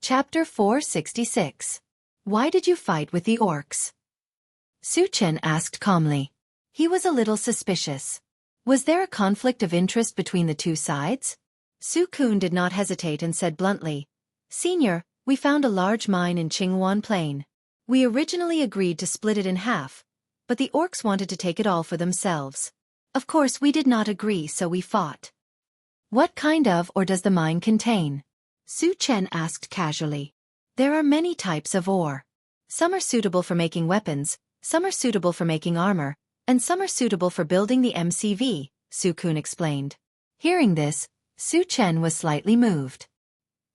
Chapter 466. Why did you fight with the orcs? Su Chen asked calmly. He was a little suspicious. Was there a conflict of interest between the two sides? Su Kun did not hesitate and said bluntly, Senior, we found a large mine in Qinghuan Plain. We originally agreed to split it in half, but the orcs wanted to take it all for themselves. Of course we did not agree, so we fought. What kind of ore does the mine contain? Su Chen asked casually. There are many types of ore. Some are suitable for making weapons, some are suitable for making armor, and some are suitable for building the MCV, Su Kun explained. Hearing this, Su Chen was slightly moved.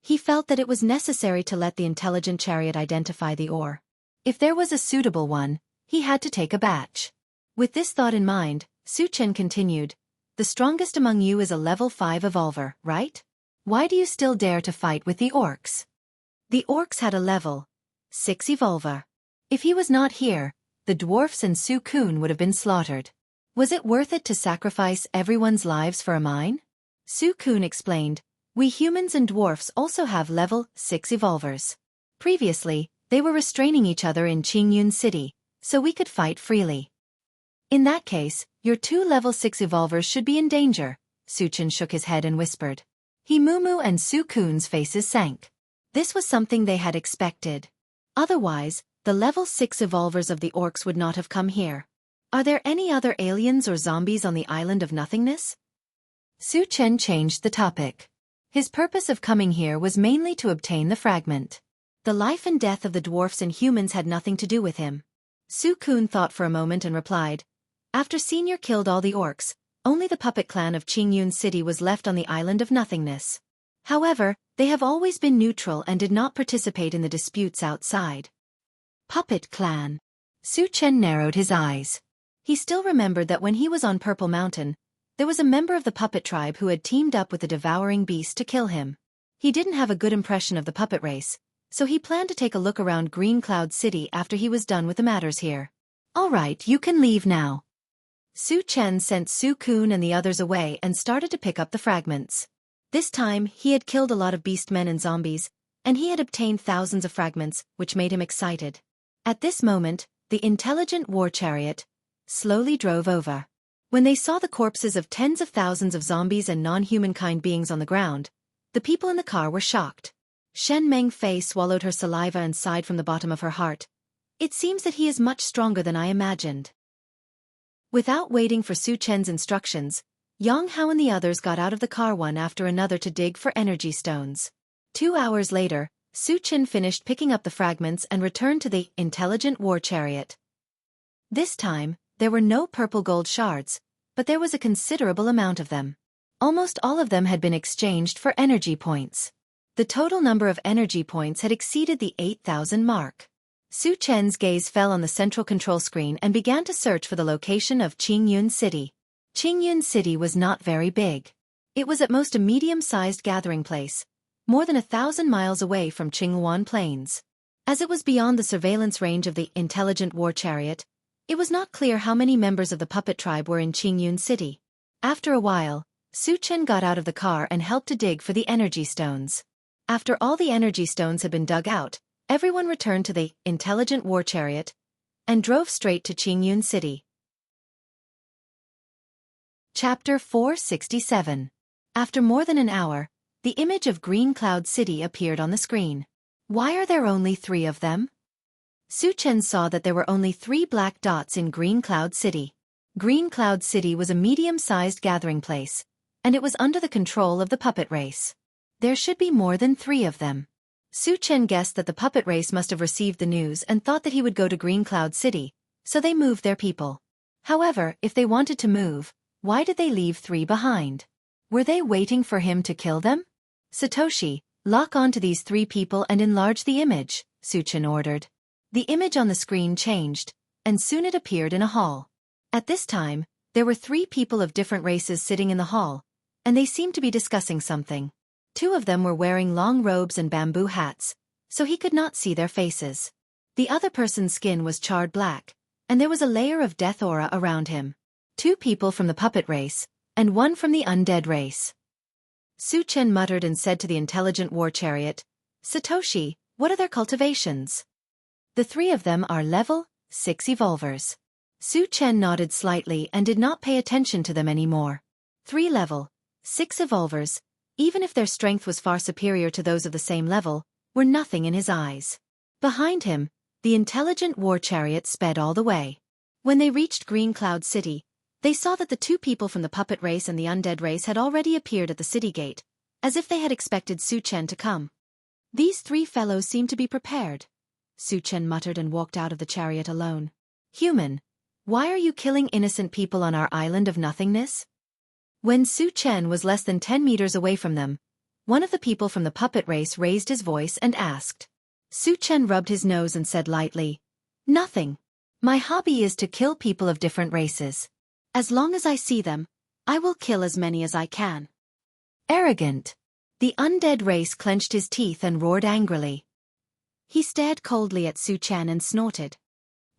He felt that it was necessary to let the intelligent chariot identify the ore. If there was a suitable one, he had to take a batch. With this thought in mind, Su Chen continued, The strongest among you is a level 5 evolver, right? Why do you still dare to fight with the orcs? The orcs had a level 6 evolver. If he was not here, the dwarfs and Su Kun would have been slaughtered. Was it worth it to sacrifice everyone's lives for a mine? Su Kun explained, We humans and dwarfs also have level 6 evolvers. Previously, they were restraining each other in Qingyun City, so we could fight freely. In that case, your 2 level 6 evolvers should be in danger, Su Chen shook his head and whispered. He Mumu and Su Kun's faces sank. This was something they had expected. Otherwise, the level 6 evolvers of the orcs would not have come here. Are there any other aliens or zombies on the island of nothingness? Su Chen changed the topic. His purpose of coming here was mainly to obtain the fragment. The life and death of the dwarfs and humans had nothing to do with him. Su Kun thought for a moment and replied, After Senior killed all the orcs, only the puppet clan of Qingyun City was left on the island of nothingness. However, they have always been neutral and did not participate in the disputes outside. Puppet clan. Su Chen narrowed his eyes. He still remembered that when he was on Purple Mountain, there was a member of the puppet tribe who had teamed up with the devouring beast to kill him. He didn't have a good impression of the puppet race, so he planned to take a look around Green Cloud City after he was done with the matters here. All right, you can leave now. Su Chen sent Su Kun and the others away and started to pick up the fragments. This time, he had killed a lot of beastmen and zombies, and he had obtained thousands of fragments, which made him excited. At this moment, the intelligent war chariot slowly drove over. When they saw the corpses of tens of thousands of zombies and non-humankind beings on the ground, the people in the car were shocked. Shen Mengfei swallowed her saliva and sighed from the bottom of her heart. It seems that he is much stronger than I imagined. Without waiting for Su Chen's instructions, Jianghu and the others got out of the car one after another to dig for energy stones. 2 hours later, Su Chen finished picking up the fragments and returned to the intelligent war chariot. This time, there were no purple gold shards, but there was a considerable amount of them. Almost all of them had been exchanged for energy points. The total number of energy points had exceeded the 8,000 mark. Su Chen's gaze fell on the central control screen and began to search for the location of Qingyun City. Qingyun City was not very big. It was at most a medium-sized gathering place, more than 1,000 miles away from Qinghuan Plains. As it was beyond the surveillance range of the intelligent war chariot, it was not clear how many members of the puppet tribe were in Qingyun City. After a while, Su Chen got out of the car and helped to dig for the energy stones. After all the energy stones had been dug out, everyone returned to the intelligent war chariot and drove straight to Qingyun City. Chapter 467. After more than an hour, the image of Green Cloud City appeared on the screen. Why are there only 3 of them? Su Chen saw that there were only 3 black dots in Green Cloud City. Green Cloud City was a medium-sized gathering place, and it was under the control of the puppet race. There should be more than 3 of them. Su Chen guessed that the puppet race must have received the news and thought that he would go to Green Cloud City, so they moved their people. However, if they wanted to move, why did they leave 3 behind? Were they waiting for him to kill them? Satoshi, lock on to these 3 people and enlarge the image, Su Chen ordered. The image on the screen changed, and soon it appeared in a hall. At this time, there were 3 people of different races sitting in the hall, and they seemed to be discussing something. 2 of them were wearing long robes and bamboo hats, so he could not see their faces. The other person's skin was charred black, and there was a layer of death aura around him. 2 people from the puppet race, and 1 from the undead race. Su Chen muttered and said to the intelligent war chariot, Satoshi, what are their cultivations? The three of them are level 6 evolvers. Su Chen nodded slightly and did not pay attention to them anymore. 3 level 6 evolvers, even if their strength was far superior to those of the same level, were nothing in his eyes. Behind him, the intelligent war chariot sped all the way. When they reached Green Cloud City, they saw that the 2 people from the puppet race and the undead race had already appeared at the city gate, as if they had expected Su Chen to come. These 3 fellows seemed to be prepared. Su Chen muttered and walked out of the chariot alone. Human, why are you killing innocent people on our island of nothingness? When Su Chen was less than 10 meters away from them, one of the people from the puppet race raised his voice and asked. Su Chen rubbed his nose and said lightly, "Nothing. My hobby is to kill people of different races. As long as I see them, I will kill as many as I can." Arrogant. The undead race clenched his teeth and roared angrily. He stared coldly at Su Chen and snorted.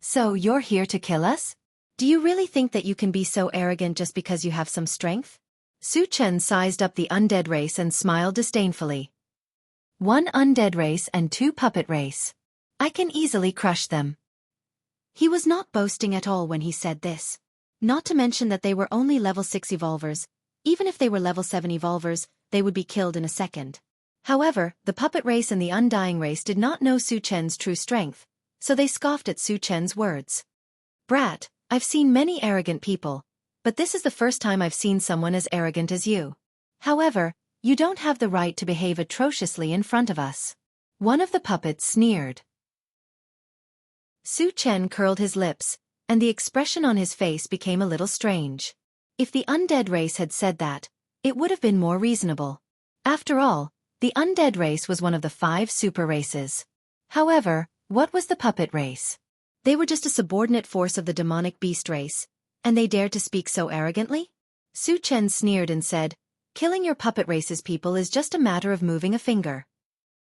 So you're here to kill us? Do you really think that you can be so arrogant just because you have some strength? Su Chen sized up the undead race and smiled disdainfully. 1 undead race and 2 puppet race. I can easily crush them. He was not boasting at all when he said this. Not to mention that they were only level 6 evolvers. Even if they were level 7 evolvers, they would be killed in a second. However, the puppet race and the undying race did not know Su Chen's true strength, so they scoffed at Su Chen's words. Brat, I've seen many arrogant people, but this is the first time I've seen someone as arrogant as you. However, you don't have the right to behave atrociously in front of us. One of the puppets sneered. Su Chen curled his lips, and the expression on his face became a little strange. If the undead race had said that, it would have been more reasonable. After all, the undead race was one of the 5 super races. However, what was the puppet race? They were just a subordinate force of the demonic beast race, and they dared to speak so arrogantly? Su Chen sneered and said, "Killing your puppet race's people is just a matter of moving a finger.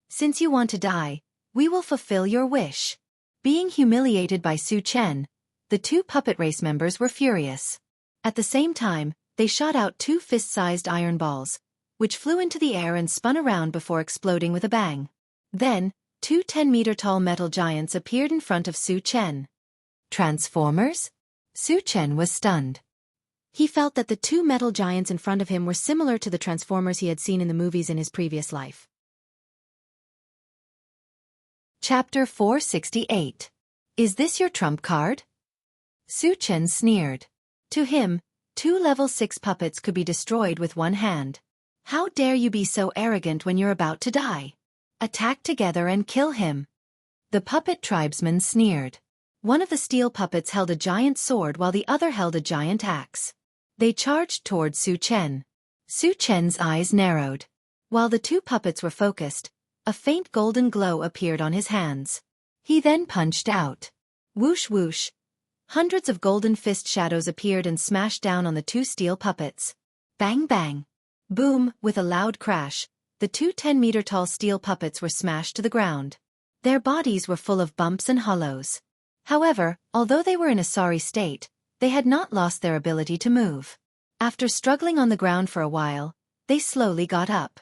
Since you want to die, we will fulfill your wish." Being humiliated by Su Chen, the 2 puppet race members were furious. At the same time, they shot out 2 fist-sized iron balls, which flew into the air and spun around before exploding with a bang. Then, 2 10-meter-tall metal giants appeared in front of Su Chen. Transformers? Su Chen was stunned. He felt that the 2 metal giants in front of him were similar to the Transformers he had seen in the movies in his previous life. Chapter 468. Is this your trump card? Su Chen sneered. To him, 2 level 6 puppets could be destroyed with one hand. How dare you be so arrogant when you're about to die? Attack together and kill him. The puppet tribesman sneered. One of the steel puppets held a giant sword while the other held a giant axe. They charged toward Su Chen. Su Chen's eyes narrowed. While the 2 puppets were focused, a faint golden glow appeared on his hands. He then punched out. Whoosh whoosh. Hundreds of golden fist shadows appeared and smashed down on the 2 steel puppets. Bang bang. Boom, with a loud crash, the 2 10-meter-tall steel puppets were smashed to the ground. Their bodies were full of bumps and hollows. However, although they were in a sorry state, they had not lost their ability to move. After struggling on the ground for a while, they slowly got up.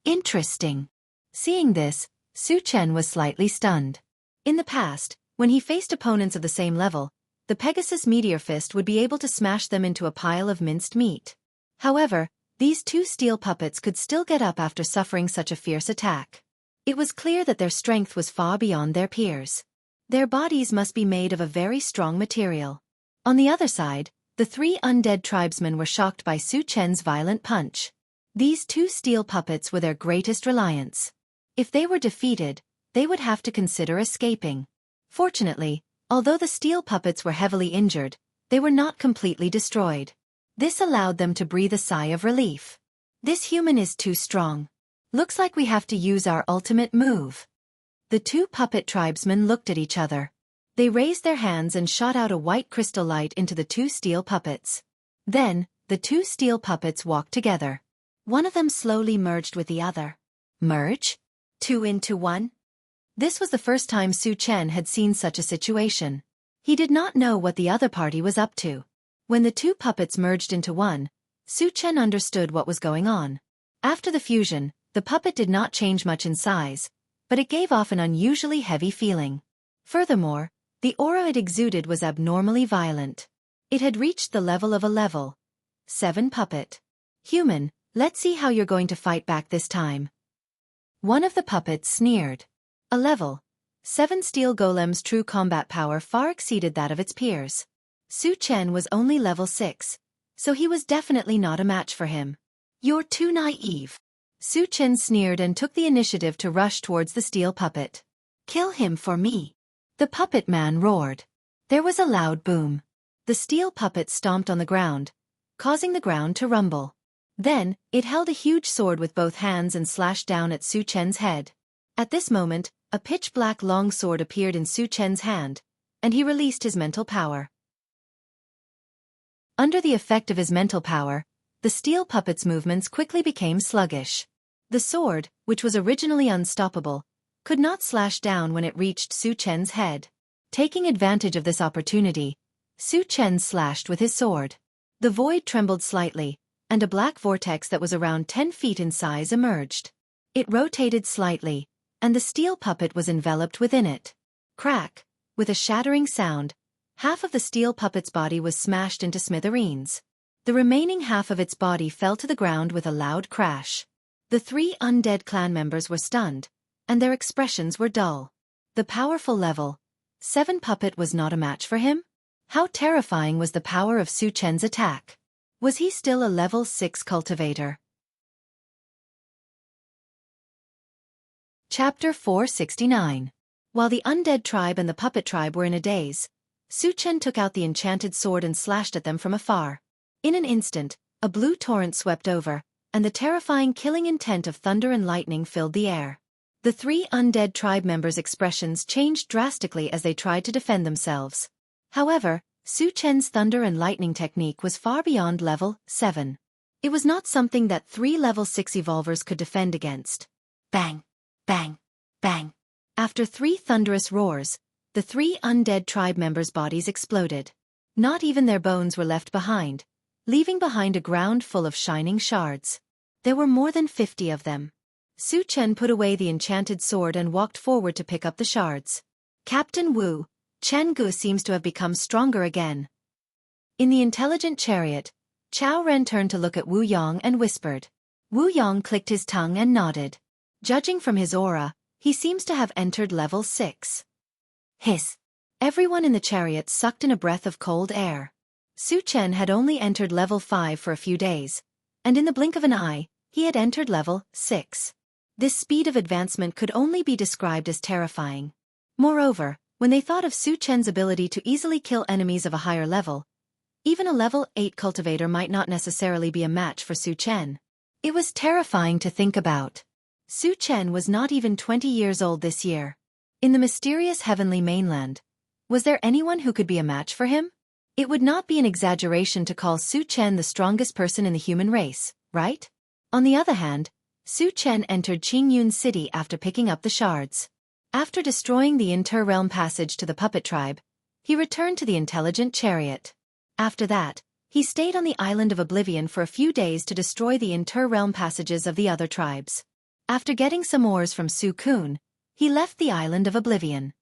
Interesting. Seeing this, Su Chen was slightly stunned. In the past, when he faced opponents of the same level, the Pegasus Meteor Fist would be able to smash them into a pile of minced meat. However, these 2 steel puppets could still get up after suffering such a fierce attack. It was clear that their strength was far beyond their peers. Their bodies must be made of a very strong material. On the other side, the 3 undead tribesmen were shocked by Su Chen's violent punch. These 2 steel puppets were their greatest reliance. If they were defeated, they would have to consider escaping. Fortunately, although the steel puppets were heavily injured, they were not completely destroyed. This allowed them to breathe a sigh of relief. This human is too strong. Looks like we have to use our ultimate move. The 2 puppet tribesmen looked at each other. They raised their hands and shot out a white crystal light into the 2 steel puppets. Then, the 2 steel puppets walked together. One of them slowly merged with the other. Merge? 2 into 1? This was the first time Su Chen had seen such a situation. He did not know what the other party was up to. When the 2 puppets merged into one, Su Chen understood what was going on. After the fusion, the puppet did not change much in size, but it gave off an unusually heavy feeling. Furthermore, the aura it exuded was abnormally violent. It had reached the level of a level 7 puppet. Human, let's see how you're going to fight back this time. One of the puppets sneered. A level 7 steel golem's true combat power far exceeded that of its peers. Su Chen was only level 6, so he was definitely not a match for him. You're too naive. Su Chen sneered and took the initiative to rush towards the steel puppet. Kill him for me. The puppet man roared. There was a loud boom. The steel puppet stomped on the ground, causing the ground to rumble. Then, it held a huge sword with both hands and slashed down at Su Chen's head. At this moment, a pitch-black long sword appeared in Su Chen's hand, and he released his mental power. Under the effect of his mental power, the steel puppet's movements quickly became sluggish. The sword, which was originally unstoppable, could not slash down when it reached Su Chen's head. Taking advantage of this opportunity, Su Chen slashed with his sword. The void trembled slightly, and a black vortex that was around 10 feet in size emerged. It rotated slightly, and the steel puppet was enveloped within it. Crack! With a shattering sound, half of the steel puppet's body was smashed into smithereens. The remaining half of its body fell to the ground with a loud crash. The 3 undead clan members were stunned, and their expressions were dull. The powerful level 7 puppet was not a match for him? How terrifying was the power of Su Chen's attack? Was he still a level 6 cultivator? Chapter 469. While the undead tribe and the puppet tribe were in a daze, Su Chen took out the enchanted sword and slashed at them from afar. In an instant, a blue torrent swept over, and the terrifying killing intent of thunder and lightning filled the air. The 3 undead tribe members' expressions changed drastically as they tried to defend themselves. However, Su Chen's thunder and lightning technique was far beyond level 7. It was not something that 3 level 6 evolvers could defend against. Bang! Bang! Bang! After 3 thunderous roars, the 3 undead tribe members' bodies exploded. Not even their bones were left behind, leaving behind a ground full of shining shards. There were more than 50 of them. Su Chen put away the enchanted sword and walked forward to pick up the shards. Captain Wu, Chen Gu seems to have become stronger again. In the intelligent chariot, Chao Ren turned to look at Wu Yong and whispered. Wu Yong clicked his tongue and nodded. Judging from his aura, he seems to have entered level 6. Hiss! Everyone in the chariot sucked in a breath of cold air. Su Chen had only entered level 5 for a few days, and in the blink of an eye, he had entered level 6. This speed of advancement could only be described as terrifying. Moreover, when they thought of Su Chen's ability to easily kill enemies of a higher level, even a level 8 cultivator might not necessarily be a match for Su Chen. It was terrifying to think about. Su Chen was not even 20 years old this year. In the mysterious heavenly mainland, was there anyone who could be a match for him? It would not be an exaggeration to call Su Chen the strongest person in the human race, right? On the other hand, Su Chen entered Qingyun City after picking up the shards. After destroying the inter-realm passage to the puppet tribe, he returned to the intelligent chariot. After that, he stayed on the island of Oblivion for a few days to destroy the inter-realm passages of the other tribes. After getting some ores from Su Kun, he left the island of Oblivion.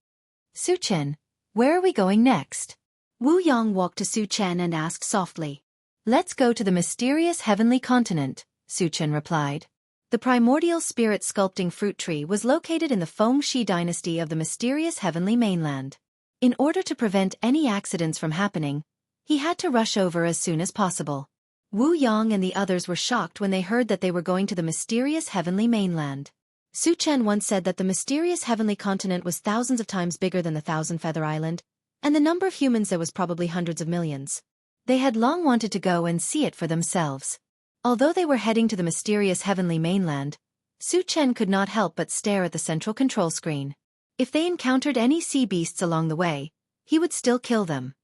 Su Chen, where are we going next? Wu Yong walked to Su Chen and asked softly. Let's go to the mysterious heavenly continent, Su Chen replied. The primordial spirit sculpting fruit tree was located in the Fengxi dynasty of the mysterious heavenly mainland. In order to prevent any accidents from happening, he had to rush over as soon as possible. Wu Yong and the others were shocked when they heard that they were going to the mysterious heavenly mainland. Su Chen once said that the mysterious heavenly continent was thousands of times bigger than the Thousand Feather Island, and the number of humans there was probably hundreds of millions. They had long wanted to go and see it for themselves. Although they were heading to the mysterious heavenly mainland, Su Chen could not help but stare at the central control screen. If they encountered any sea beasts along the way, he would still kill them.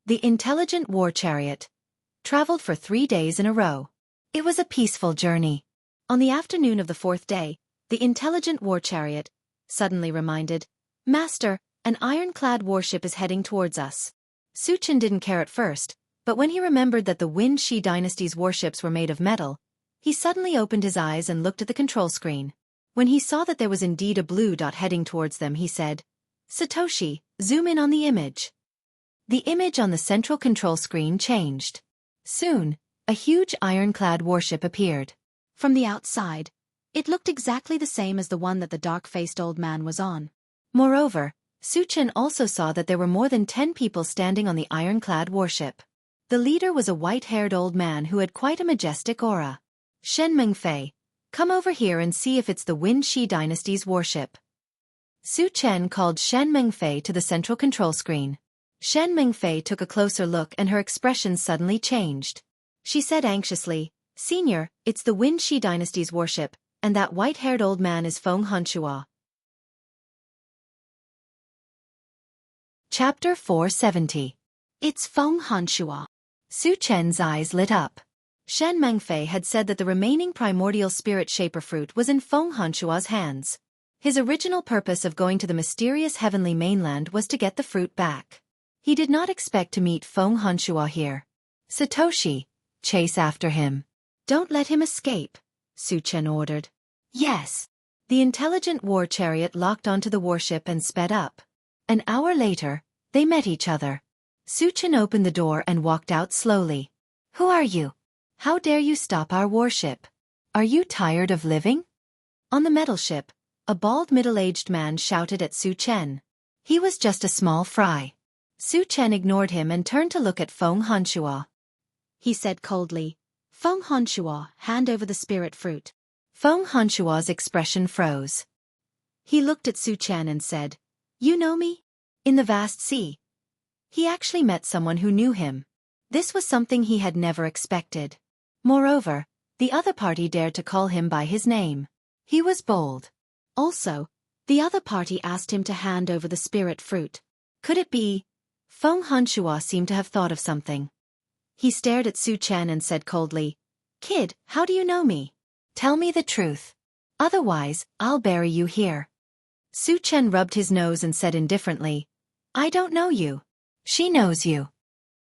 The intelligent war chariot traveled for 3 days in a row. It was a peaceful journey. On the afternoon of the 4th day, the intelligent war chariot suddenly reminded, Master, an ironclad warship is heading towards us. Su Chen didn't care at first, but when he remembered that the Wen-Shi dynasty's warships were made of metal, he suddenly opened his eyes and looked at the control screen. When he saw that there was indeed a blue dot heading towards them, he said, "Satoshi, zoom in on the image." The image on the central control screen changed. Soon, a huge ironclad warship appeared. From the outside, it looked exactly the same as the one that the dark-faced old man was on. Moreover, Suchen also saw that there were more than 10 people standing on the ironclad warship. The leader was a white-haired old man who had quite a majestic aura. "Shen Mengfei, come over here and see if it's the Qin dynasty's warship." Su Chen called Shen Mengfei to the central control screen. Shen Mengfei took a closer look and her expression suddenly changed. She said anxiously, "Senior, it's the Qin dynasty's warship, and that white-haired old man is Feng Hanshua." Chapter 470. It's Feng Hanshua. Su Chen's eyes lit up. Shen Mengfei had said that the remaining primordial spirit shaper fruit was in Feng Hanshua's hands. His original purpose of going to the mysterious heavenly mainland was to get the fruit back. He did not expect to meet Feng Hanshua here. "Satoshi, chase after him. Don't let him escape," Su Chen ordered. "Yes." The intelligent war chariot locked onto the warship and sped up. An hour later, they met each other. Su Chen opened the door and walked out slowly. "Who are you? How dare you stop our warship? Are you tired of living?" On the metal ship, a bald middle-aged man shouted at Su Chen. He was just a small fry. Su Chen ignored him and turned to look at Feng Hanshua. He said coldly, "Feng Hanshua, hand over the spirit fruit." Feng Hanshua's expression froze. He looked at Su Chen and said, "You know me? In the vast sea." He actually met someone who knew him. This was something he had never expected. Moreover, the other party dared to call him by his name. He was bold. Also, the other party asked him to hand over the spirit fruit. Could it be? Feng Hanshua seemed to have thought of something. He stared at Su Chen and said coldly, "Kid, how do you know me? Tell me the truth. Otherwise, I'll bury you here." Su Chen rubbed his nose and said indifferently, "I don't know you." "She knows you."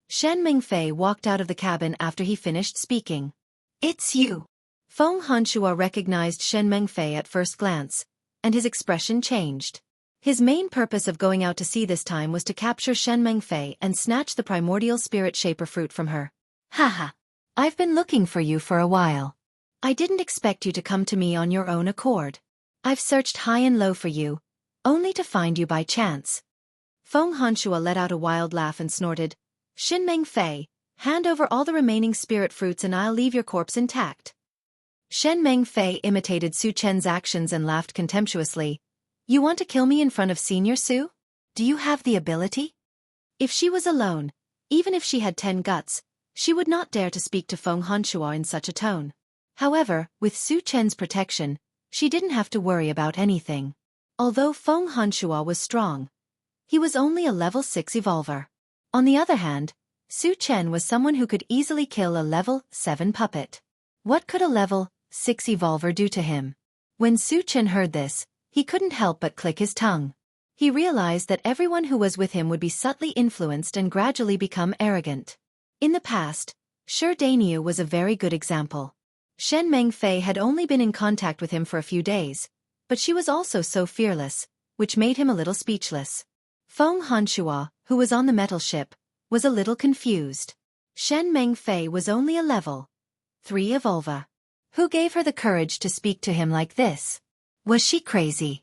Shen Mengfei walked out of the cabin after he finished speaking. "It's you." Feng Hanshua recognized Shen Mengfei at first glance, and his expression changed. His main purpose of going out to sea this time was to capture Shen Mengfei and snatch the primordial spirit shaper fruit from her. "Haha. I've been looking for you for a while. I didn't expect you to come to me on your own accord. I've searched high and low for you, only to find you by chance." Feng Hanshua let out a wild laugh and snorted, "Shen Mengfei, hand over all the remaining spirit fruits and I'll leave your corpse intact." Shen Mengfei imitated Su Chen's actions and laughed contemptuously. "You want to kill me in front of Senior Su? Do you have the ability?" If she was alone, even if she had 10 guts, she would not dare to speak to Feng Hanshua in such a tone. However, with Su Chen's protection, she didn't have to worry about anything. Although Feng Hanshua was strong, he was only a level 6 evolver. On the other hand, Su Chen was someone who could easily kill a level 7 puppet. What could a level 6 evolver do to him? When Su Chen heard this, he couldn't help but click his tongue. He realized that everyone who was with him would be subtly influenced and gradually become arrogant. In the past, Shi Dainyu was a very good example. Shen Mengfei had only been in contact with him for a few days, but she was also so fearless, which made him a little speechless. Feng Hanshua, who was on the metal ship, was a little confused. Shen Mengfei was only a level 3 evolver. Who gave her the courage to speak to him like this? Was she crazy?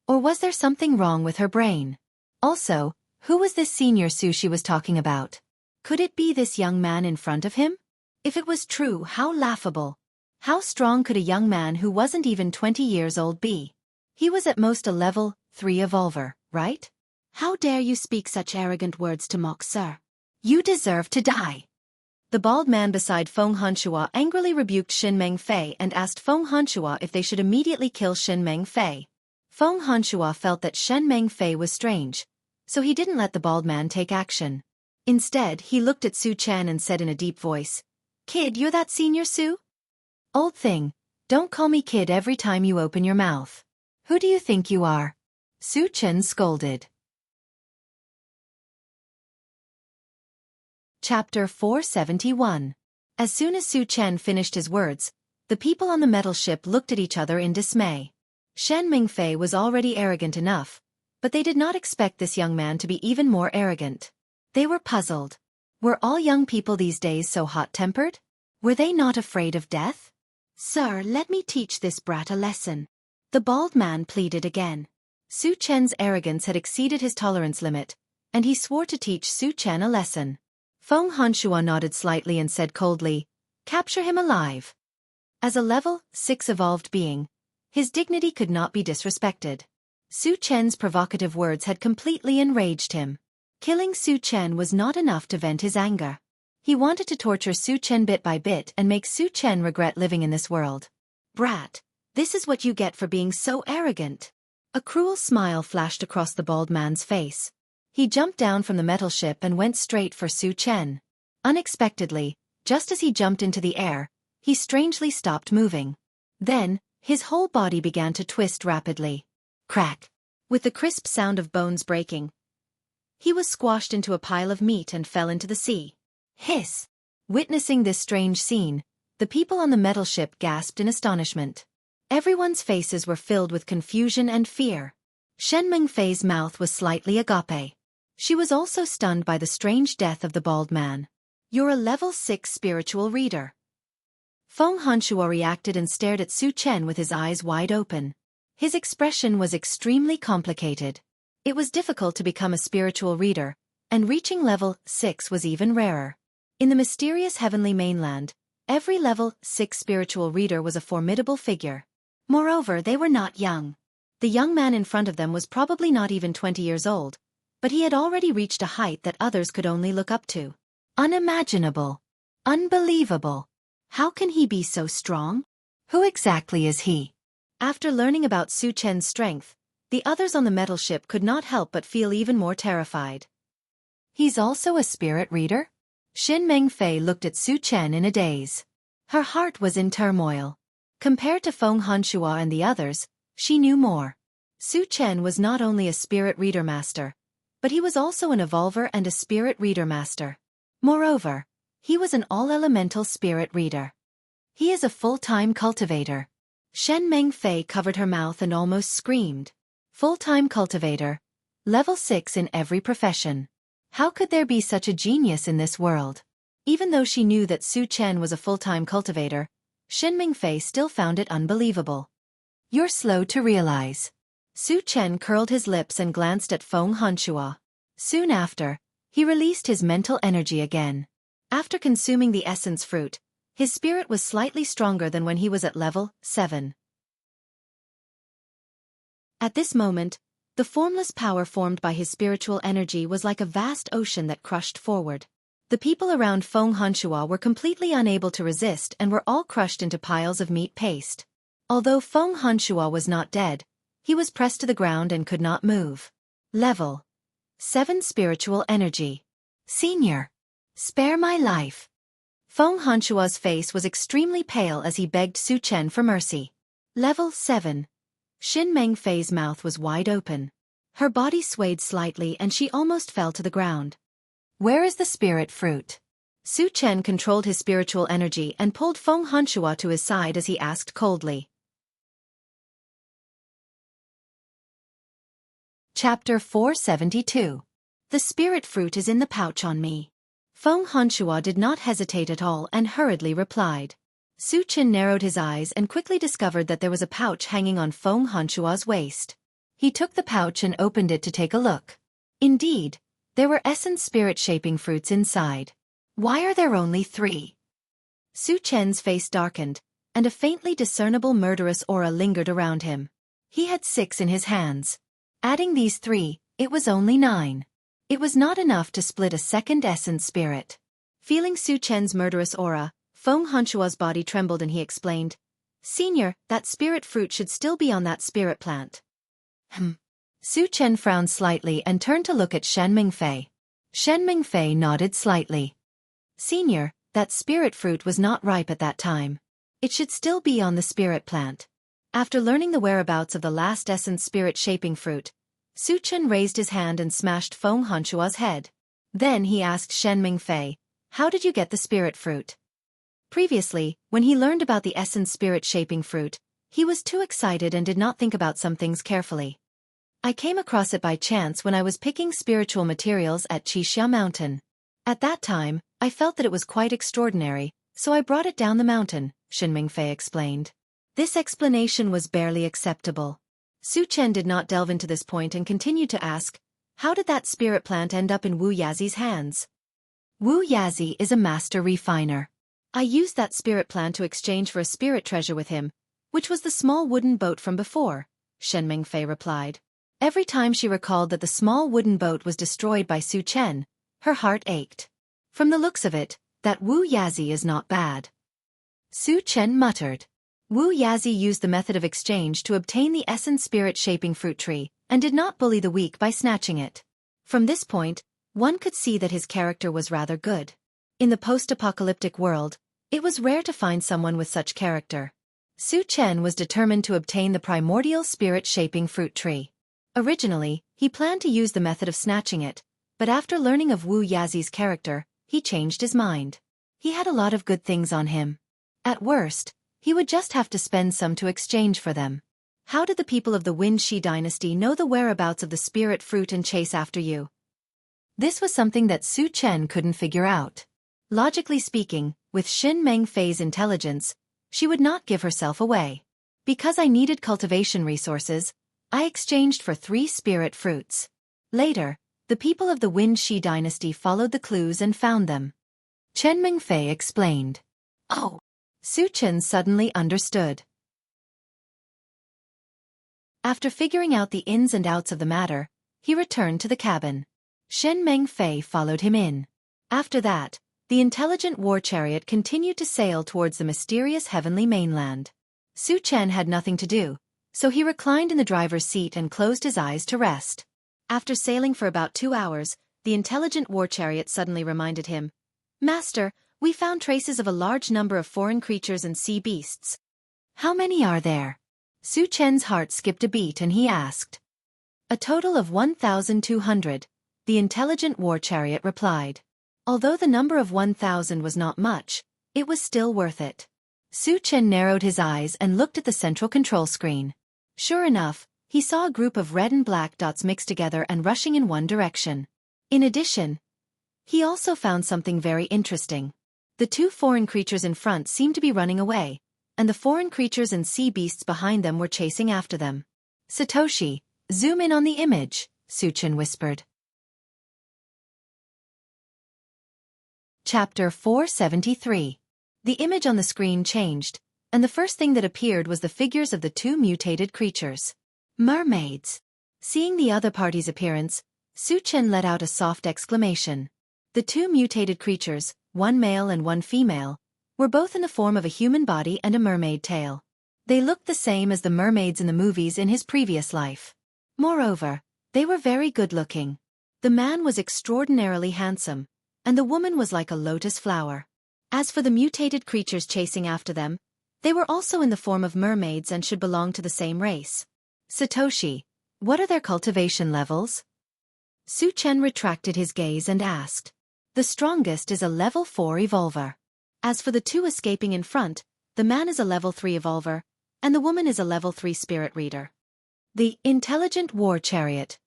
Or was there something wrong with her brain? Also, who was this Senior Su she was talking about? Could it be this young man in front of him? If it was true, how laughable. How strong could a young man who wasn't even 20 years old be? He was at most a level 3 evolver, right? How dare you speak such arrogant words to mock sir? You deserve to die. The bald man beside Feng Hanshua angrily rebuked Shen Mengfei and asked Feng Hanshua if they should immediately kill Shen Mengfei. Feng Hanshua felt that Shen Mengfei was strange, so he didn't let the bald man take action. Instead, he looked at Su Chen and said in a deep voice, "Kid, you're that Senior Su? Old thing, don't call me kid every time you open your mouth. Who do you think you are?" Su Chen scolded. Chapter 471. As soon as Su Chen finished his words, The people on the metal ship looked at each other in dismay. Shen Mingfei was already arrogant enough, but they did not expect this young man to be even more arrogant. They were puzzled. Were all young people these days so hot-tempered? Were they not afraid of death? "Sir, let me teach this brat a lesson," the bald man pleaded again. Su Chen's arrogance had exceeded his tolerance limit, and he swore to teach Su Chen a lesson. Feng Hanshua nodded slightly and said coldly, "Capture him alive." As a level 6 evolved being, his dignity could not be disrespected. Su Chen's provocative words had completely enraged him. Killing Su Chen was not enough to vent his anger. He wanted to torture Su Chen bit by bit and make Su Chen regret living in this world. "Brat, this is what you get for being so arrogant." A cruel smile flashed across the bald man's face. He jumped down from the metal ship and went straight for Su Chen. Unexpectedly, just as he jumped into the air, he strangely stopped moving. Then, his whole body began to twist rapidly. Crack! With the crisp sound of bones breaking, he was squashed into a pile of meat and fell into the sea. Hiss! Witnessing this strange scene, the people on the metal ship gasped in astonishment. Everyone's faces were filled with confusion and fear. Shen Mingfei's mouth was slightly agape. She was also stunned by the strange death of the bald man. "You're a level 6 spiritual reader." Feng Hanshua reacted and stared at Su Chen with his eyes wide open. His expression was extremely complicated. It was difficult to become a spiritual reader, and reaching level 6 was even rarer. In the mysterious heavenly mainland, every level 6 spiritual reader was a formidable figure. Moreover, they were not young. The young man in front of them was probably not even 20 years old, but he had already reached a height that others could only look up to. Unimaginable. Unbelievable. How can he be so strong? Who exactly is he? After learning about Su Chen's strength, the others on the metal ship could not help but feel even more terrified. He's also a spirit reader? Shen Mingfei looked at Su Chen in a daze. Her heart was in turmoil. Compared to Feng Hanshua and the others, she knew more. Su Chen was not only a spirit reader master, but he was also an evolver and a spirit reader master. Moreover, he was an all-elemental spirit reader. He is a full-time cultivator. Shen Mingfei covered her mouth and almost screamed. Full-time cultivator. Level 6 in every profession. How could there be such a genius in this world? Even though she knew that Su Chen was a full-time cultivator, Shen Mingfei still found it unbelievable. "You're slow to realize." Su Chen curled his lips and glanced at Feng Hanshua. Soon after, he released his mental energy again. After consuming the essence fruit, his spirit was slightly stronger than when he was at level 7. At this moment, the formless power formed by his spiritual energy was like a vast ocean that crushed forward. The people around Feng Hanshua were completely unable to resist and were all crushed into piles of meat paste. Although Feng Hanshua was not dead, he was pressed to the ground and could not move. Level 7 spiritual energy. "Senior, spare my life." Feng Hanshua's face was extremely pale as he begged Su Chen for mercy. Level 7. Shen Mingfei's mouth was wide open. Her body swayed slightly and she almost fell to the ground. "Where is the spirit fruit?" Su Chen controlled his spiritual energy and pulled Feng Hanshua to his side as he asked coldly. Chapter 472. The spirit fruit is in the pouch on me. Feng Hanshua did not hesitate at all and hurriedly replied. Su Chen narrowed his eyes and quickly discovered that there was a pouch hanging on Feng Hanshua's waist. He took the pouch and opened it to take a look. Indeed, there were essence spirit-shaping fruits inside. "Why are there only 3? Su Chen's face darkened, and a faintly discernible murderous aura lingered around him. He had 6 in his hands. Adding these 3, it was only 9. It was not enough to split a second essence spirit. Feeling Su Chen's murderous aura, Feng Hanshua's body trembled and he explained, "Senior, that spirit fruit should still be on that spirit plant." Su Chen frowned slightly and turned to look at Shen Mingfei. Shen Mingfei nodded slightly. "Senior, that spirit fruit was not ripe at that time. It should still be on the spirit plant." After learning the whereabouts of the last essence spirit-shaping fruit, Su Chen raised his hand and smashed Feng Hanshua's head. Then he asked Shen Mingfei, "How did you get the spirit fruit?" Previously, when he learned about the essence spirit-shaping fruit, he was too excited and did not think about some things carefully. I came across it by chance when I was picking spiritual materials at Xianxia mountain. At that time, I felt that it was quite extraordinary, so I brought it down the mountain, Shen Mingfei explained. This explanation was barely acceptable. Su Chen did not delve into this point and continued to ask, how did that spirit plant end up in Wu Yazi's hands? Wu Yazi is a master refiner. I used that spirit plant to exchange for a spirit treasure with him, which was the small wooden boat from before, Shen Mingfei replied. Every time she recalled that the small wooden boat was destroyed by Su Chen, her heart ached. From the looks of it, that Wu Yazi is not bad. Su Chen muttered. Wu Yazi used the method of exchange to obtain the essence spirit-shaping fruit tree, and did not bully the weak by snatching it. From this point, one could see that his character was rather good. In the post-apocalyptic world, it was rare to find someone with such character. Su Chen was determined to obtain the primordial spirit-shaping fruit tree. Originally, he planned to use the method of snatching it, but after learning of Wu Yazi's character, he changed his mind. He had a lot of good things on him. At worst, he would just have to spend some to exchange for them. How did the people of the Wind Shi dynasty know the whereabouts of the spirit fruit and chase after you? This was something that Su Chen couldn't figure out. Logically speaking, with Shen Mingfei's intelligence, she would not give herself away. Because I needed cultivation resources, I exchanged for 3 spirit fruits. Later, the people of the Wind Shi dynasty followed the clues and found them. Chen Mingfei explained. Oh! Su Chen suddenly understood. After figuring out the ins and outs of the matter, he returned to the cabin. Shen Mingfei followed him in. After that, the intelligent war chariot continued to sail towards the mysterious heavenly mainland. Su Chen had nothing to do, so he reclined in the driver's seat and closed his eyes to rest. After sailing for about 2 hours, the intelligent war chariot suddenly reminded him, Master, we found traces of a large number of foreign creatures and sea beasts. How many are there? Su Chen's heart skipped a beat and he asked. A total of 1,200, the intelligent war chariot replied. Although the number of 1,000 was not much, it was still worth it. Su Chen narrowed his eyes and looked at the central control screen. Sure enough, he saw a group of red and black dots mixed together and rushing in one direction. In addition, he also found something very interesting. The 2 foreign creatures in front seemed to be running away, and the foreign creatures and sea beasts behind them were chasing after them. Satoshi, zoom in on the image, Su Chen whispered. Chapter 473. The image on the screen changed, and the first thing that appeared was the figures of the 2 mutated creatures. Mermaids. Seeing the other party's appearance, Su Chen let out a soft exclamation. The 2 mutated creatures, one male and one female, were both in the form of a human body and a mermaid tail. They looked the same as the mermaids in the movies in his previous life. Moreover, they were very good-looking. The man was extraordinarily handsome, and the woman was like a lotus flower. As for the mutated creatures chasing after them, they were also in the form of mermaids and should belong to the same race. Satoshi, what are their cultivation levels? Su Chen retracted his gaze and asked. The strongest is a level 4 evolver. As for the 2 escaping in front, the man is a level 3 evolver, and the woman is a level 3 spirit reader. The intelligent war chariot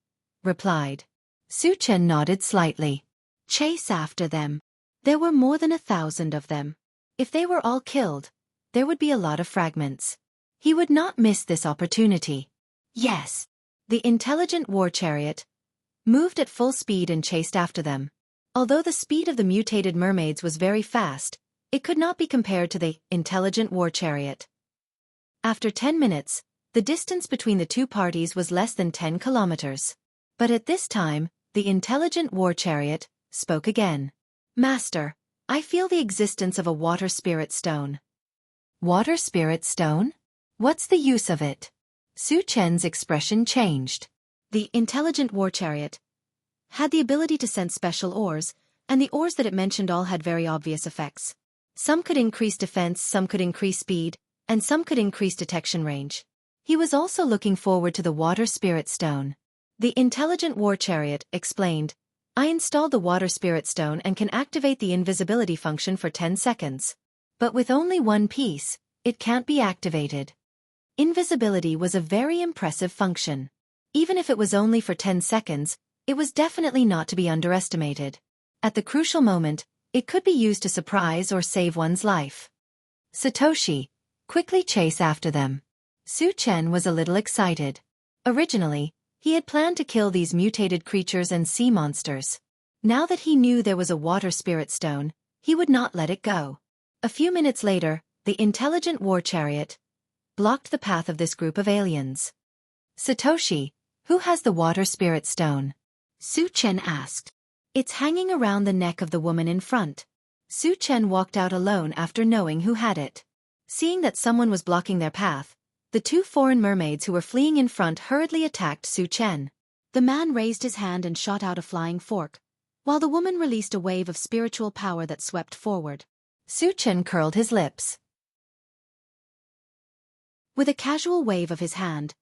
replied. Su Chen nodded slightly. Chase after them. There were more than 1,000 of them. If they were all killed, there would be a lot of fragments. He would not miss this opportunity. Yes. The intelligent war chariot moved at full speed and chased after them. Although the speed of the mutated mermaids was very fast, it could not be compared to the intelligent war chariot. After 10 minutes, the distance between the 2 parties was less than 10 kilometers. But at this time, the intelligent war chariot spoke again. Master, I feel the existence of a water spirit stone. Water spirit stone? What's the use of it? Su Chen's expression changed. The intelligent war chariot had the ability to sense special ores, and the ores that it mentioned all had very obvious effects. Some could increase defense, some could increase speed, and some could increase detection range. He was also looking forward to the water spirit stone. The intelligent war chariot explained, I installed the water spirit stone and can activate the invisibility function for 10 seconds. But with only one piece, it can't be activated. Invisibility was a very impressive function. Even if it was only for 10 seconds, it was definitely not to be underestimated. At the crucial moment, it could be used to surprise or save one's life. Satoshi, quickly chase after them. Su Chen was a little excited. Originally, he had planned to kill these mutated creatures and sea monsters. Now that he knew there was a water spirit stone, he would not let it go. A few minutes later, the intelligent war chariot blocked the path of this group of aliens. Satoshi, who has the water spirit stone? Su Chen asked. It's hanging around the neck of the woman in front. Su Chen walked out alone after knowing who had it. Seeing that someone was blocking their path, the two foreign mermaids who were fleeing in front hurriedly attacked Su Chen. The man raised his hand and shot out a flying fork, while the woman released a wave of spiritual power that swept forward. Su Chen curled his lips. With a casual wave of his hand,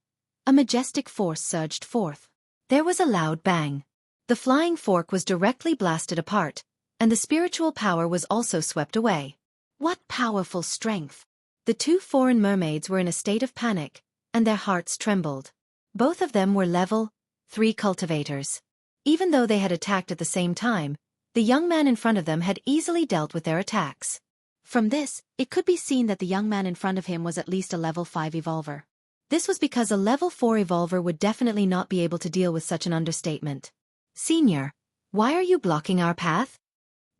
a majestic force surged forth. There was a loud bang. The flying fork was directly blasted apart, and the spiritual power was also swept away. What powerful strength! The two foreign mermaids were in a state of panic, and their hearts trembled. Both of them were level 3 cultivators. Even though they had attacked at the same time, the young man in front of them had easily dealt with their attacks. From this, it could be seen that the young man in front of him was at least a level 5 evolver. This was because a level 4 evolver would definitely not be able to deal with such an understatement. Senior, why are you blocking our path?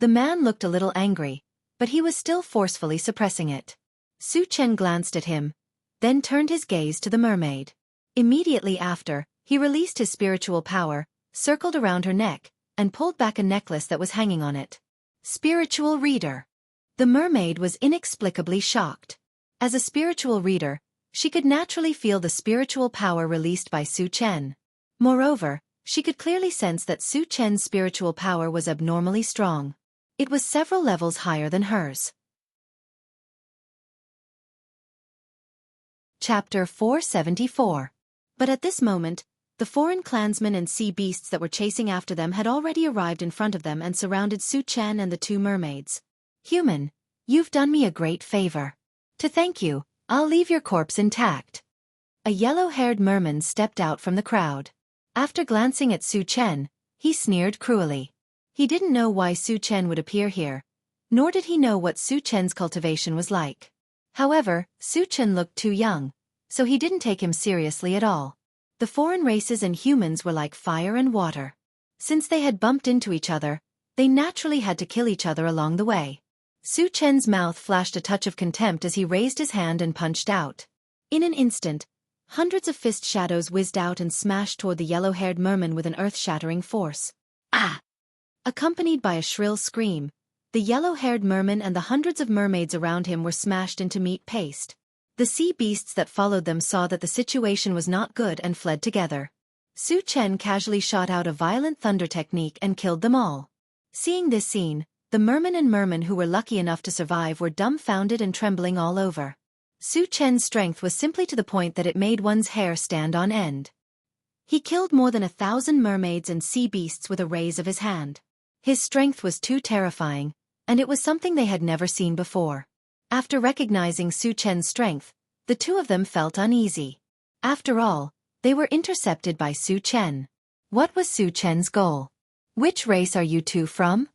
The man looked a little angry, but he was still forcefully suppressing it. Su Chen glanced at him, then turned his gaze to the mermaid. Immediately after, he released his spiritual power, circled around her neck, and pulled back a necklace that was hanging on it. Spiritual reader. The mermaid was inexplicably shocked. As a spiritual reader, she could naturally feel the spiritual power released by Su Chen. Moreover, she could clearly sense that Su Chen's spiritual power was abnormally strong. It was several levels higher than hers. Chapter 474. But at this moment, the foreign clansmen and sea beasts that were chasing after them had already arrived in front of them and surrounded Su Chen and the two mermaids. Human, you've done me a great favor. To thank you, I'll leave your corpse intact. A yellow-haired merman stepped out from the crowd. After glancing at Su Chen, he sneered cruelly. He didn't know why Su Chen would appear here, nor did he know what Su Chen's cultivation was like. However, Su Chen looked too young, so he didn't take him seriously at all. The foreign races and humans were like fire and water. Since they had bumped into each other, they naturally had to kill each other along the way. Su Chen's mouth flashed a touch of contempt as he raised his hand and punched out. In an instant, hundreds of fist shadows whizzed out and smashed toward the yellow-haired merman with an earth-shattering force. Ah! Accompanied by a shrill scream, the yellow-haired merman and the hundreds of mermaids around him were smashed into meat paste. The sea beasts that followed them saw that the situation was not good and fled together. Su Chen casually shot out a violent thunder technique and killed them all. Seeing this scene, the merman and merman who were lucky enough to survive were dumbfounded and trembling all over. Su Chen's strength was simply to the point that it made one's hair stand on end. He killed more than 1,000 mermaids and sea beasts with a raise of his hand. His strength was too terrifying, and it was something they had never seen before. After recognizing Su Chen's strength, the two of them felt uneasy. After all, they were intercepted by Su Chen. What was Su Chen's goal? Which race are you two from?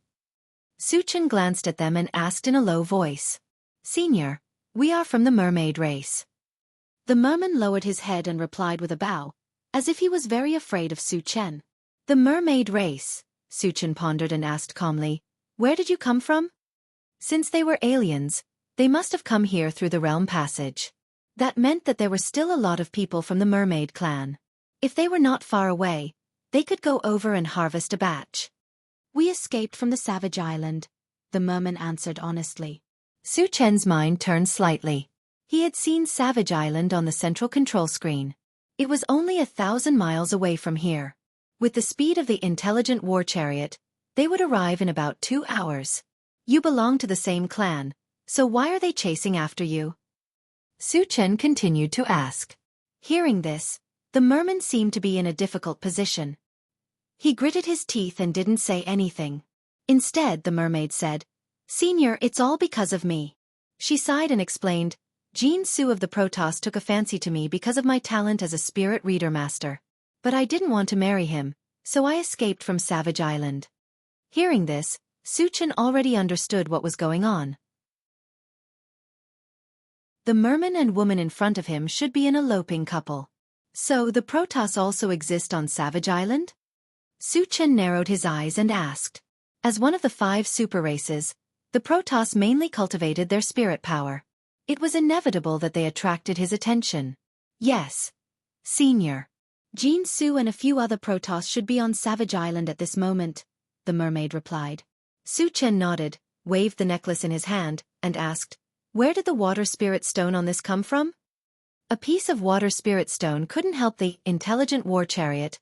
Su Chen glanced at them and asked in a low voice. Senior, we are from the mermaid race. The merman lowered his head and replied with a bow, as if he was very afraid of Su Chen. The mermaid race, Su Chen pondered and asked calmly, where did you come from? Since they were aliens, they must have come here through the realm passage. That meant that there were still a lot of people from the mermaid clan. If they were not far away, they could go over and harvest a batch. We escaped from the Savage Island, the merman answered honestly. Su Chen's mind turned slightly. He had seen Savage Island on the central control screen. It was only 1,000 miles away from here. With the speed of the intelligent war chariot, they would arrive in about 2 hours. You belong to the same clan, so why are they chasing after you? Su Chen continued to ask. Hearing this, the merman seemed to be in a difficult position. He gritted his teeth and didn't say anything. Instead, the mermaid said, Senior, it's all because of me. She sighed and explained, Jianghu of the Protoss took a fancy to me because of my talent as a spirit reader master. But I didn't want to marry him, so I escaped from Savage Island. Hearing this, Suchen already understood what was going on. The merman and woman in front of him should be an eloping couple. So the Protoss also exist on Savage Island? Suchen narrowed his eyes and asked. As one of the 5 super races, the Protoss mainly cultivated their spirit power. It was inevitable that they attracted his attention. Yes, Senior. Jianghu and a few other Protoss should be on Savage Island at this moment, the mermaid replied. Suchen nodded, waved the necklace in his hand, and asked, Where did the water spirit stone on this come from? A piece of water spirit stone couldn't help the intelligent war chariot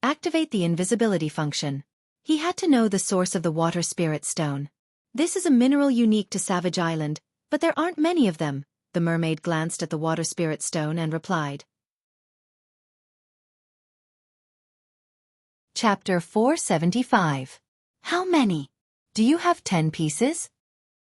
activate the invisibility function. He had to know the source of the water spirit stone. This is a mineral unique to Savage Island, but there aren't many of them, the mermaid glanced at the water spirit stone and replied. Chapter 475. How many? Do you have 10 pieces?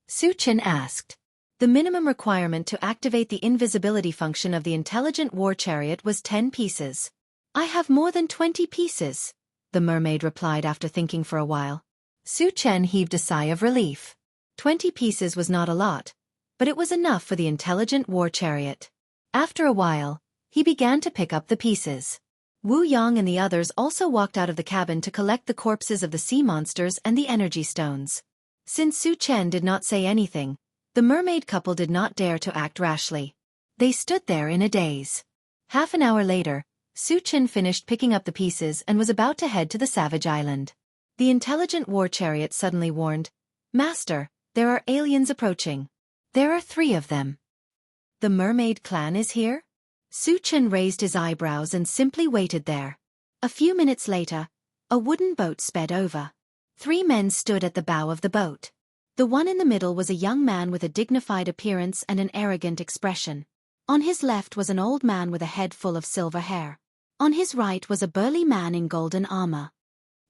Suchen asked. The minimum requirement to activate the invisibility function of the intelligent war chariot was 10 pieces. I have more than 20 pieces, the mermaid replied after thinking for a while. Suchen heaved a sigh of relief. 20 pieces was not a lot, but it was enough for the intelligent war chariot. After a while, he began to pick up the pieces. Wu Yang and the others also walked out of the cabin to collect the corpses of the sea monsters and the energy stones. Since Suchen did not say anything, the mermaid couple did not dare to act rashly. They stood there in a daze. Half an hour later, Suchen finished picking up the pieces and was about to head to the Savage Island. The intelligent war chariot suddenly warned, Master, there are aliens approaching. There are 3 of them. The mermaid clan is here? Suchen raised his eyebrows and simply waited there. A few minutes later, a wooden boat sped over. 3 men stood at the bow of the boat. The one in the middle was a young man with a dignified appearance and an arrogant expression. On his left was an old man with a head full of silver hair. On his right was a burly man in golden armor.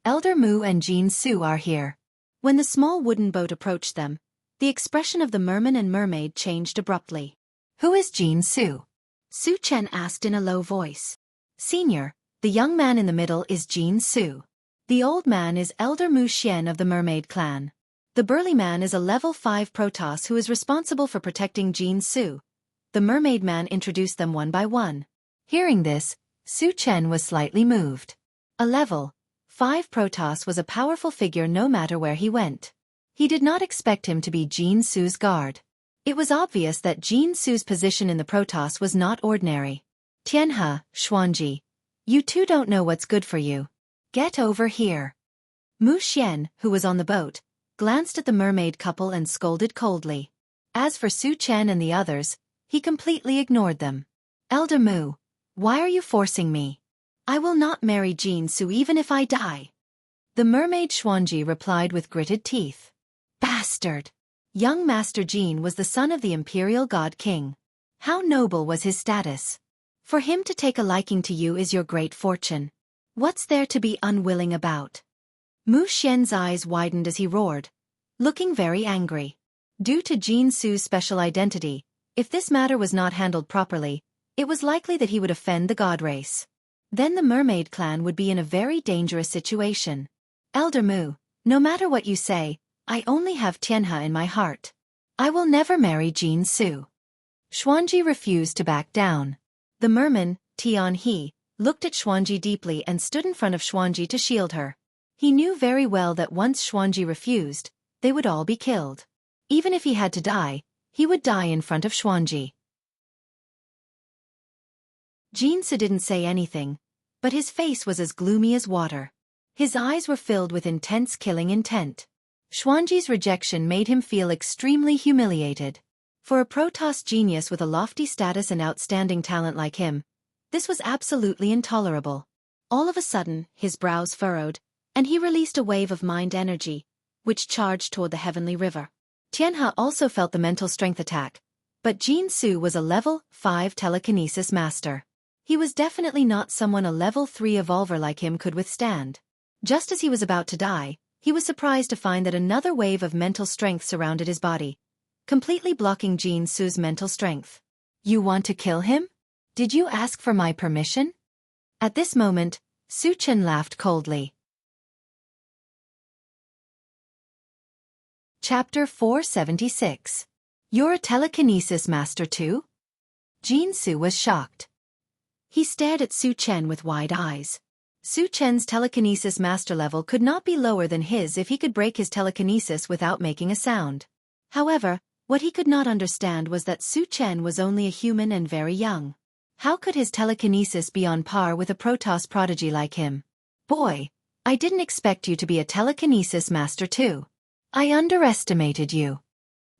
Elder Mu and Jianghu are here. When the small wooden boat approached them, the expression of the merman and mermaid changed abruptly. Who is Jianghu? Suchen asked in a low voice. Senior, the young man in the middle is Jianghu. The old man is Elder Mu Xian of the mermaid clan. The burly man is a level 5 Protoss who is responsible for protecting Jianghu. The mermaid man introduced them one by one. Hearing this, Suchen was slightly moved. A level 5 Protoss was a powerful figure no matter where he went. He did not expect him to be Jianghu's guard. It was obvious that Jianghu's position in the Protoss was not ordinary. Tianhe, Xuanji, you two don't know what's good for you. Get over here. Mu Xian, who was on the boat, glanced at the mermaid couple and scolded coldly. As for Suchen and the others, he completely ignored them. Elder Mu, why are you forcing me? I will not marry Jianghu even if I die. The mermaid Xuanji replied with gritted teeth. Bastard! Young Master Jin was the son of the imperial god king. How noble was his status? For him to take a liking to you is your great fortune. What's there to be unwilling about? Mu Xian's eyes widened as he roared, looking very angry. Due to Jianghu's special identity, if this matter was not handled properly, it was likely that he would offend the god race. Then the mermaid clan would be in a very dangerous situation. Elder Mu, no matter what you say, I only have Tianhe in my heart. I will never marry Jianghu. Xuanji refused to back down. The merman, Tianhe, looked at Xuanji deeply and stood in front of Xuanji to shield her. He knew very well that once Xuanji refused, they would all be killed. Even if he had to die, he would die in front of Xuanji. Jianghu didn't say anything, but his face was as gloomy as water. His eyes were filled with intense killing intent. Xuanji's rejection made him feel extremely humiliated. For a Protoss genius with a lofty status and outstanding talent like him, this was absolutely intolerable. All of a sudden, his brows furrowed, and he released a wave of mind energy, which charged toward the heavenly river. Tianhe also felt the mental strength attack, but Jianghu was a level 5 telekinesis master. He was definitely not someone a level 3 evolver like him could withstand. Just as he was about to die, he was surprised to find that another wave of mental strength surrounded his body. completely blocking Jin Su's mental strength. You want to kill him? Did you ask for my permission? At this moment, Su Chen laughed coldly. Chapter 476. You're a telekinesis master too? Jin Su was shocked. He stared at Su Chen with wide eyes. Su Chen's telekinesis master level could not be lower than his if he could break his telekinesis without making a sound. However, what he could not understand was that Su Chen was only a human and very young. How could his telekinesis be on par with a Protoss prodigy like him? Boy, I didn't expect you to be a telekinesis master too. I underestimated you.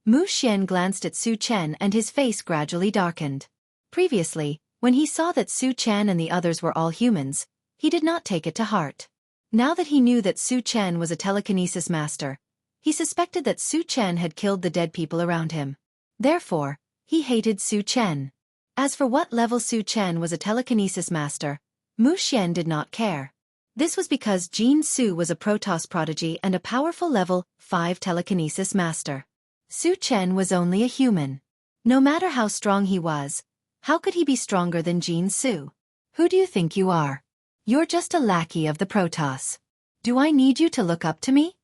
Mu Xian glanced at Su Chen and his face gradually darkened. Previously, when he saw that Su Chen and the others were all humans, he did not take it to heart. Now that he knew that Su Chen was a telekinesis master, he suspected that Su Chen had killed the dead people around him. Therefore, he hated Su Chen. As for what level Su Chen was a telekinesis master, Mu Xian did not care. This was because Jin Su was a Protoss prodigy and a powerful level 5 telekinesis master. Su Chen was only a human. No matter how strong he was, how could he be stronger than Jin Su? Who do you think you are? You're just a lackey of the Protoss. Do I need you to look up to me?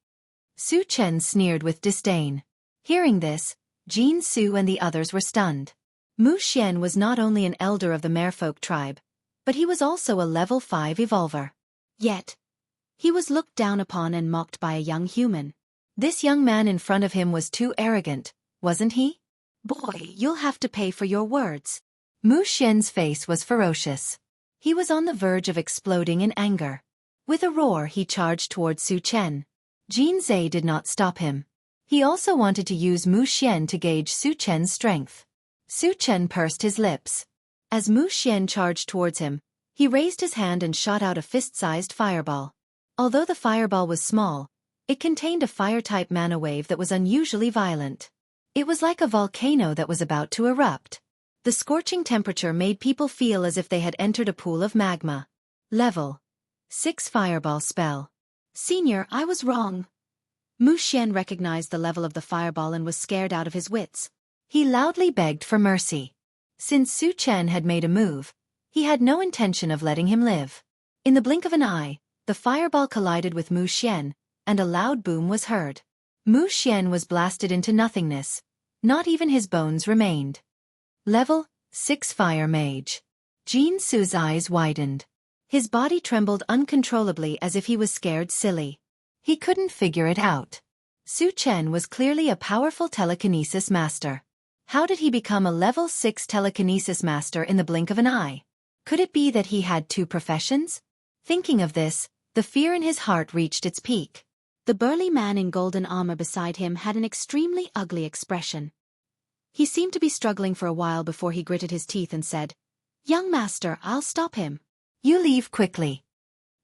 Su Chen sneered with disdain. Hearing this, Jin Su and the others were stunned. Mu Xian was not only an elder of the Merfolk tribe, but he was also a level 5 evolver. Yet, he was looked down upon and mocked by a young human. This young man in front of him was too arrogant, wasn't he? Boy, you'll have to pay for your words. Mu Xian's face was ferocious. He was on the verge of exploding in anger. With a roar he charged toward Su Chen. Jin Zhe did not stop him. He also wanted to use Mu Xian to gauge Su Chen's strength. Su Chen pursed his lips. As Mu Xian charged towards him, he raised his hand and shot out a fist-sized fireball. Although the fireball was small, it contained a fire-type mana wave that was unusually violent. It was like a volcano that was about to erupt. The scorching temperature made people feel as if they had entered a pool of magma. Level 6 Fireball Spell. Senior, I was wrong. Mu Xian recognized the level of the fireball and was scared out of his wits. He loudly begged for mercy. Since Su Chen had made a move, he had no intention of letting him live. In the blink of an eye, the fireball collided with Mu Xian, and a loud boom was heard. Mu Xian was blasted into nothingness. Not even his bones remained. Level 6 Fire Mage. Jin Su's eyes widened. His body trembled uncontrollably as if he was scared silly. He couldn't figure it out. Su Chen was clearly a powerful telekinesis master. How did he become a level 6 telekinesis master in the blink of an eye? Could it be that he had 2 professions? Thinking of this, the fear in his heart reached its peak. The burly man in golden armor beside him had an extremely ugly expression. He seemed to be struggling for a while before he gritted his teeth and said, "Young master, I'll stop him. You leave quickly."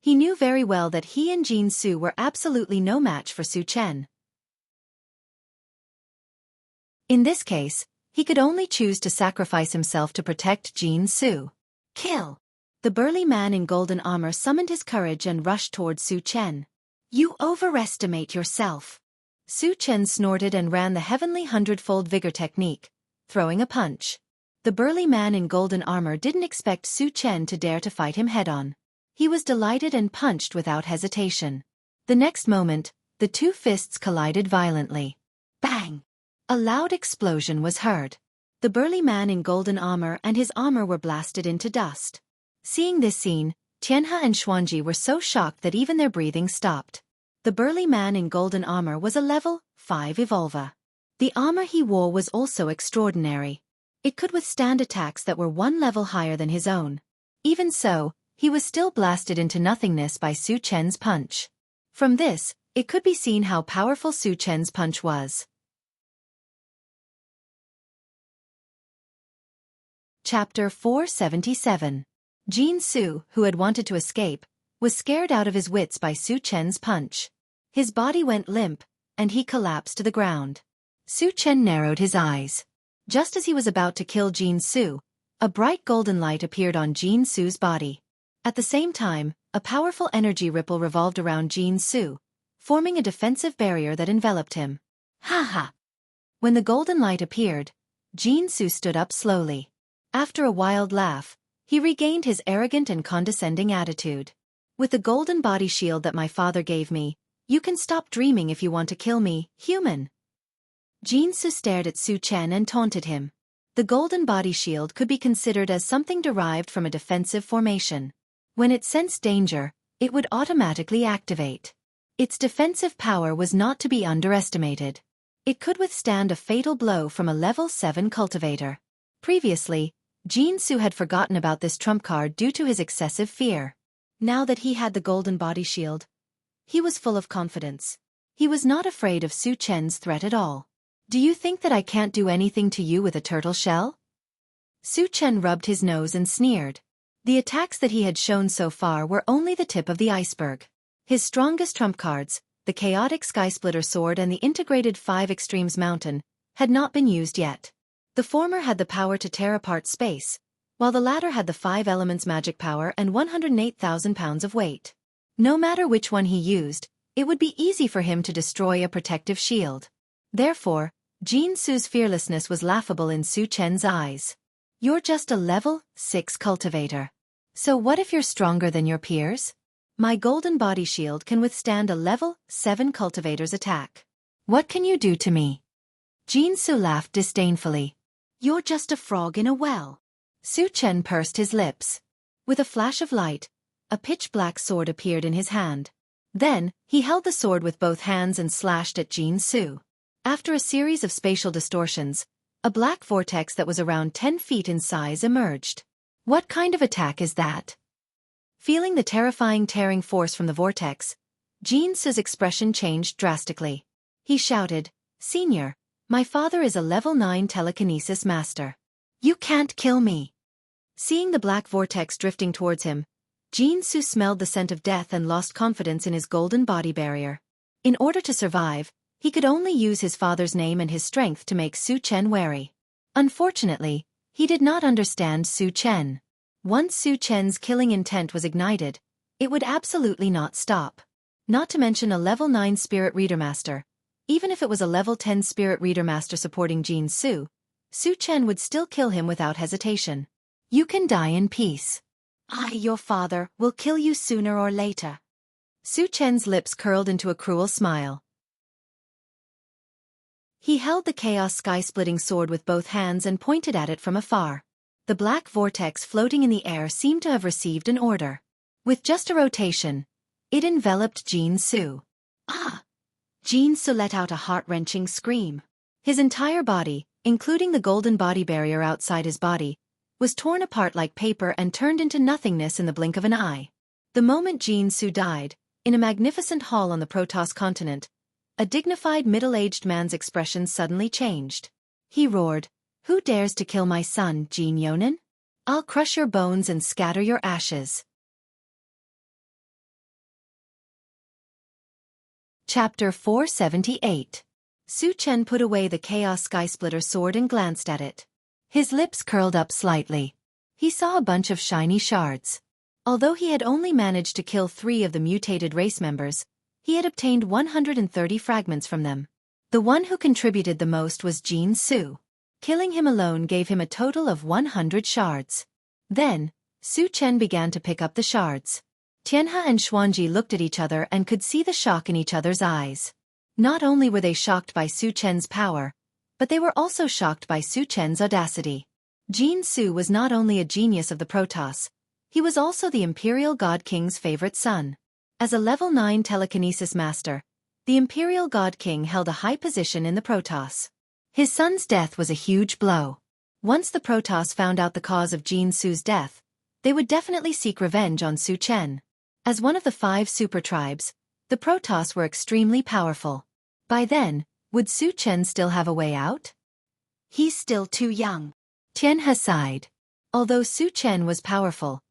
He knew very well that he and Jin Su were absolutely no match for Su Chen. In this case, he could only choose to sacrifice himself to protect Jin Su. Kill! The burly man in golden armor summoned his courage and rushed toward Su Chen. You overestimate yourself. Su Chen snorted and ran the heavenly hundredfold vigor technique, throwing a punch. The burly man in golden armor didn't expect Su Chen to dare to fight him head-on. He was delighted and punched without hesitation. The next moment, the 2 fists collided violently. Bang! A loud explosion was heard. The burly man in golden armor and his armor were blasted into dust. Seeing this scene, Tianhe and Xuanji were so shocked that even their breathing stopped. The burly man in golden armor was a level 5 evolver. The armor he wore was also extraordinary. It could withstand attacks that were 1 level higher than his own. Even so, he was still blasted into nothingness by Su Chen's punch. From this, it could be seen how powerful Su Chen's punch was. Chapter 477. Jin Su, who had wanted to escape, was scared out of his wits by Su Chen's punch. His body went limp, and he collapsed to the ground. Su Chen narrowed his eyes. Just as he was about to kill Jin Su, a bright golden light appeared on Jin Su's body. At the same time, a powerful energy ripple revolved around Jin Su, forming a defensive barrier that enveloped him. Ha ha! When the golden light appeared, Jianghu stood up slowly. After a wild laugh, he regained his arrogant and condescending attitude. With the golden body shield that my father gave me, you can stop dreaming if you want to kill me, human. Jianghu stared at Su Chen and taunted him. The golden body shield could be considered as something derived from a defensive formation. When it sensed danger, it would automatically activate. Its defensive power was not to be underestimated. It could withstand a fatal blow from a level 7 cultivator. Previously, Jianghu had forgotten about this trump card due to his excessive fear. Now that he had the golden body shield, he was full of confidence. He was not afraid of Su Chen's threat at all. Do you think that I can't do anything to you with a turtle shell? Su Chen rubbed his nose and sneered. The attacks that he had shown so far were only the tip of the iceberg. His strongest trump cards, the chaotic Skysplitter sword and the integrated 5 extremes mountain, had not been used yet. The former had the power to tear apart space, while the latter had the 5 elements magic power and 108,000 pounds of weight. No matter which one he used, it would be easy for him to destroy a protective shield. Therefore, Jianghu's fearlessness was laughable in Su Chen's eyes. You're just a level 6 cultivator. So what if you're stronger than your peers? My golden body shield can withstand a level 7 cultivator's attack. What can you do to me? Jianghu laughed disdainfully. You're just a frog in a well. Su Chen pursed his lips. With a flash of light, a pitch-black sword appeared in his hand. Then, he held the sword with both hands and slashed at Jianghu. After a series of spatial distortions, a black vortex that was around 10 feet in size emerged. What kind of attack is that? Feeling the terrifying tearing force from the vortex, Jianghu's expression changed drastically. He shouted, "Senior, my father is a level 9 telekinesis master. You can't kill me." Seeing the black vortex drifting towards him, Jianghu smelled the scent of death and lost confidence in his golden body barrier. In order to survive, he could only use his father's name and his strength to make Su Chen wary. Unfortunately, he did not understand Su Chen. Once Su Chen's killing intent was ignited, it would absolutely not stop. Not to mention a level 9 Spirit Reader Master. Even if it was a level 10 Spirit Reader Master supporting Jianghu, Su Chen would still kill him without hesitation. You can die in peace. I, your father, will kill you sooner or later. Su Chen's lips curled into a cruel smile. He held the chaos sky-splitting sword with both hands and pointed at it from afar. The black vortex floating in the air seemed to have received an order. With just a rotation, it enveloped Jianghu. Ah! Jianghu let out a heart-wrenching scream. His entire body, including the golden body barrier outside his body, was torn apart like paper and turned into nothingness in the blink of an eye. The moment Jianghu died, in a magnificent hall on the Protoss continent, a dignified middle-aged man's expression suddenly changed. He roared, "Who dares to kill my son, Jin Yonan? I'll crush your bones and scatter your ashes." Chapter 478. Su Chen put away the Chaos Skysplitter sword and glanced at it. His lips curled up slightly. He saw a bunch of shiny shards. Although he had only managed to kill 3 of the mutated race members, he had obtained 130 fragments from them. The one who contributed the most was Jianghu. Killing him alone gave him a total of 100 shards. Then, Su Chen began to pick up the shards. Tianhe and Xuanji looked at each other and could see the shock in each other's eyes. Not only were they shocked by Su Chen's power, but they were also shocked by Su Chen's audacity. Jianghu was not only a genius of the Protoss, he was also the Imperial God King's favorite son. As a level 9 telekinesis master, the Imperial God King held a high position in the Protoss. His son's death was a huge blow. Once the Protoss found out the cause of Jianghu's death, they would definitely seek revenge on Su Chen. As one of the 5 super tribes, the Protoss were extremely powerful. By then, would Su Chen still have a way out? He's still too young. Tianhe sighed. Although Su Chen was powerful,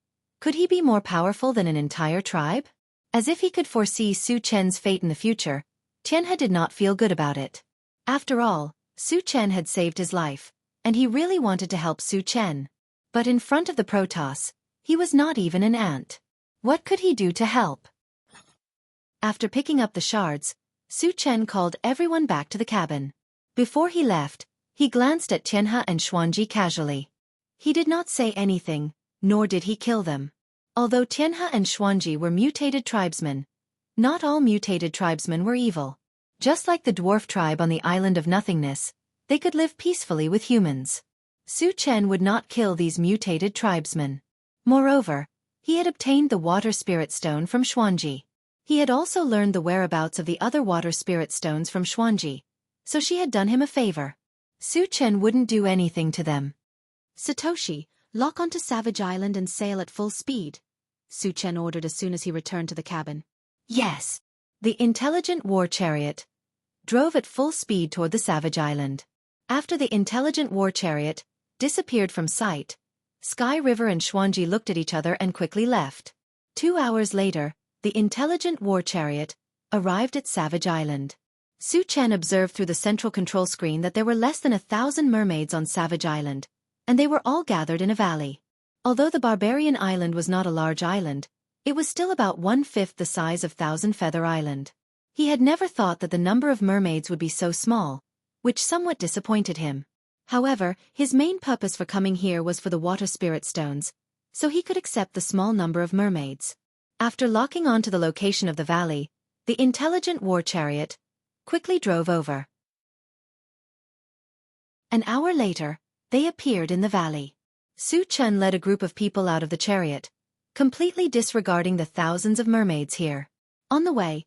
could he be more powerful than an entire tribe? As if he could foresee Su Chen's fate in the future, Tianhe did not feel good about it. After all, Su Chen had saved his life, and he really wanted to help Su Chen. But in front of the Protoss, he was not even an ant. What could he do to help? After picking up the shards, Su Chen called everyone back to the cabin. Before he left, he glanced at Xianxia and Xuanji casually. He did not say anything, nor did he kill them. Although Xianxia and Xuanji were mutated tribesmen, not all mutated tribesmen were evil. Just like the dwarf tribe on the island of nothingness, they could live peacefully with humans. Su Chen would not kill these mutated tribesmen. Moreover, he had obtained the water spirit stone from Xuanji. He had also learned the whereabouts of the other water spirit stones from Xuanji, so she had done him a favor. Su Chen wouldn't do anything to them. Satoshi, lock onto Savage Island and sail at full speed, Su Chen ordered as soon as he returned to the cabin. Yes. The intelligent war chariot drove at full speed toward the Savage Island. After the intelligent war chariot disappeared from sight, Sky River and Xuanji looked at each other and quickly left. 2 hours later, the intelligent war chariot arrived at Savage Island. Su Chen observed through the central control screen that there were less than 1,000 mermaids on Savage Island, and they were all gathered in a valley. Although the barbarian island was not a large island, it was still about 1/5 the size of Thousand Feather Island. He had never thought that the number of mermaids would be so small, which somewhat disappointed him. However, his main purpose for coming here was for the water spirit stones, so he could accept the small number of mermaids. After locking on to the location of the valley, the intelligent war chariot quickly drove over. An hour later, they appeared in the valley. Su Chen led a group of people out of the chariot, completely disregarding the thousands of mermaids here. On the way,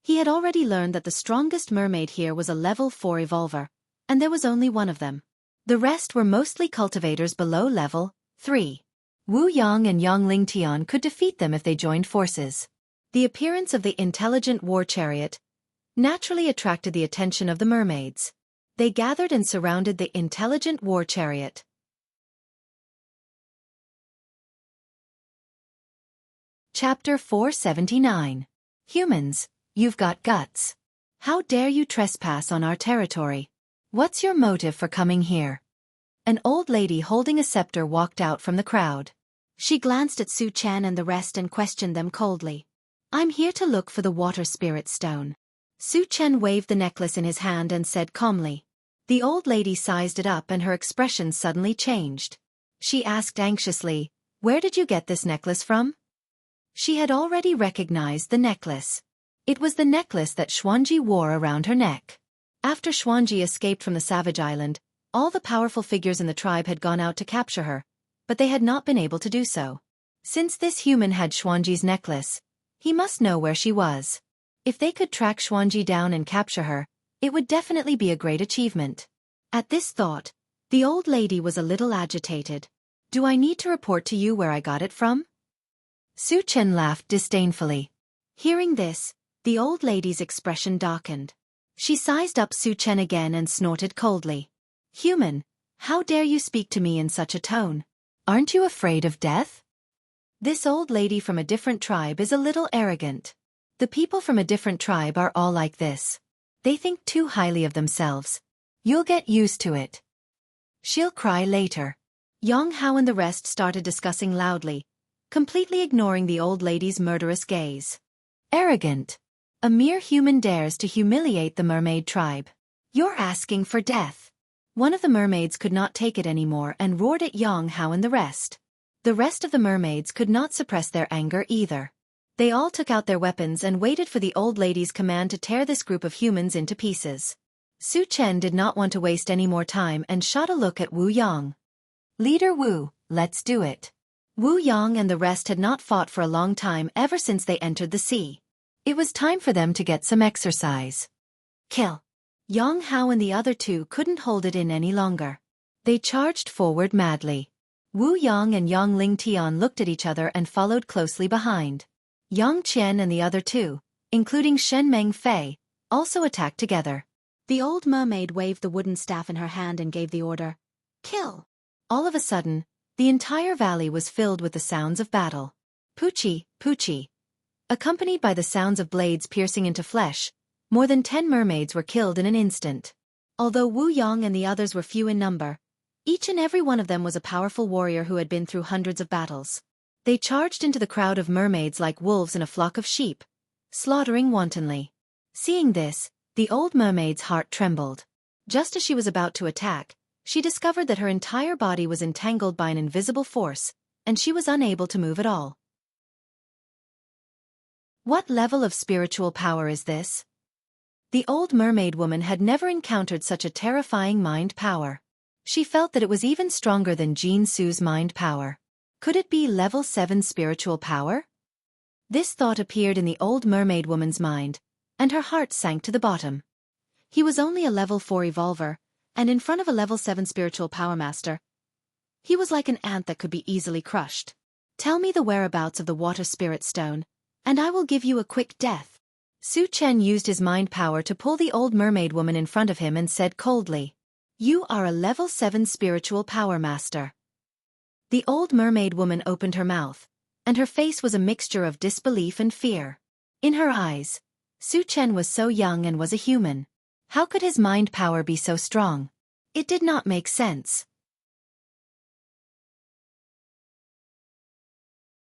he had already learned that the strongest mermaid here was a level 4 evolver, and there was only one of them. The rest were mostly cultivators below level 3. Wu Yang and Yang Lingtian could defeat them if they joined forces. The appearance of the intelligent war chariot naturally attracted the attention of the mermaids. They gathered and surrounded the intelligent war chariot. Chapter 479. Humans, you've got guts. How dare you trespass on our territory? What's your motive for coming here? An old lady holding a scepter walked out from the crowd. She glanced at Su Chen and the rest and questioned them coldly. I'm here to look for the water spirit stone. Su Chen waved the necklace in his hand and said calmly. The old lady sized it up and her expression suddenly changed. She asked anxiously, "Where did you get this necklace from?" She had already recognized the necklace. It was the necklace that Xuanji wore around her neck. After Xuanji escaped from the Savage Island, all the powerful figures in the tribe had gone out to capture her, but they had not been able to do so. Since this human had Xuanji's necklace, he must know where she was. If they could track Xuanji down and capture her, it would definitely be a great achievement. At this thought, the old lady was a little agitated. Do I need to report to you where I got it from? Su Chen laughed disdainfully. Hearing this, the old lady's expression darkened. She sized up Su Chen again and snorted coldly. Human, how dare you speak to me in such a tone? Aren't you afraid of death? This old lady from a different tribe is a little arrogant. The people from a different tribe are all like this. They think too highly of themselves. You'll get used to it. She'll cry later. Jianghu and the rest started discussing loudly, completely ignoring the old lady's murderous gaze. Arrogant. A mere human dares to humiliate the mermaid tribe. You're asking for death. One of the mermaids could not take it anymore and roared at Jianghu and the rest. The rest of the mermaids could not suppress their anger either. They all took out their weapons and waited for the old lady's command to tear this group of humans into pieces. Su Chen did not want to waste any more time and shot a look at Wu Yang. Leader Wu, let's do it. Wu Yang and the rest had not fought for a long time ever since they entered the sea. It was time for them to get some exercise. Kill. Jianghu and the other two couldn't hold it in any longer. They charged forward madly. Wu Yang and Yang Lingtian looked at each other and followed closely behind. Yang Qian and the other two, including Shen Meng Fei, also attacked together. The old mermaid waved the wooden staff in her hand and gave the order, "Kill!" All of a sudden, the entire valley was filled with the sounds of battle. Poochie, poochie. Accompanied by the sounds of blades piercing into flesh, more than 10 mermaids were killed in an instant. Although Wu Yang and the others were few in number, each and every one of them was a powerful warrior who had been through hundreds of battles. They charged into the crowd of mermaids like wolves in a flock of sheep, slaughtering wantonly. Seeing this, the old mermaid's heart trembled. Just as she was about to attack, she discovered that her entire body was entangled by an invisible force, and she was unable to move at all. What level of spiritual power is this? The old mermaid woman had never encountered such a terrifying mind power. She felt that it was even stronger than Jianghu's mind power. Could it be level 7 spiritual power? This thought appeared in the old mermaid woman's mind, and her heart sank to the bottom. He was only a level 4 evolver, and in front of a level 7 spiritual power master, he was like an ant that could be easily crushed. Tell me the whereabouts of the water spirit stone, and I will give you a quick death. Su Chen used his mind power to pull the old mermaid woman in front of him and said coldly, "You are a level 7 spiritual power master." The old mermaid woman opened her mouth, and her face was a mixture of disbelief and fear. In her eyes, Su Chen was so young and was a human. How could his mind power be so strong? It did not make sense.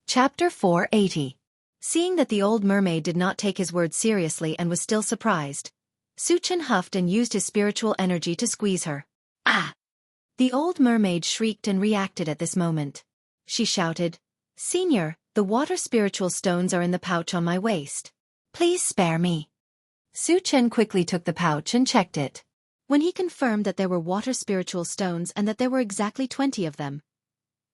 Chapter 480. Seeing that the old mermaid did not take his words seriously and was still surprised, Su Chen huffed and used his spiritual energy to squeeze her. Ah! The old mermaid shrieked and reacted at this moment. She shouted, "Senior, the water spiritual stones are in the pouch on my waist. Please spare me." Su Chen quickly took the pouch and checked it. When he confirmed that there were water spiritual stones and that there were exactly 20 of them,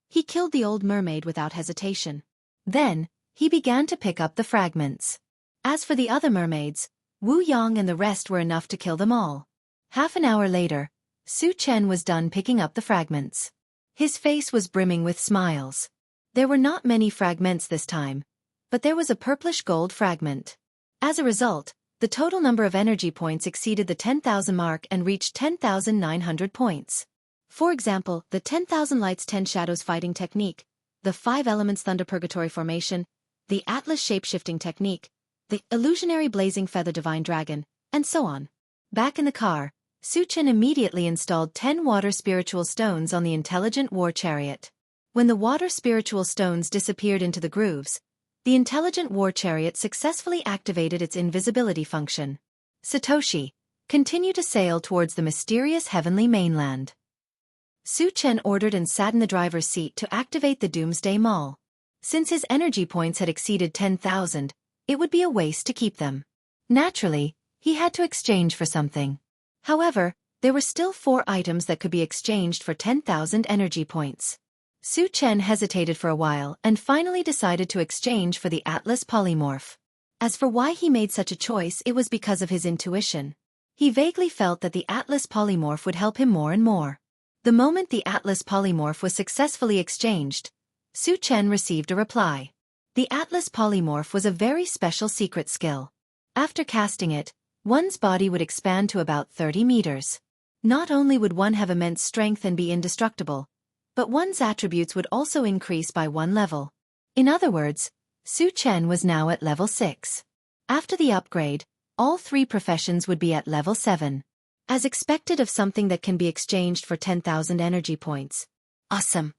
he killed the old mermaid without hesitation. Then, he began to pick up the fragments. As for the other mermaids, Wu Yang and the rest were enough to kill them all. Half an hour later, Su Chen was done picking up the fragments. His face was brimming with smiles. There were not many fragments this time, but there was a purplish gold fragment. As a result, the total number of energy points exceeded the 10,000 mark and reached 10,900 points. For example, the 10,000 lights 10 shadows fighting technique, the 5 elements thunder purgatory formation, the Atlas shape-shifting technique, the illusionary blazing feather divine dragon, and so on. Back in the car, Su Chen immediately installed 10 water spiritual stones on the intelligent war chariot. When the water spiritual stones disappeared into the grooves, the intelligent war chariot successfully activated its invisibility function. Satoshi, continue to sail towards the mysterious heavenly mainland. Su Chen ordered and sat in the driver's seat to activate the Doomsday Mall. Since his energy points had exceeded 10,000, it would be a waste to keep them. Naturally, he had to exchange for something. However, there were still 4 items that could be exchanged for 10,000 energy points. Su Chen hesitated for a while and finally decided to exchange for the Atlas polymorph. As for why he made such a choice, it was because of his intuition. He vaguely felt that the Atlas polymorph would help him more and more. The moment the Atlas polymorph was successfully exchanged, Su Chen received a reply. The Atlas polymorph was a very special secret skill. After casting it, one's body would expand to about 30 meters. Not only would one have immense strength and be indestructible, but one's attributes would also increase by 1 level. In other words, Su Chen was now at level 6. After the upgrade, all 3 professions would be at level 7. As expected of something that can be exchanged for 10,000 energy points. Awesome!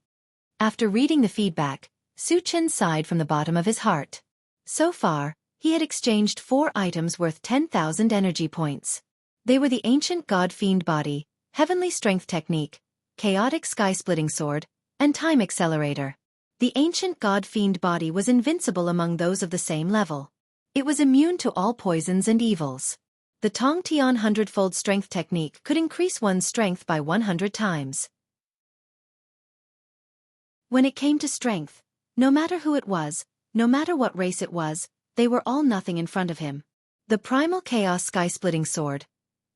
After reading the feedback, Su Chen sighed from the bottom of his heart. So far, he had exchanged 4 items worth 10,000 energy points. They were the Ancient God Fiend Body, Heavenly Strength Technique, Chaotic Sky-Splitting Sword, and Time Accelerator. The Ancient God Fiend Body was invincible among those of the same level. It was immune to all poisons and evils. The Tong Tian 100-fold Strength Technique could increase one's strength by 100 times. When it came to strength, no matter who it was, no matter what race it was, they were all nothing in front of him. The Primal Chaos Sky-Splitting Sword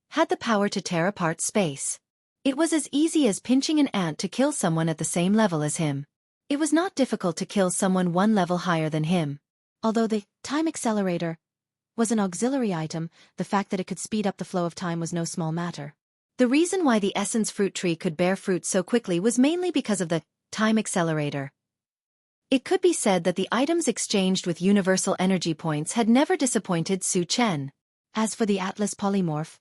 had the power to tear apart space. It was as easy as pinching an ant to kill someone at the same level as him. It was not difficult to kill someone 1 level higher than him. Although the Time Accelerator was an auxiliary item, the fact that it could speed up the flow of time was no small matter. The reason why the Essence Fruit Tree could bear fruit so quickly was mainly because of the Time Accelerator. It could be said that the items exchanged with universal energy points had never disappointed Su Chen. As for the Atlas polymorph,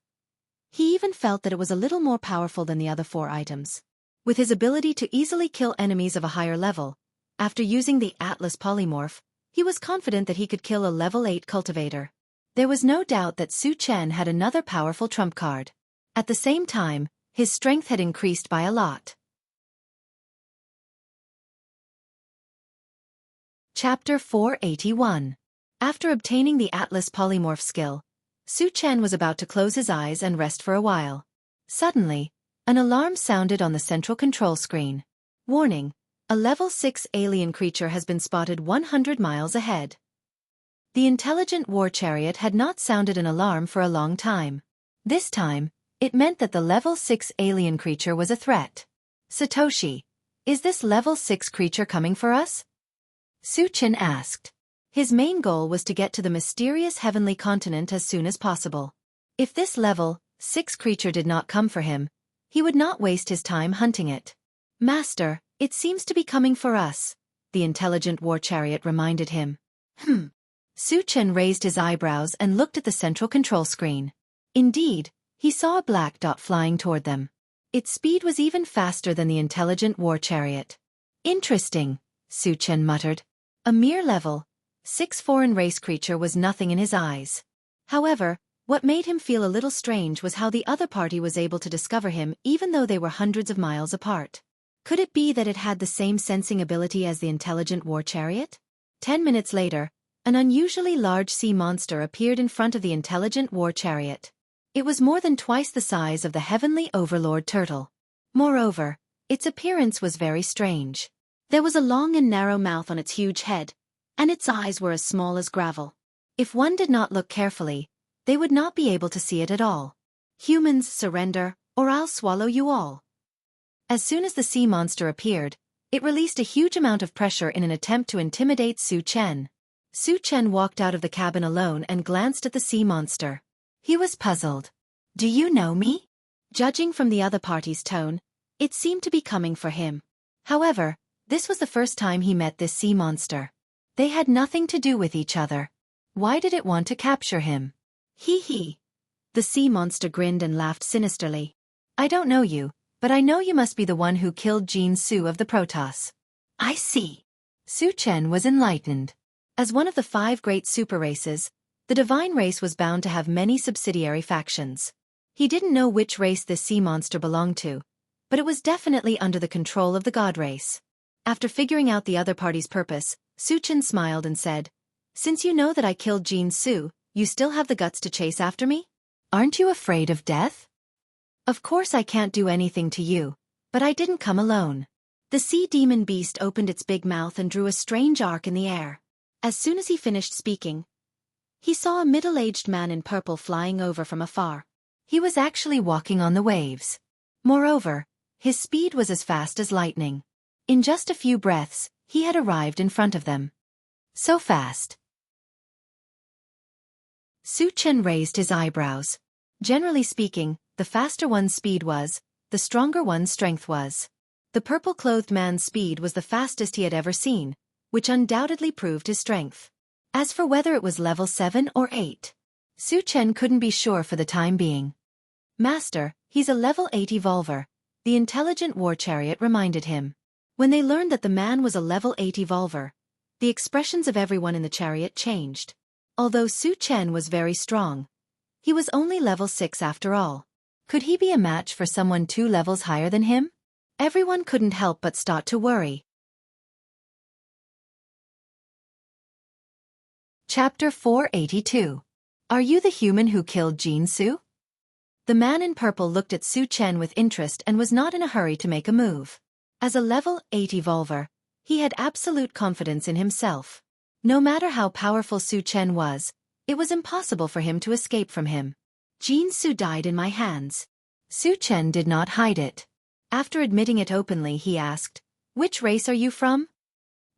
he even felt that it was a little more powerful than the other 4 items. With his ability to easily kill enemies of a higher level, after using the Atlas polymorph, he was confident that he could kill a level 8 cultivator. There was no doubt that Su Chen had another powerful trump card. At the same time, his strength had increased by a lot. Chapter 481. After obtaining the Atlas polymorph skill, Su Chen was about to close his eyes and rest for a while. Suddenly, an alarm sounded on the central control screen. Warning: a level 6 alien creature has been spotted 100 miles ahead. The intelligent war chariot had not sounded an alarm for a long time. This time, it meant that the level 6 alien creature was a threat. Satoshi, is this level 6 creature coming for us? Su Chen asked. His main goal was to get to the mysterious heavenly continent as soon as possible. If this level 6 creature did not come for him, he would not waste his time hunting it. Master, it seems to be coming for us, the intelligent war chariot reminded him. Su Chen raised his eyebrows and looked at the central control screen. Indeed, he saw a black dot flying toward them. Its speed was even faster than the intelligent war chariot. Interesting, Su Chen muttered. A mere level 6 foreign race creature was nothing in his eyes. However, what made him feel a little strange was how the other party was able to discover him even though they were hundreds of miles apart. Could it be that it had the same sensing ability as the intelligent war chariot? 10 minutes later, an unusually large sea monster appeared in front of the intelligent war chariot. It was more than twice the size of the heavenly overlord turtle. Moreover, its appearance was very strange. There was a long and narrow mouth on its huge head, and its eyes were as small as gravel. If one did not look carefully, they would not be able to see it at all. Humans, surrender, or I'll swallow you all. As soon as the sea monster appeared, it released a huge amount of pressure in an attempt to intimidate Su Chen. Su Chen walked out of the cabin alone and glanced at the sea monster. He was puzzled. Do you know me? Judging from the other party's tone, it seemed to be coming for him. However, this was the first time he met this sea monster. They had nothing to do with each other. Why did it want to capture him? Hee hee. The sea monster grinned and laughed sinisterly. I don't know you, but I know you must be the one who killed Jianghu of the Protoss. I see. Su Chen was enlightened. As one of the 5 great super races, the divine race was bound to have many subsidiary factions. He didn't know which race this sea monster belonged to, but it was definitely under the control of the god race. After figuring out the other party's purpose, Su Chen smiled and said, Since you know that I killed Jianghu, you still have the guts to chase after me? Aren't you afraid of death? Of course I can't do anything to you, but I didn't come alone. The sea demon beast opened its big mouth and drew a strange arc in the air. As soon as he finished speaking, he saw a middle-aged man in purple flying over from afar. He was actually walking on the waves. Moreover, his speed was as fast as lightning. In just a few breaths, he had arrived in front of them. So fast. Su Chen raised his eyebrows. Generally speaking, the faster one's speed was, the stronger one's strength was. The purple-clothed man's speed was the fastest he had ever seen, which undoubtedly proved his strength. As for whether it was level 7 or 8, Su Chen couldn't be sure for the time being. Master, he's a level 8 evolver, the intelligent war chariot reminded him. When they learned that the man was a level 8 evolver, the expressions of everyone in the chariot changed. Although Su Chen was very strong, he was only level 6 after all. Could he be a match for someone 2 levels higher than him? Everyone couldn't help but start to worry. Chapter 482. Are you the human who killed Jianghu? The man in purple looked at Su Chen with interest and was not in a hurry to make a move. As a level 8 evolver, he had absolute confidence in himself. No matter how powerful Su Chen was, it was impossible for him to escape from him. Jianghu died in my hands. Su Chen did not hide it. After admitting it openly, he asked, Which race are you from?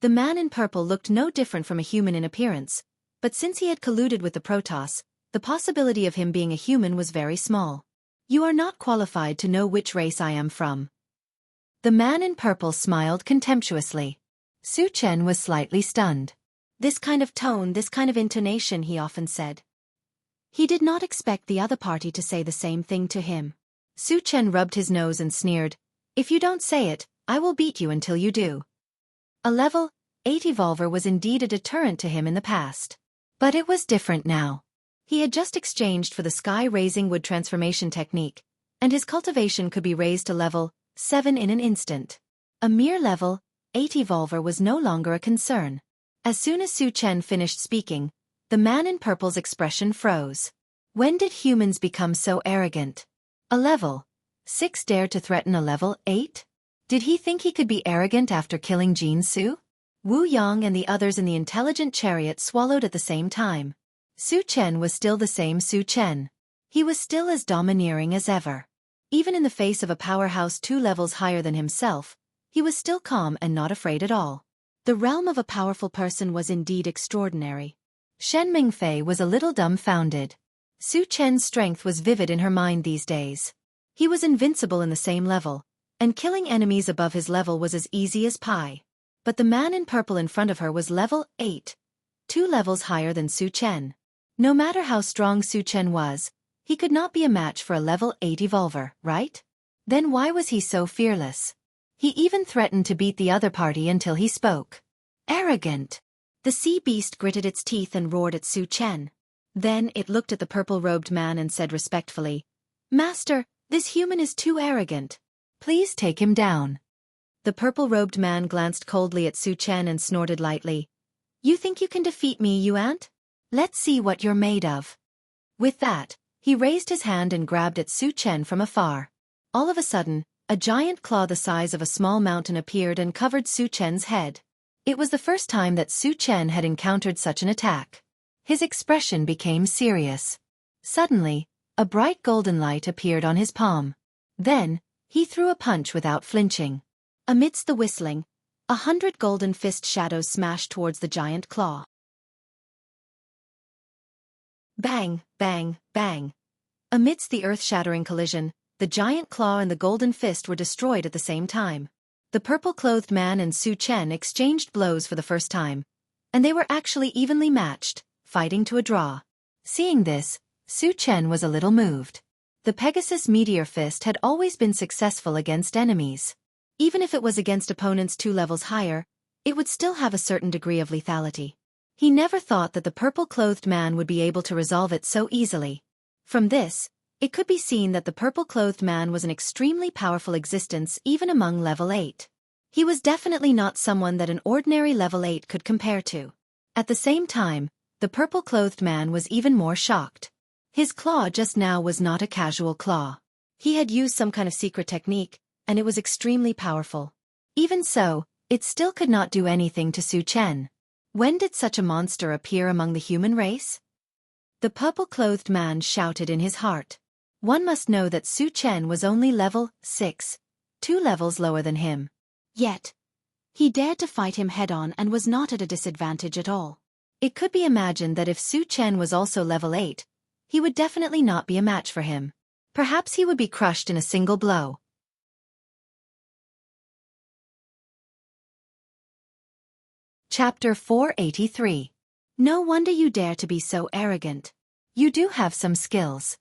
The man in purple looked no different from a human in appearance, but since he had colluded with the Protoss, the possibility of him being a human was very small. You are not qualified to know which race I am from. The man in purple smiled contemptuously. Su Chen was slightly stunned. This kind of tone, this kind of intonation, he often said. He did not expect the other party to say the same thing to him. Su Chen rubbed his nose and sneered, If you don't say it, I will beat you until you do. A level 8 evolver was indeed a deterrent to him in the past. But it was different now. He had just exchanged for the sky-raising wood transformation technique, and his cultivation could be raised to level 7 in an instant. A mere level 8 evolver was no longer a concern. As soon as Su Chen finished speaking, the man in purple's expression froze. When did humans become so arrogant? A level 6 dared to threaten a level 8? Did he think he could be arrogant after killing Jianghu? Wu Yang and the others in the intelligent chariot swallowed at the same time. Su Chen was still the same Su Chen. He was still as domineering as ever. Even in the face of a powerhouse 2 levels higher than himself, he was still calm and not afraid at all. The realm of a powerful person was indeed extraordinary. Shen Mingfei was a little dumbfounded. Su Chen's strength was vivid in her mind these days. He was invincible in the same level, and killing enemies above his level was as easy as pie. But the man in purple in front of her was level 8, 2 levels higher than Su Chen. No matter how strong Su Chen was, he could not be a match for a level 8 evolver, right? Then why was he so fearless? He even threatened to beat the other party until he spoke. Arrogant! The sea beast gritted its teeth and roared at Su Chen. Then it looked at the purple-robed man and said respectfully, "Master, this human is too arrogant. Please take him down." The purple-robed man glanced coldly at Su Chen and snorted lightly. "You think you can defeat me, you ant? Let's see what you're made of." With that, he raised his hand and grabbed at Su Chen from afar. All of a sudden, a giant claw the size of a small mountain appeared and covered Su Chen's head. It was the first time that Su Chen had encountered such an attack. His expression became serious. Suddenly, a bright golden light appeared on his palm. Then, he threw a punch without flinching. Amidst the whistling, 100 golden fist shadows smashed towards the giant claw. Bang, bang, bang. Amidst the earth-shattering collision, the giant claw and the golden fist were destroyed at the same time. The purple-clothed man and Su Chen exchanged blows for the first time, and they were actually evenly matched, fighting to a draw. Seeing this, Su Chen was a little moved. The Pegasus Meteor Fist had always been successful against enemies. Even if it was against opponents 2 levels higher, it would still have a certain degree of lethality. He never thought that the purple-clothed man would be able to resolve it so easily. From this, it could be seen that the purple-clothed man was an extremely powerful existence even among level 8. He was definitely not someone that an ordinary level 8 could compare to. At the same time, the purple-clothed man was even more shocked. His claw just now was not a casual claw. He had used some kind of secret technique, and it was extremely powerful. Even so, it still could not do anything to Su Chen. When did such a monster appear among the human race? The purple-clothed man shouted in his heart. One must know that Su Chen was only level 6, 2 levels lower than him. Yet, he dared to fight him head-on and was not at a disadvantage at all. It could be imagined that if Su Chen was also level 8, he would definitely not be a match for him. Perhaps he would be crushed in a single blow. Chapter 483. No wonder you dare to be so arrogant. You do have some skills.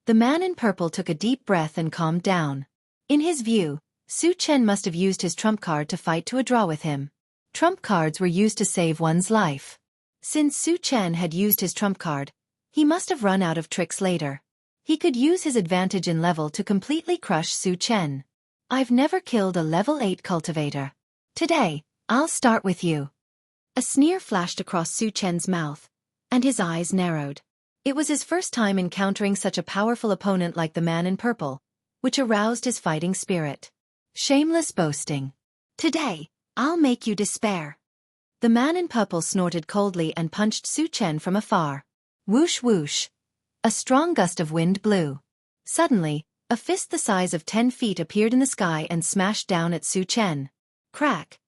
The man in purple took a deep breath and calmed down. In his view, Su Chen must have used his trump card to fight to a draw with him. Trump cards were used to save one's life. Since Su Chen had used his trump card, he must have run out of tricks later. He could use his advantage in level to completely crush Su Chen. I've never killed a level 8 cultivator. Today, I'll start with you. A sneer flashed across Su Chen's mouth, and his eyes narrowed. It was his first time encountering such a powerful opponent like the man in purple, which aroused his fighting spirit. Shameless boasting. Today, I'll make you despair. The man in purple snorted coldly and punched Su Chen from afar. Whoosh whoosh. A strong gust of wind blew. Suddenly, a fist the size of 10 feet appeared in the sky and smashed down at Su Chen. Crack.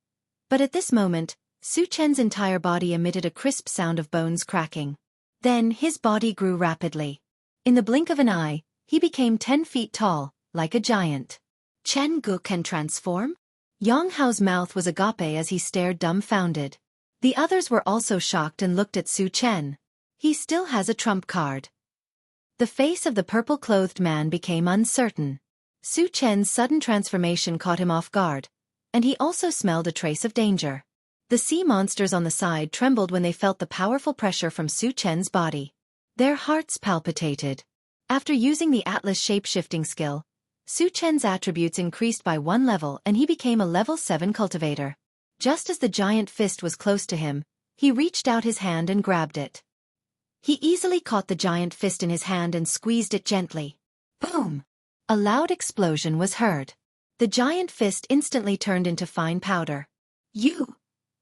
But at this moment, Su Chen's entire body emitted a crisp sound of bones cracking. Then his body grew rapidly. In the blink of an eye, he became 10 feet tall, like a giant. Chen Gu can transform? Yang Hao's mouth was agape as he stared dumbfounded. The others were also shocked and looked at Su Chen. He still has a trump card. The face of the purple-clothed man became uncertain. Su Chen's sudden transformation caught him off guard, and he also smelled a trace of danger. The sea monsters on the side trembled when they felt the powerful pressure from Su Chen's body. Their hearts palpitated. After using the Atlas shape-shifting skill, Su Chen's attributes increased by 1 level and he became a level 7 cultivator. Just as the giant fist was close to him, he reached out his hand and grabbed it. He easily caught the giant fist in his hand and squeezed it gently. Boom! A loud explosion was heard. The giant fist instantly turned into fine powder. You!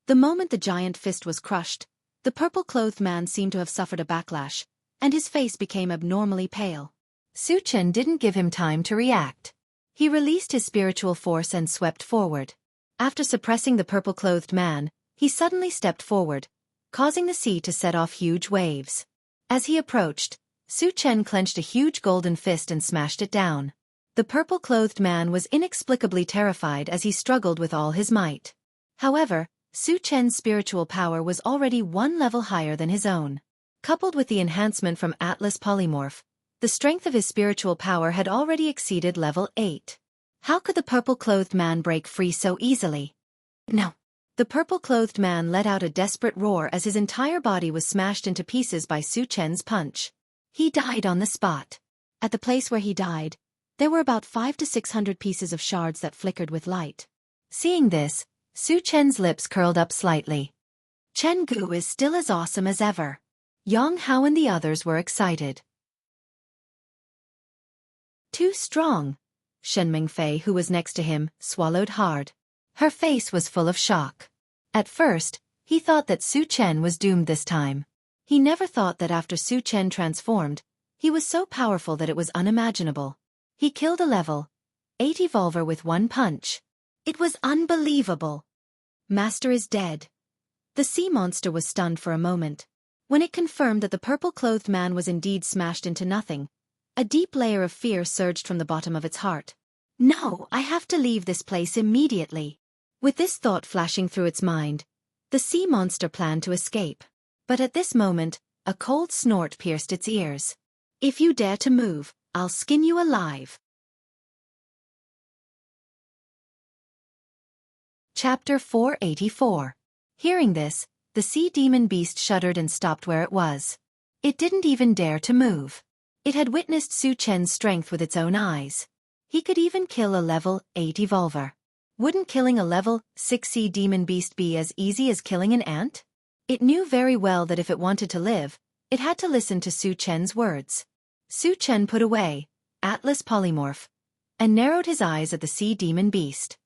The moment the giant fist was crushed, the purple-clothed man seemed to have suffered a backlash, and his face became abnormally pale. Su Chen didn't give him time to react. He released his spiritual force and swept forward. After suppressing the purple-clothed man, he suddenly stepped forward, causing the sea to set off huge waves. As he approached, Su Chen clenched a huge golden fist and smashed it down. The purple-clothed man was inexplicably terrified as he struggled with all his might. However, Su Chen's spiritual power was already 1 level higher than his own. Coupled with the enhancement from Atlas Polymorph, the strength of his spiritual power had already exceeded level 8. How could the purple-clothed man break free so easily? No. The purple-clothed man let out a desperate roar as his entire body was smashed into pieces by Su Chen's punch. He died on the spot. At the place where he died, there were about 500 to 600 pieces of shards that flickered with light. Seeing this, Su Chen's lips curled up slightly. Chen Gu is still as awesome as ever. Yang Hao and the others were excited. Too strong. Shen Mingfei, who was next to him, swallowed hard. Her face was full of shock. At first, he thought that Su Chen was doomed this time. He never thought that after Su Chen transformed, he was so powerful that it was unimaginable. He killed a level 8 evolver with 1 punch. It was unbelievable. Master is dead. The sea monster was stunned for a moment. When it confirmed that the purple-clothed man was indeed smashed into nothing, a deep layer of fear surged from the bottom of its heart. No, I have to leave this place immediately. With this thought flashing through its mind, the sea monster planned to escape. But at this moment, a cold snort pierced its ears. If you dare to move, I'll skin you alive. Chapter 484. Hearing this, the sea demon beast shuddered and stopped where it was. It didn't even dare to move. It had witnessed Su Chen's strength with its own eyes. He could even kill a level 8 evolver. Wouldn't killing a level 6 sea demon beast be as easy as killing an ant? It knew very well that if it wanted to live, it had to listen to Su Chen's words. Su Chen put away Atlas Polymorph and narrowed his eyes at the sea demon beast.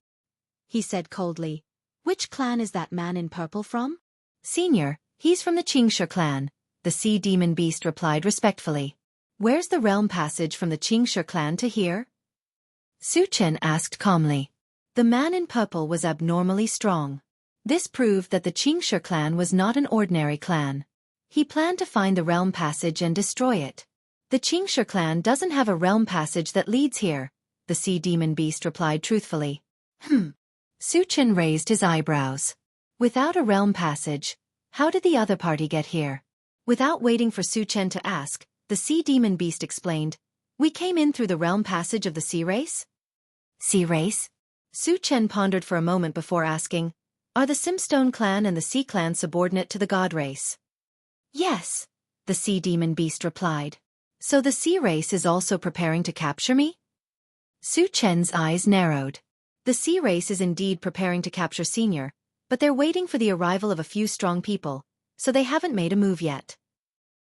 He said coldly, "Which clan is that man in purple from?" "Senior, he's from the Xianxia clan," the sea demon beast replied respectfully. "Where's the realm passage from the Xianxia clan to here?" Su Chen asked calmly. The man in purple was abnormally strong. This proved that the Xianxia clan was not an ordinary clan. He planned to find the realm passage and destroy it. "The Xianxia clan doesn't have a realm passage that leads here," the sea demon beast replied truthfully. Su Chen raised his eyebrows. "Without a realm passage, how did the other party get here?" Without waiting for Su Chen to ask, the sea demon beast explained, "We came in through the realm passage of the sea race." "Sea race?" Su Chen pondered for a moment before asking, "Are the Simstone clan and the Sea clan subordinate to the god race?" "Yes," the sea demon beast replied. "So the sea race is also preparing to capture me?" Su Chen's eyes narrowed. The sea race is indeed preparing to capture Senior, but they're waiting for the arrival of a few strong people, so they haven't made a move yet.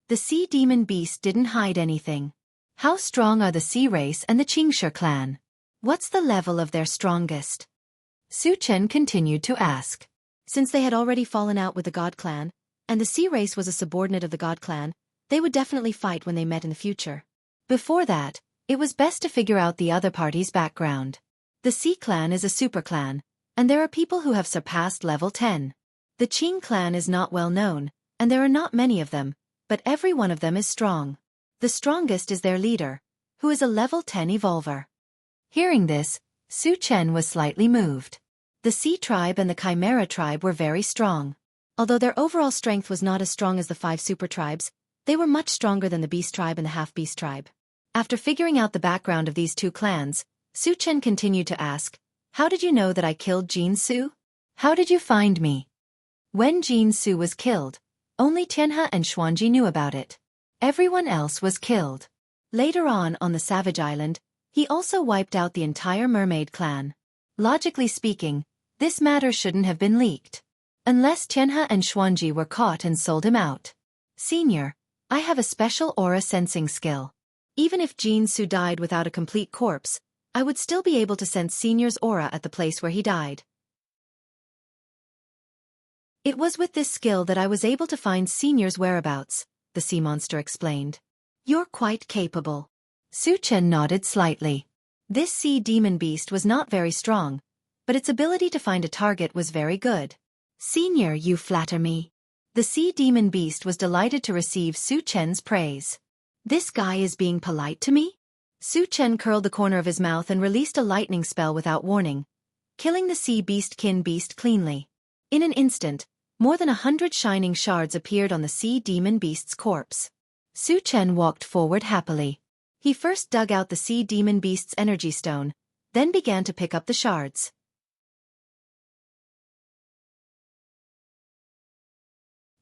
The sea demon beast didn't hide anything. "How strong are the sea race and the Xianxia clan? What's the level of their strongest?" Su Chen continued to ask. Since they had already fallen out with the god clan, and the sea race was a subordinate of the god clan, they would definitely fight when they met in the future. Before that, it was best to figure out the other party's background. The Sea clan is a super clan, and there are people who have surpassed level 10. The Qing clan is not well known, and there are not many of them, but every one of them is strong. The strongest is their leader, who is a level 10 evolver. Hearing this, Su Chen was slightly moved. The Sea tribe and the Chimera tribe were very strong. Although their overall strength was not as strong as the 5 super tribes, they were much stronger than the Beast tribe and the Half-Beast tribe. After figuring out the background of these 2 clans, Su Chen continued to ask, "How did you know that I killed Jianghu? How did you find me?" "When Jianghu was killed, only Tianhe and Xuanji knew about it. Everyone else was killed. Later on the Savage Island, He also wiped out the entire mermaid clan. Logically speaking, this matter shouldn't have been leaked. Unless Tianhe and Xuanji were caught and sold him out. Senior, I have a special aura sensing skill. Even if Jianghu died without a complete corpse, I would still be able to sense Senior's aura at the place where he died. It was with this skill that I was able to find Senior's whereabouts, the sea monster explained. You're quite capable. Su Chen nodded slightly. This sea demon beast was not very strong, but its ability to find a target was very good. Senior, you flatter me. The sea demon beast was delighted to receive Su Chen's praise. This guy is being polite to me? Su Chen curled the corner of his mouth and released a lightning spell without warning, killing the sea beast-kin beast cleanly. In an instant, more than 100 shining shards appeared on the sea demon beast's corpse. Su Chen walked forward happily. He first dug out the sea demon beast's energy stone, then began to pick up the shards.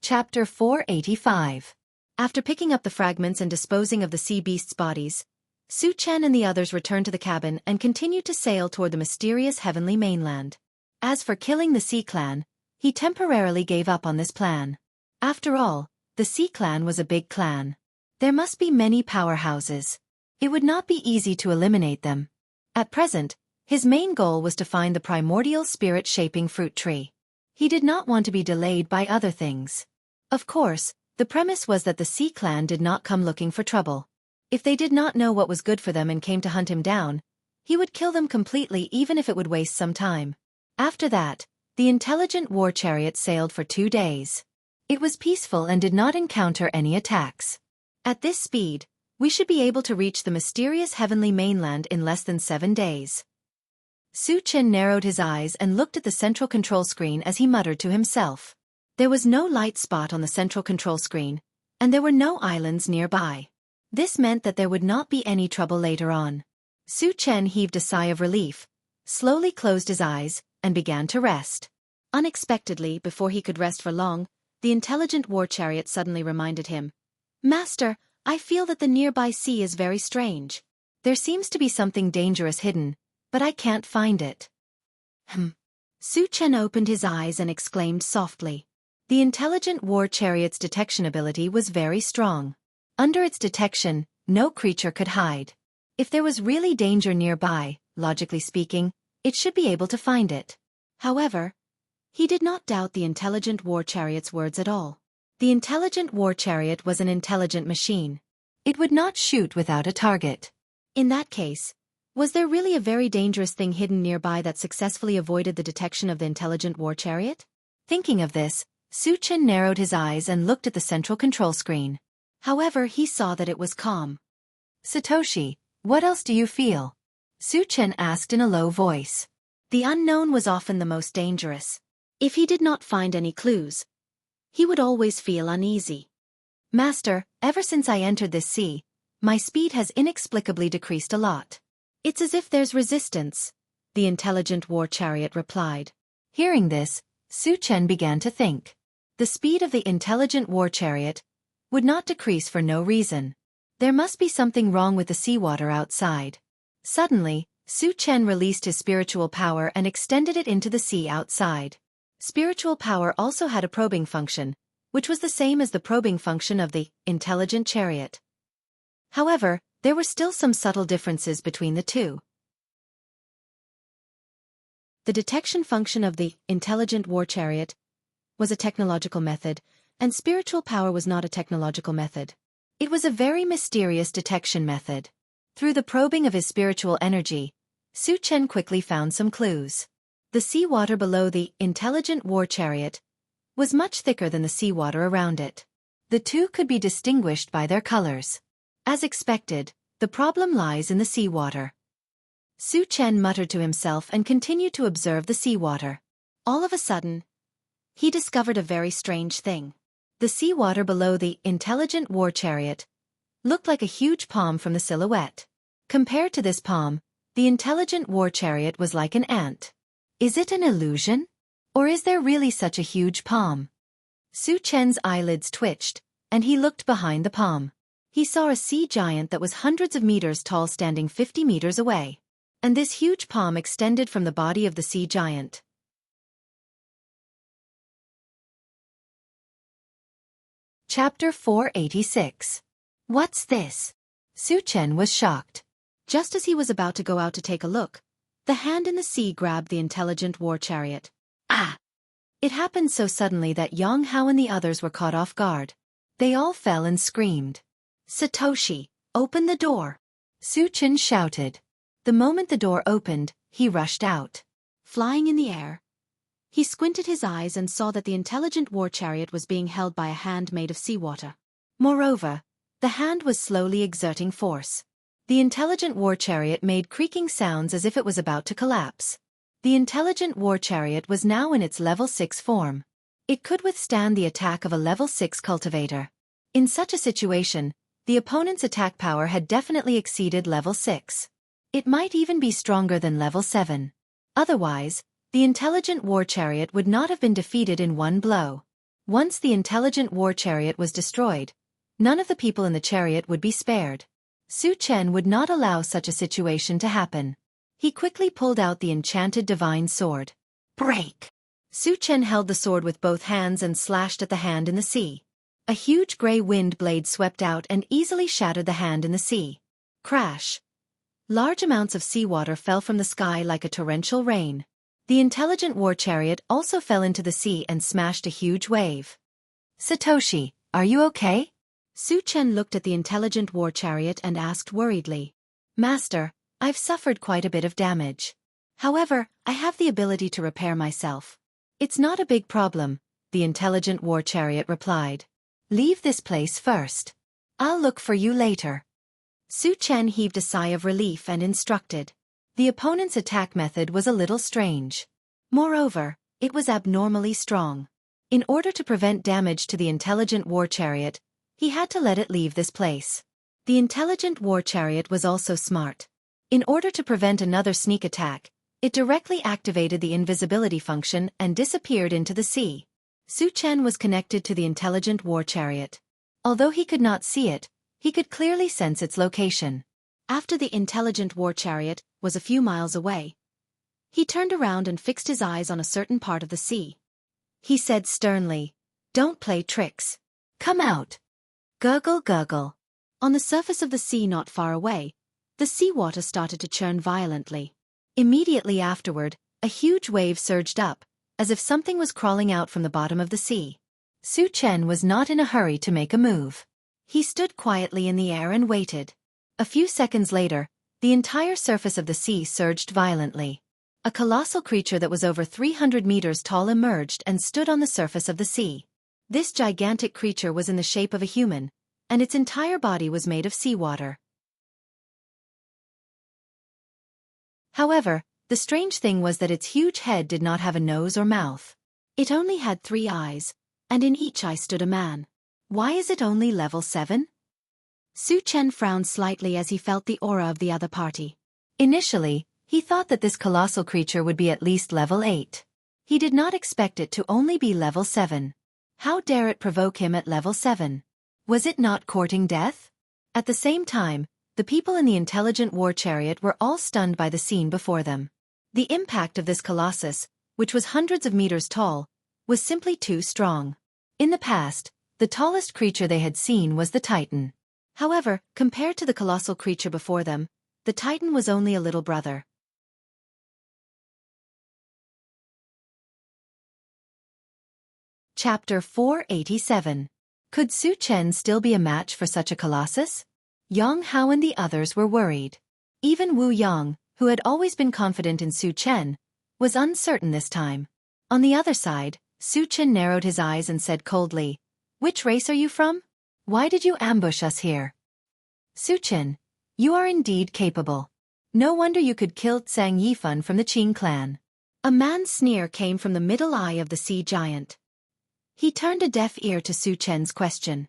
Chapter 485. After picking up the fragments and disposing of the sea beast's bodies, Su Chen and the others returned to the cabin and continued to sail toward the mysterious heavenly mainland. As for killing the Sea Clan, he temporarily gave up on this plan. After all, the Sea Clan was a big clan. There must be many powerhouses. It would not be easy to eliminate them. At present, his main goal was to find the primordial spirit-shaping fruit tree. He did not want to be delayed by other things. Of course, the premise was that the Sea Clan did not come looking for trouble. If they did not know what was good for them and came to hunt him down, he would kill them completely even if it would waste some time. After that, the intelligent war chariot sailed for 2 days. It was peaceful and did not encounter any attacks. At this speed, we should be able to reach the mysterious heavenly mainland in less than 7 days. Su Chen narrowed his eyes and looked at the central control screen as he muttered to himself. There was no light spot on the central control screen, and there were no islands nearby. This meant that there would not be any trouble later on. Su Chen heaved a sigh of relief, slowly closed his eyes, and began to rest. Unexpectedly, before he could rest for long, the intelligent war chariot suddenly reminded him, "Master, I feel that the nearby sea is very strange. There seems to be something dangerous hidden, but I can't find it." Su Chen opened his eyes and exclaimed softly. The intelligent war chariot's detection ability was very strong. Under its detection, no creature could hide. If there was really danger nearby, logically speaking, it should be able to find it. However, he did not doubt the intelligent war chariot's words at all. The intelligent war chariot was an intelligent machine. It would not shoot without a target. In that case, was there really a very dangerous thing hidden nearby that successfully avoided the detection of the intelligent war chariot? Thinking of this, Su Chen narrowed his eyes and looked at the central control screen. However, he saw that it was calm. "Satoshi, what else do you feel?" Su Chen asked in a low voice. The unknown was often the most dangerous. If he did not find any clues, he would always feel uneasy. "Master, ever since I entered this sea, my speed has inexplicably decreased a lot. It's as if there's resistance," the intelligent war chariot replied. Hearing this, Su Chen began to think. The speed of the intelligent war chariot would not decrease for no reason. There must be something wrong with the seawater outside. Suddenly, Su Chen released his spiritual power and extended it into the sea outside. Spiritual power also had a probing function, which was the same as the probing function of the intelligent chariot. However, there were still some subtle differences between the two. The detection function of the intelligent war chariot was a technological method, and spiritual power was not a technological method. It was a very mysterious detection method. Through the probing of his spiritual energy, Su Chen quickly found some clues. The seawater below the intelligent war chariot was much thicker than the seawater around it. The two could be distinguished by their colors. As expected, the problem lies in the seawater. Su Chen muttered to himself and continued to observe the seawater. All of a sudden, he discovered a very strange thing. The seawater below the intelligent war chariot looked like a huge palm from the silhouette. Compared to this palm, the intelligent war chariot was like an ant. Is it an illusion? Or is there really such a huge palm? Su Chen's eyelids twitched, and he looked behind the palm. He saw a sea giant that was hundreds of meters tall standing 50 meters away. And this huge palm extended from the body of the sea giant. Chapter 486. What's this? Su Chen was shocked. Just as he was about to go out to take a look, the hand in the sea grabbed the intelligent war chariot. Ah! It happened so suddenly that Jianghu and the others were caught off guard. They all fell and screamed. "Satoshi, open the door!" Su Chen shouted. The moment the door opened, he rushed out. Flying in the air, he squinted his eyes and saw that the intelligent war chariot was being held by a hand made of seawater. Moreover, the hand was slowly exerting force. The intelligent war chariot made creaking sounds as if it was about to collapse. The intelligent war chariot was now in its level 6 form. It could withstand the attack of a level 6 cultivator. In such a situation, the opponent's attack power had definitely exceeded level 6. It might even be stronger than level 7. Otherwise, the intelligent war chariot would not have been defeated in one blow. Once the intelligent war chariot was destroyed, none of the people in the chariot would be spared. Su Chen would not allow such a situation to happen. He quickly pulled out the enchanted divine sword. Break! Su Chen held the sword with both hands and slashed at the hand in the sea. A huge gray wind blade swept out and easily shattered the hand in the sea. Crash! Large amounts of seawater fell from the sky like a torrential rain. The intelligent war chariot also fell into the sea and smashed a huge wave. Satoshi, are you okay? Su Chen looked at the intelligent war chariot and asked worriedly. Master, I've suffered quite a bit of damage. However, I have the ability to repair myself. It's not a big problem, the intelligent war chariot replied. Leave this place first. I'll look for you later. Su Chen heaved a sigh of relief and instructed. The opponent's attack method was a little strange. Moreover, it was abnormally strong. In order to prevent damage to the intelligent war chariot, he had to let it leave this place. The intelligent war chariot was also smart. In order to prevent another sneak attack, it directly activated the invisibility function and disappeared into the sea. Su Chen was connected to the intelligent war chariot. Although he could not see it, he could clearly sense its location. After the intelligent war chariot was a few miles away, he turned around and fixed his eyes on a certain part of the sea. He said sternly, "Don't play tricks. Come out." Gurgle gurgle. On the surface of the sea not far away, the seawater started to churn violently. Immediately afterward, a huge wave surged up, as if something was crawling out from the bottom of the sea. Su Chen was not in a hurry to make a move. He stood quietly in the air and waited. A few seconds later, the entire surface of the sea surged violently. A colossal creature that was over 300 meters tall emerged and stood on the surface of the sea. This gigantic creature was in the shape of a human, and its entire body was made of seawater. However, the strange thing was that its huge head did not have a nose or mouth. It only had 3 eyes, and in each eye stood a man. Why is it only level 7? Su Chen frowned slightly as he felt the aura of the other party. Initially, he thought that this colossal creature would be at least level 8. He did not expect it to only be level 7. How dare it provoke him at level 7? Was it not courting death? At the same time, the people in the intelligent war chariot were all stunned by the scene before them. The impact of this colossus, which was hundreds of meters tall, was simply too strong. In the past, the tallest creature they had seen was the Titan. However, compared to the colossal creature before them, the Titan was only a little brother. Chapter 487. Could Su Chen still be a match for such a colossus? Jianghu and the others were worried. Even Wu Yang, who had always been confident in Su Chen, was uncertain this time. On the other side, Su Chen narrowed his eyes and said coldly, "Which race are you from? Why did you ambush us here?" Su Chen, you are indeed capable. No wonder you could kill Zhang Yifan from the Qing clan. A man's sneer came from the middle eye of the sea giant. He turned a deaf ear to Su Chen's question.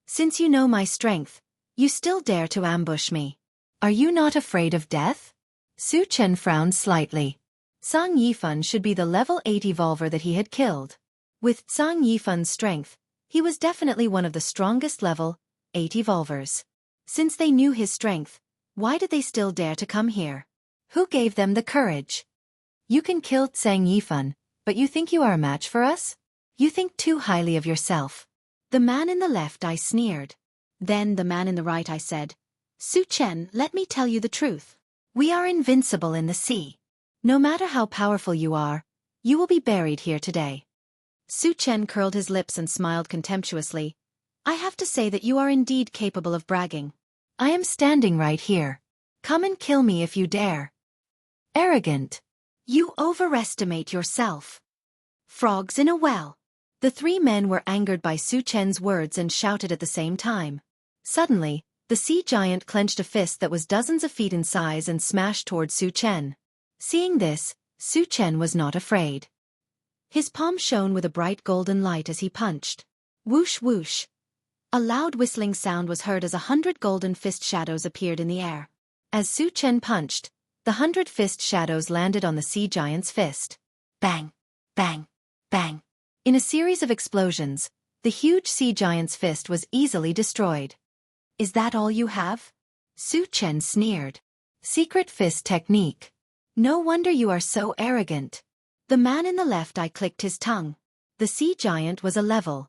"Since you know my strength, you still dare to ambush me. Are you not afraid of death?" Su Chen frowned slightly. Zhang Yifan should be the level 8 evolver that he had killed. With Zhang Yifan's strength, he was definitely one of the strongest level 8 evolvers. Since they knew his strength, why did they still dare to come here? Who gave them the courage? You can kill Zhang Yifan, but you think you are a match for us? You think too highly of yourself. The man in the left eye sneered. Then the man in the right eye said, Su Chen, let me tell you the truth. We are invincible in the sea. No matter how powerful you are, you will be buried here today. Su Chen curled his lips and smiled contemptuously. I have to say that you are indeed capable of bragging. I am standing right here. Come and kill me if you dare. Arrogant. You overestimate yourself. Frogs in a well. The 3 men were angered by Su Chen's words and shouted at the same time. Suddenly, the sea giant clenched a fist that was dozens of feet in size and smashed toward Su Chen. Seeing this, Su Chen was not afraid. His palm shone with a bright golden light as he punched. Whoosh whoosh. A loud whistling sound was heard as 100 golden fist shadows appeared in the air. As Su Chen punched, the 100 fist shadows landed on the sea giant's fist. Bang! Bang! Bang! In a series of explosions, the huge sea giant's fist was easily destroyed. Is that all you have? Su Chen sneered. Secret fist technique. No wonder you are so arrogant. The man in the left eye clicked his tongue. The sea giant was a level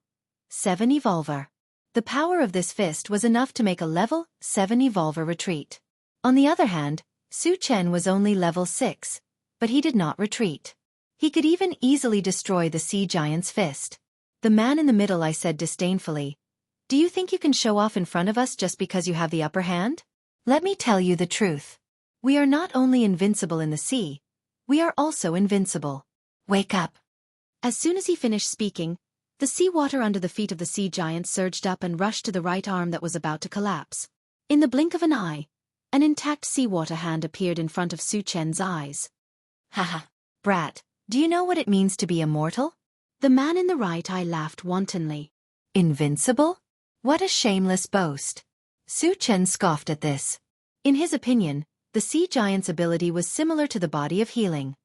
7 evolver. The power of this fist was enough to make a level 7 evolver retreat. On the other hand, Su Chen was only level 6, but he did not retreat. He could even easily destroy the sea giant's fist. The man in the middle eye said disdainfully, Do you think you can show off in front of us just because you have the upper hand? Let me tell you the truth. We are not only invincible in the sea, we are also invincible. Wake up. As soon as he finished speaking, the seawater under the feet of the sea giant surged up and rushed to the right arm that was about to collapse. In the blink of an eye, an intact seawater hand appeared in front of Su Chen's eyes. Haha, brat, do you know what it means to be immortal? The man in the right eye laughed wantonly. Invincible? What a shameless boast. Su Chen scoffed at this. In his opinion, the sea giant's ability was similar to the body of healing.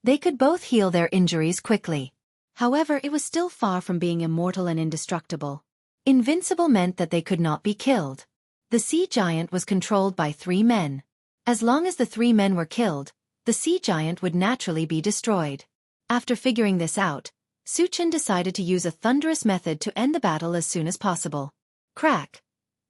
They could both heal their injuries quickly. However, it was still far from being immortal and indestructible. Invincible meant that they could not be killed. The sea giant was controlled by 3 men. As long as the 3 men were killed, the sea giant would naturally be destroyed. After figuring this out, Su Chen decided to use a thunderous method to end the battle as soon as possible. Crack!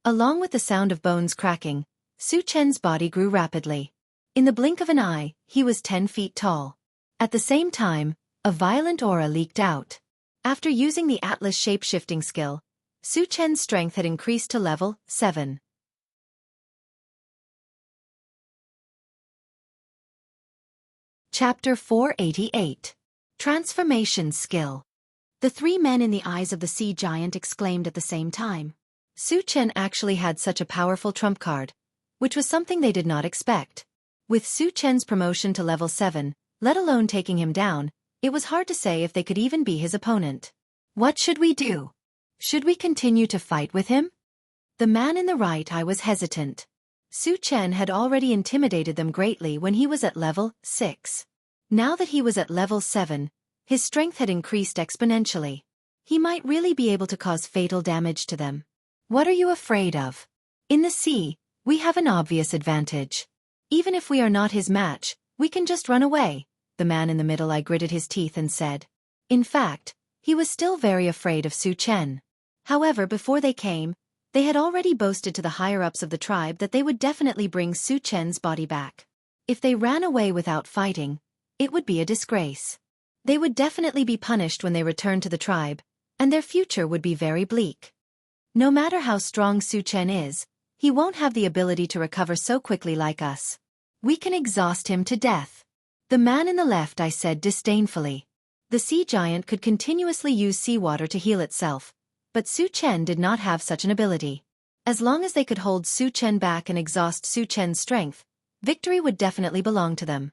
Along with the sound of bones cracking, Su Chen's body grew rapidly. In the blink of an eye, he was 10 feet tall. At the same time, a violent aura leaked out. After using the Atlas shape-shifting skill, Su Chen's strength had increased to level 7. Chapter 488. Transformation Skill. The 3 men in the eyes of the sea giant exclaimed at the same time. Su Chen actually had such a powerful trump card, which was something they did not expect. With Su Chen's promotion to level 7, let alone taking him down, it was hard to say if they could even be his opponent. What should we do? Should we continue to fight with him? The man in the right eye was hesitant. Su Chen had already intimidated them greatly when he was at level 6. Now that he was at level 7, his strength had increased exponentially. He might really be able to cause fatal damage to them. What are you afraid of? In the sea, we have an obvious advantage. Even if we are not his match, we can just run away. The man in the middle eye gritted his teeth and said. In fact, he was still very afraid of Su Chen. However, before they came, they had already boasted to the higher-ups of the tribe that they would definitely bring Su Chen's body back. If they ran away without fighting, it would be a disgrace. They would definitely be punished when they returned to the tribe, and their future would be very bleak. No matter how strong Su Chen is, he won't have the ability to recover so quickly like us. We can exhaust him to death. The man in the left eye said disdainfully. The sea giant could continuously use seawater to heal itself, but Su Chen did not have such an ability. As long as they could hold Su Chen back and exhaust Su Chen's strength, victory would definitely belong to them.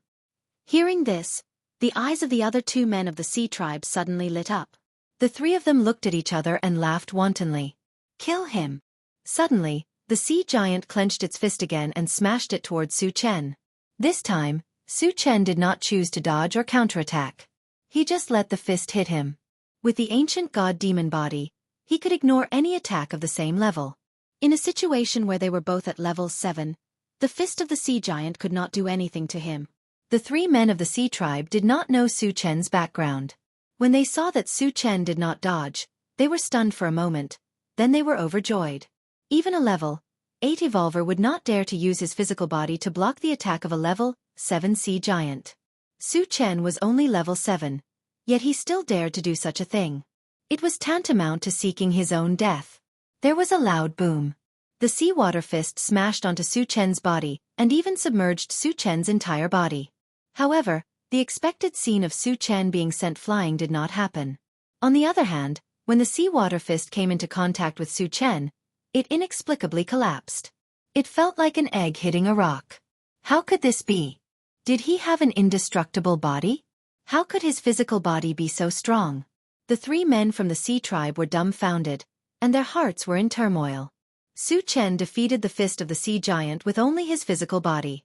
Hearing this, the eyes of the other 2 men of the sea tribe suddenly lit up. The 3 of them looked at each other and laughed wantonly. Kill him! Suddenly, the sea giant clenched its fist again and smashed it towards Su Chen. This time, Su Chen did not choose to dodge or counterattack. He just let the fist hit him. With the ancient god demon body, He could ignore any attack of the same level. In a situation where they were both at level 7, the fist of the sea giant could not do anything to him. The 3 men of the sea tribe did not know Su Chen's background. When they saw that Su Chen did not dodge, they were stunned for a moment, then they were overjoyed. Even a level 8 evolver would not dare to use his physical body to block the attack of a level 7 sea giant. Su Chen was only level 7, yet he still dared to do such a thing. It was tantamount to seeking his own death. There was a loud boom. The seawater fist smashed onto Su Chen's body and even submerged Su Chen's entire body. However, the expected scene of Su Chen being sent flying did not happen. On the other hand, when the seawater fist came into contact with Su Chen, it inexplicably collapsed. It felt like an egg hitting a rock. How could this be? Did he have an indestructible body? How could his physical body be so strong? The 3 men from the sea tribe were dumbfounded, and their hearts were in turmoil. Su Chen defeated the fist of the sea giant with only his physical body.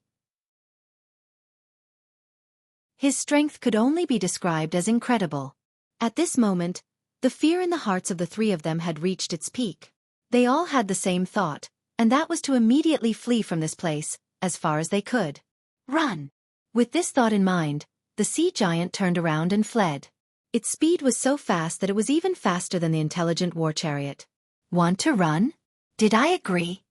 His strength could only be described as incredible. At this moment, the fear in the hearts of the 3 of them had reached its peak. They all had the same thought, and that was to immediately flee from this place, as far as they could. Run! With this thought in mind, the sea giant turned around and fled. Its speed was so fast that it was even faster than the intelligent war chariot. Want to run? Did I agree?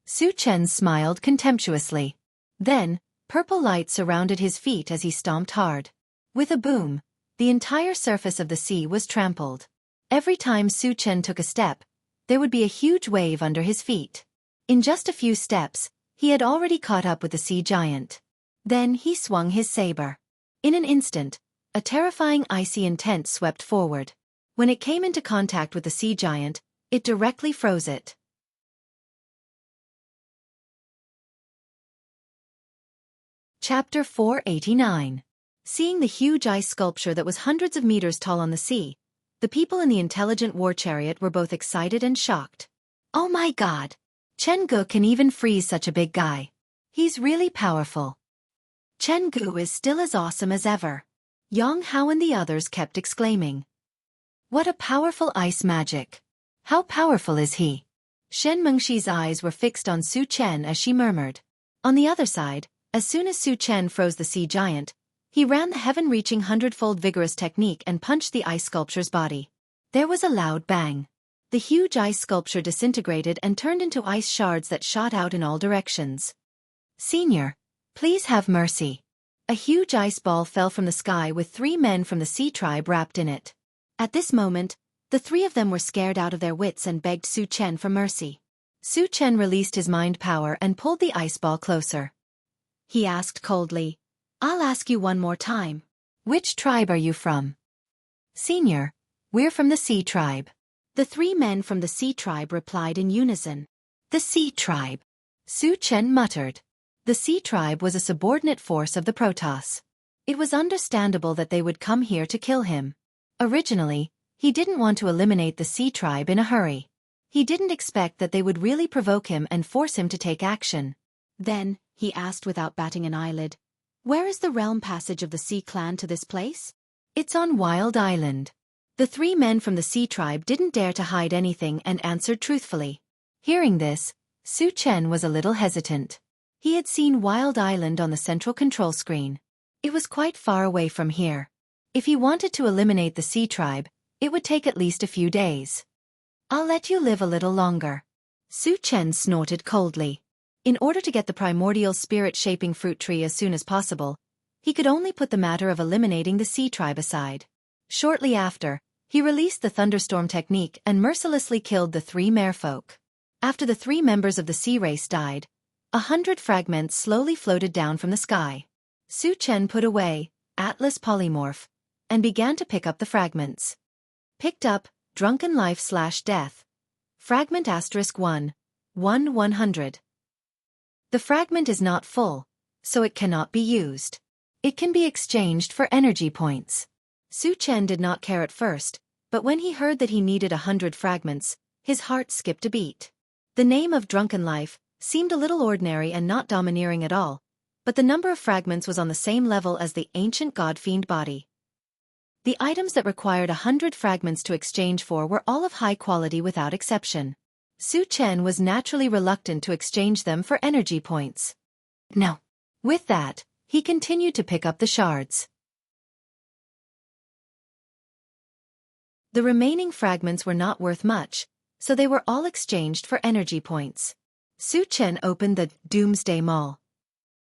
Su Chen smiled contemptuously. Then, purple light surrounded his feet as he stomped hard. With a boom, the entire surface of the sea was trampled. Every time Su Chen took a step, there would be a huge wave under his feet. In just a few steps, he had already caught up with the sea giant. Then he swung his saber. In an instant, a terrifying icy intent swept forward. When it came into contact with the sea giant, it directly froze it. Chapter 489. Seeing the huge ice sculpture that was hundreds of meters tall on the sea, the people in the intelligent war chariot were both excited and shocked. Oh my god! Chen Gu can even freeze such a big guy. He's really powerful. Chen Gu is still as awesome as ever. Yang Hao and the others kept exclaiming. What a powerful ice magic! How powerful is he? Shen Mengxi's eyes were fixed on Su Chen as she murmured. On the other side, as soon as Su Chen froze the sea giant, he ran the heaven-reaching 100-fold vigorous technique and punched the ice sculpture's body. There was a loud bang. The huge ice sculpture disintegrated and turned into ice shards that shot out in all directions. Senior, please have mercy. A huge ice ball fell from the sky with 3 men from the sea tribe wrapped in it. At this moment, the 3 of them were scared out of their wits and begged Su Chen for mercy. Su Chen released his mind power and pulled the ice ball closer. He asked coldly, I'll ask you one more time. Which tribe are you from? Senior, we're from the sea tribe. The 3 men from the sea tribe replied in unison. The sea tribe. Su Chen muttered. The sea tribe was a subordinate force of the Protoss. It was understandable that they would come here to kill him. Originally, he didn't want to eliminate the sea tribe in a hurry. He didn't expect that they would really provoke him and force him to take action. Then, he asked without batting an eyelid, where is the realm passage of the Sea Clan to this place? It's on Wild Island. The 3 men from the sea tribe didn't dare to hide anything and answered truthfully. Hearing this, Su Chen was a little hesitant. He had seen Wild Island on the central control screen. It was quite far away from here. If he wanted to eliminate the sea tribe, it would take at least a few days. I'll let you live a little longer. Su Chen snorted coldly. In order to get the primordial spirit-shaping fruit tree as soon as possible, he could only put the matter of eliminating the sea tribe aside. Shortly after, he released the thunderstorm technique and mercilessly killed the 3 merfolk. After the 3 members of the sea race died, 100 fragments slowly floated down from the sky. Su Chen put away Atlas Polymorph and began to pick up the fragments. Picked up Drunken Life/Death. Fragment *1, 1/100. The fragment is not full, so it cannot be used. It can be exchanged for energy points. Su Chen did not care at first, but when he heard that he needed 100 fragments, his heart skipped a beat. The name of Drunken Life seemed a little ordinary and not domineering at all, but the number of fragments was on the same level as the ancient god-fiend body. The items that required 100 fragments to exchange for were all of high quality without exception. Su Chen was naturally reluctant to exchange them for energy points. No. With that, he continued to pick up the shards. The remaining fragments were not worth much, so they were all exchanged for energy points. Su Chen opened the Doomsday Mall.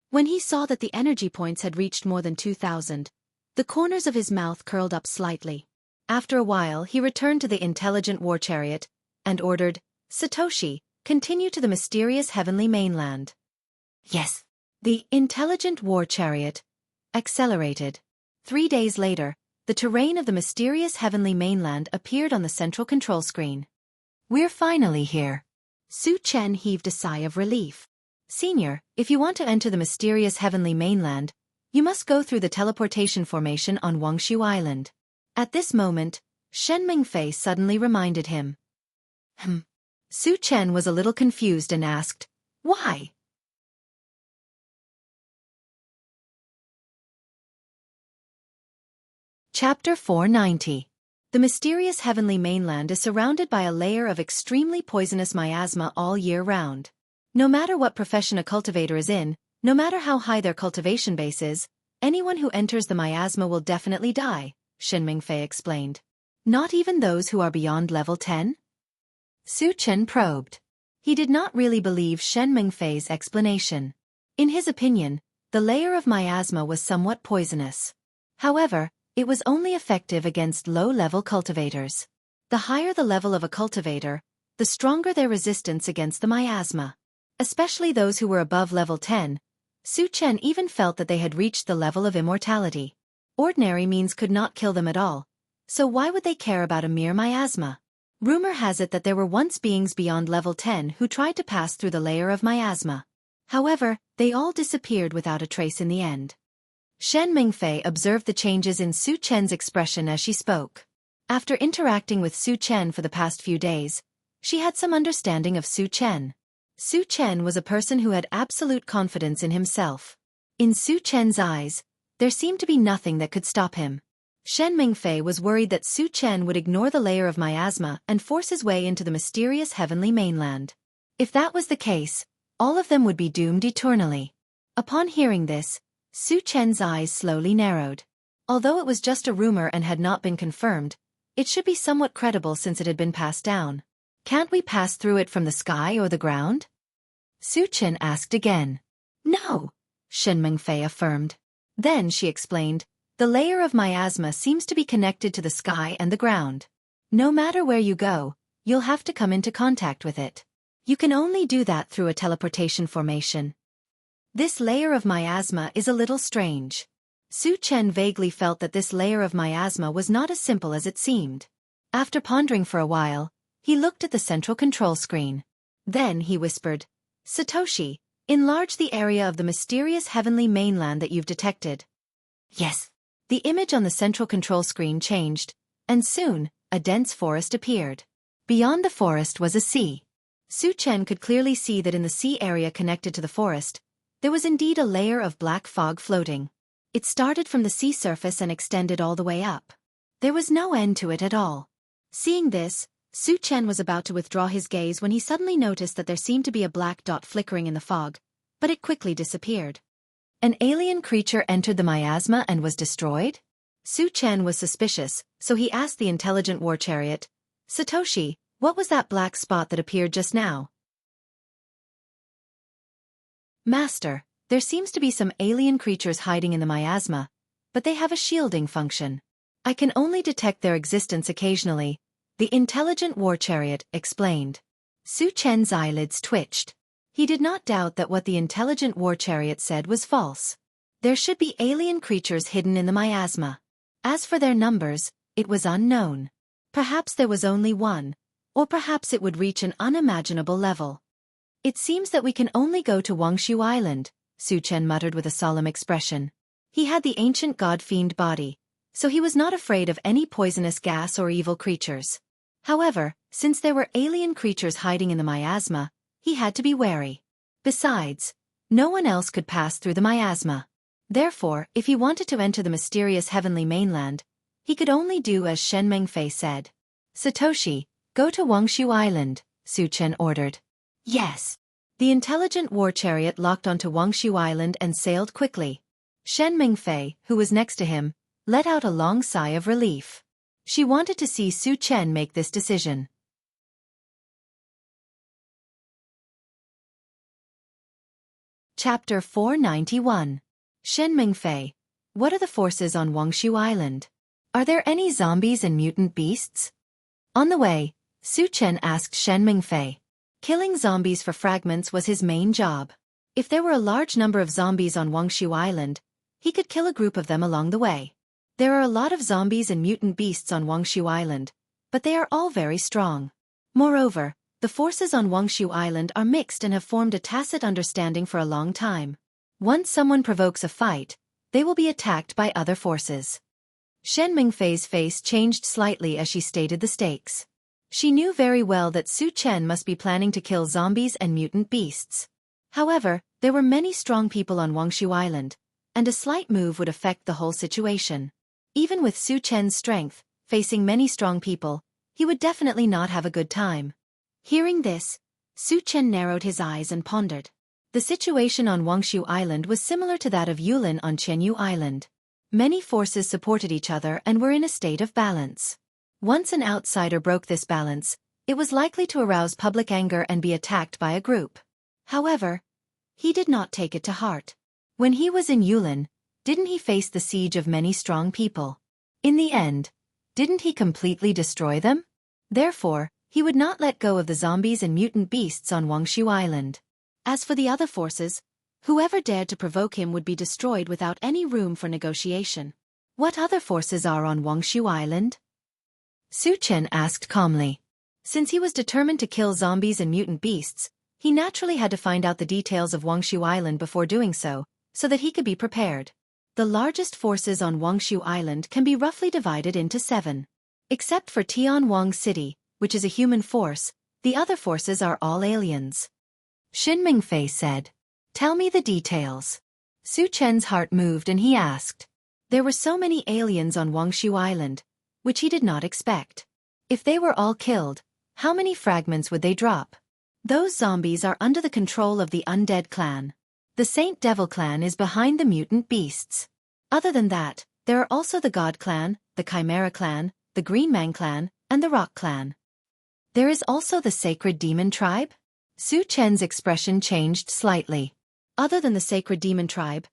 When he saw that the energy points had reached more than 2,000, the corners of his mouth curled up slightly. After a while, he returned to the intelligent war chariot and ordered, "Satoshi, continue to the mysterious heavenly mainland." Yes. The intelligent war chariot accelerated. 3 days later, the terrain of the mysterious heavenly mainland appeared on the central control screen. "We're finally here." Su Chen heaved a sigh of relief. "Senior, if you want to enter the mysterious heavenly mainland, you must go through the teleportation formation on Wuxia Island." At this moment, Shen Mingfei suddenly reminded him. Su Chen was a little confused and asked, "Why?" Chapter 490. The mysterious heavenly mainland is surrounded by a layer of extremely poisonous miasma all year round. No matter what profession a cultivator is in, no matter how high their cultivation base is, anyone who enters the miasma will definitely die, Shen Mingfei explained. Not even those who are beyond level 10? Su Chen probed. He did not really believe Shen Mingfei's explanation. In his opinion, the layer of miasma was somewhat poisonous. However, it was only effective against low-level cultivators. The higher the level of a cultivator, the stronger their resistance against the miasma. Especially those who were above level 10, Su Chen even felt that they had reached the level of immortality. Ordinary means could not kill them at all, so why would they care about a mere miasma? Rumor has it that there were once beings beyond level 10 who tried to pass through the layer of miasma. However, they all disappeared without a trace in the end. Shen Mingfei observed the changes in Su Chen's expression as she spoke. After interacting with Su Chen for the past few days, she had some understanding of Su Chen. Su Chen was a person who had absolute confidence in himself. In Su Chen's eyes, there seemed to be nothing that could stop him. Shen Mingfei was worried that Su Chen would ignore the layer of miasma and force his way into the mysterious heavenly mainland. If that was the case, all of them would be doomed eternally. Upon hearing this, Su Chen's eyes slowly narrowed. Although it was just a rumor and had not been confirmed, it should be somewhat credible since it had been passed down. "Can't we pass through it from the sky or the ground?" Su Chen asked again. "No," Shen Mingfei affirmed. Then she explained, "The layer of miasma seems to be connected to the sky and the ground. No matter where you go, you'll have to come into contact with it. You can only do that through a teleportation formation. This layer of miasma is a little strange." Su Chen vaguely felt that this layer of miasma was not as simple as it seemed. After pondering for a while, he looked at the central control screen. Then he whispered, "Satoshi, enlarge the area of the mysterious heavenly mainland that you've detected." Yes. The image on the central control screen changed, and soon, a dense forest appeared. Beyond the forest was a sea. Su Chen could clearly see that in the sea area connected to the forest, there was indeed a layer of black fog floating. It started from the sea surface and extended all the way up. There was no end to it at all. Seeing this, Su Chen was about to withdraw his gaze when he suddenly noticed that there seemed to be a black dot flickering in the fog, but it quickly disappeared. An alien creature entered the miasma and was destroyed? Su Chen was suspicious, so he asked the intelligent war chariot, "Satoshi, what was that black spot that appeared just now?" "Master, there seems to be some alien creatures hiding in the miasma, but they have a shielding function. I can only detect their existence occasionally," the intelligent war chariot explained. Su Chen's eyelids twitched. He did not doubt that what the intelligent war chariot said was false. There should be alien creatures hidden in the miasma. As for their numbers, it was unknown. Perhaps there was only one, or perhaps it would reach an unimaginable level. "It seems that we can only go to Wuxia Island," Su Chen muttered with a solemn expression. He had the ancient god-fiend body, so he was not afraid of any poisonous gas or evil creatures. However, since there were alien creatures hiding in the miasma, he had to be wary. Besides, no one else could pass through the miasma. Therefore, if he wanted to enter the mysterious heavenly mainland, He could only do as Shen Mengfei said. Satoshi, go to Wangshu Island, Su Chen ordered. Yes. The intelligent war chariot locked onto Wangshu Island and sailed quickly. Shen Mengfei, who was next to him, let out a long sigh of relief. She wanted to see Su Chen make this decision. Chapter 491. Shen Mengfei. What are the forces on Wangshu Island? Are there any zombies and mutant beasts? On the way, Su Chen asked Shen Mengfei. Killing zombies for fragments was his main job. If there were a large number of zombies on Wangshu Island, he could kill a group of them along the way. There are a lot of zombies and mutant beasts on Wangshu Island, but they are all very strong. Moreover, the forces on Wangshu Island are mixed and have formed a tacit understanding for a long time. Once someone provokes a fight, they will be attacked by other forces. Shen Mengfei's face changed slightly as she stated the stakes. She knew very well that Su Chen must be planning to kill zombies and mutant beasts. However, there were many strong people on Wangshu Island, and a slight move would affect the whole situation. Even with Su Chen's strength, facing many strong people, he would definitely not have a good time. Hearing this, Su Chen narrowed his eyes and pondered. The situation on Wangshu Island was similar to that of Yulin on Qianyu Island. Many forces supported each other and were in a state of balance. Once an outsider broke this balance, it was likely to arouse public anger and be attacked by a group. However, he did not take it to heart. When he was in Yulin, didn't he face the siege of many strong people? In the end, didn't he completely destroy them? Therefore, he would not let go of the zombies and mutant beasts on Wangshu Island. As for the other forces, whoever dared to provoke him would be destroyed without any room for negotiation. What other forces are on Wangshu Island? Su Chen asked calmly. Since he was determined to kill zombies and mutant beasts, he naturally had to find out the details of Wangshu Island before doing so that he could be prepared. The largest forces on Wangshu Island can be roughly divided into 7. Except for Tianwang City, which is a human force, the other forces are all aliens. Shen Mengfei said. Tell me the details. Su Chen's heart moved and he asked. There were so many aliens on Wangshu Island, which he did not expect. If they were all killed, how many fragments would they drop? Those zombies are under the control of the Undead Clan. The Saint Devil Clan is behind the mutant beasts. Other than that, there are also the God Clan, the Chimera Clan, the Green Man Clan, and the Rock Clan. There is also the Sacred Demon Tribe? Su Chen's expression changed slightly. Other than the Sacred Demon Tribe,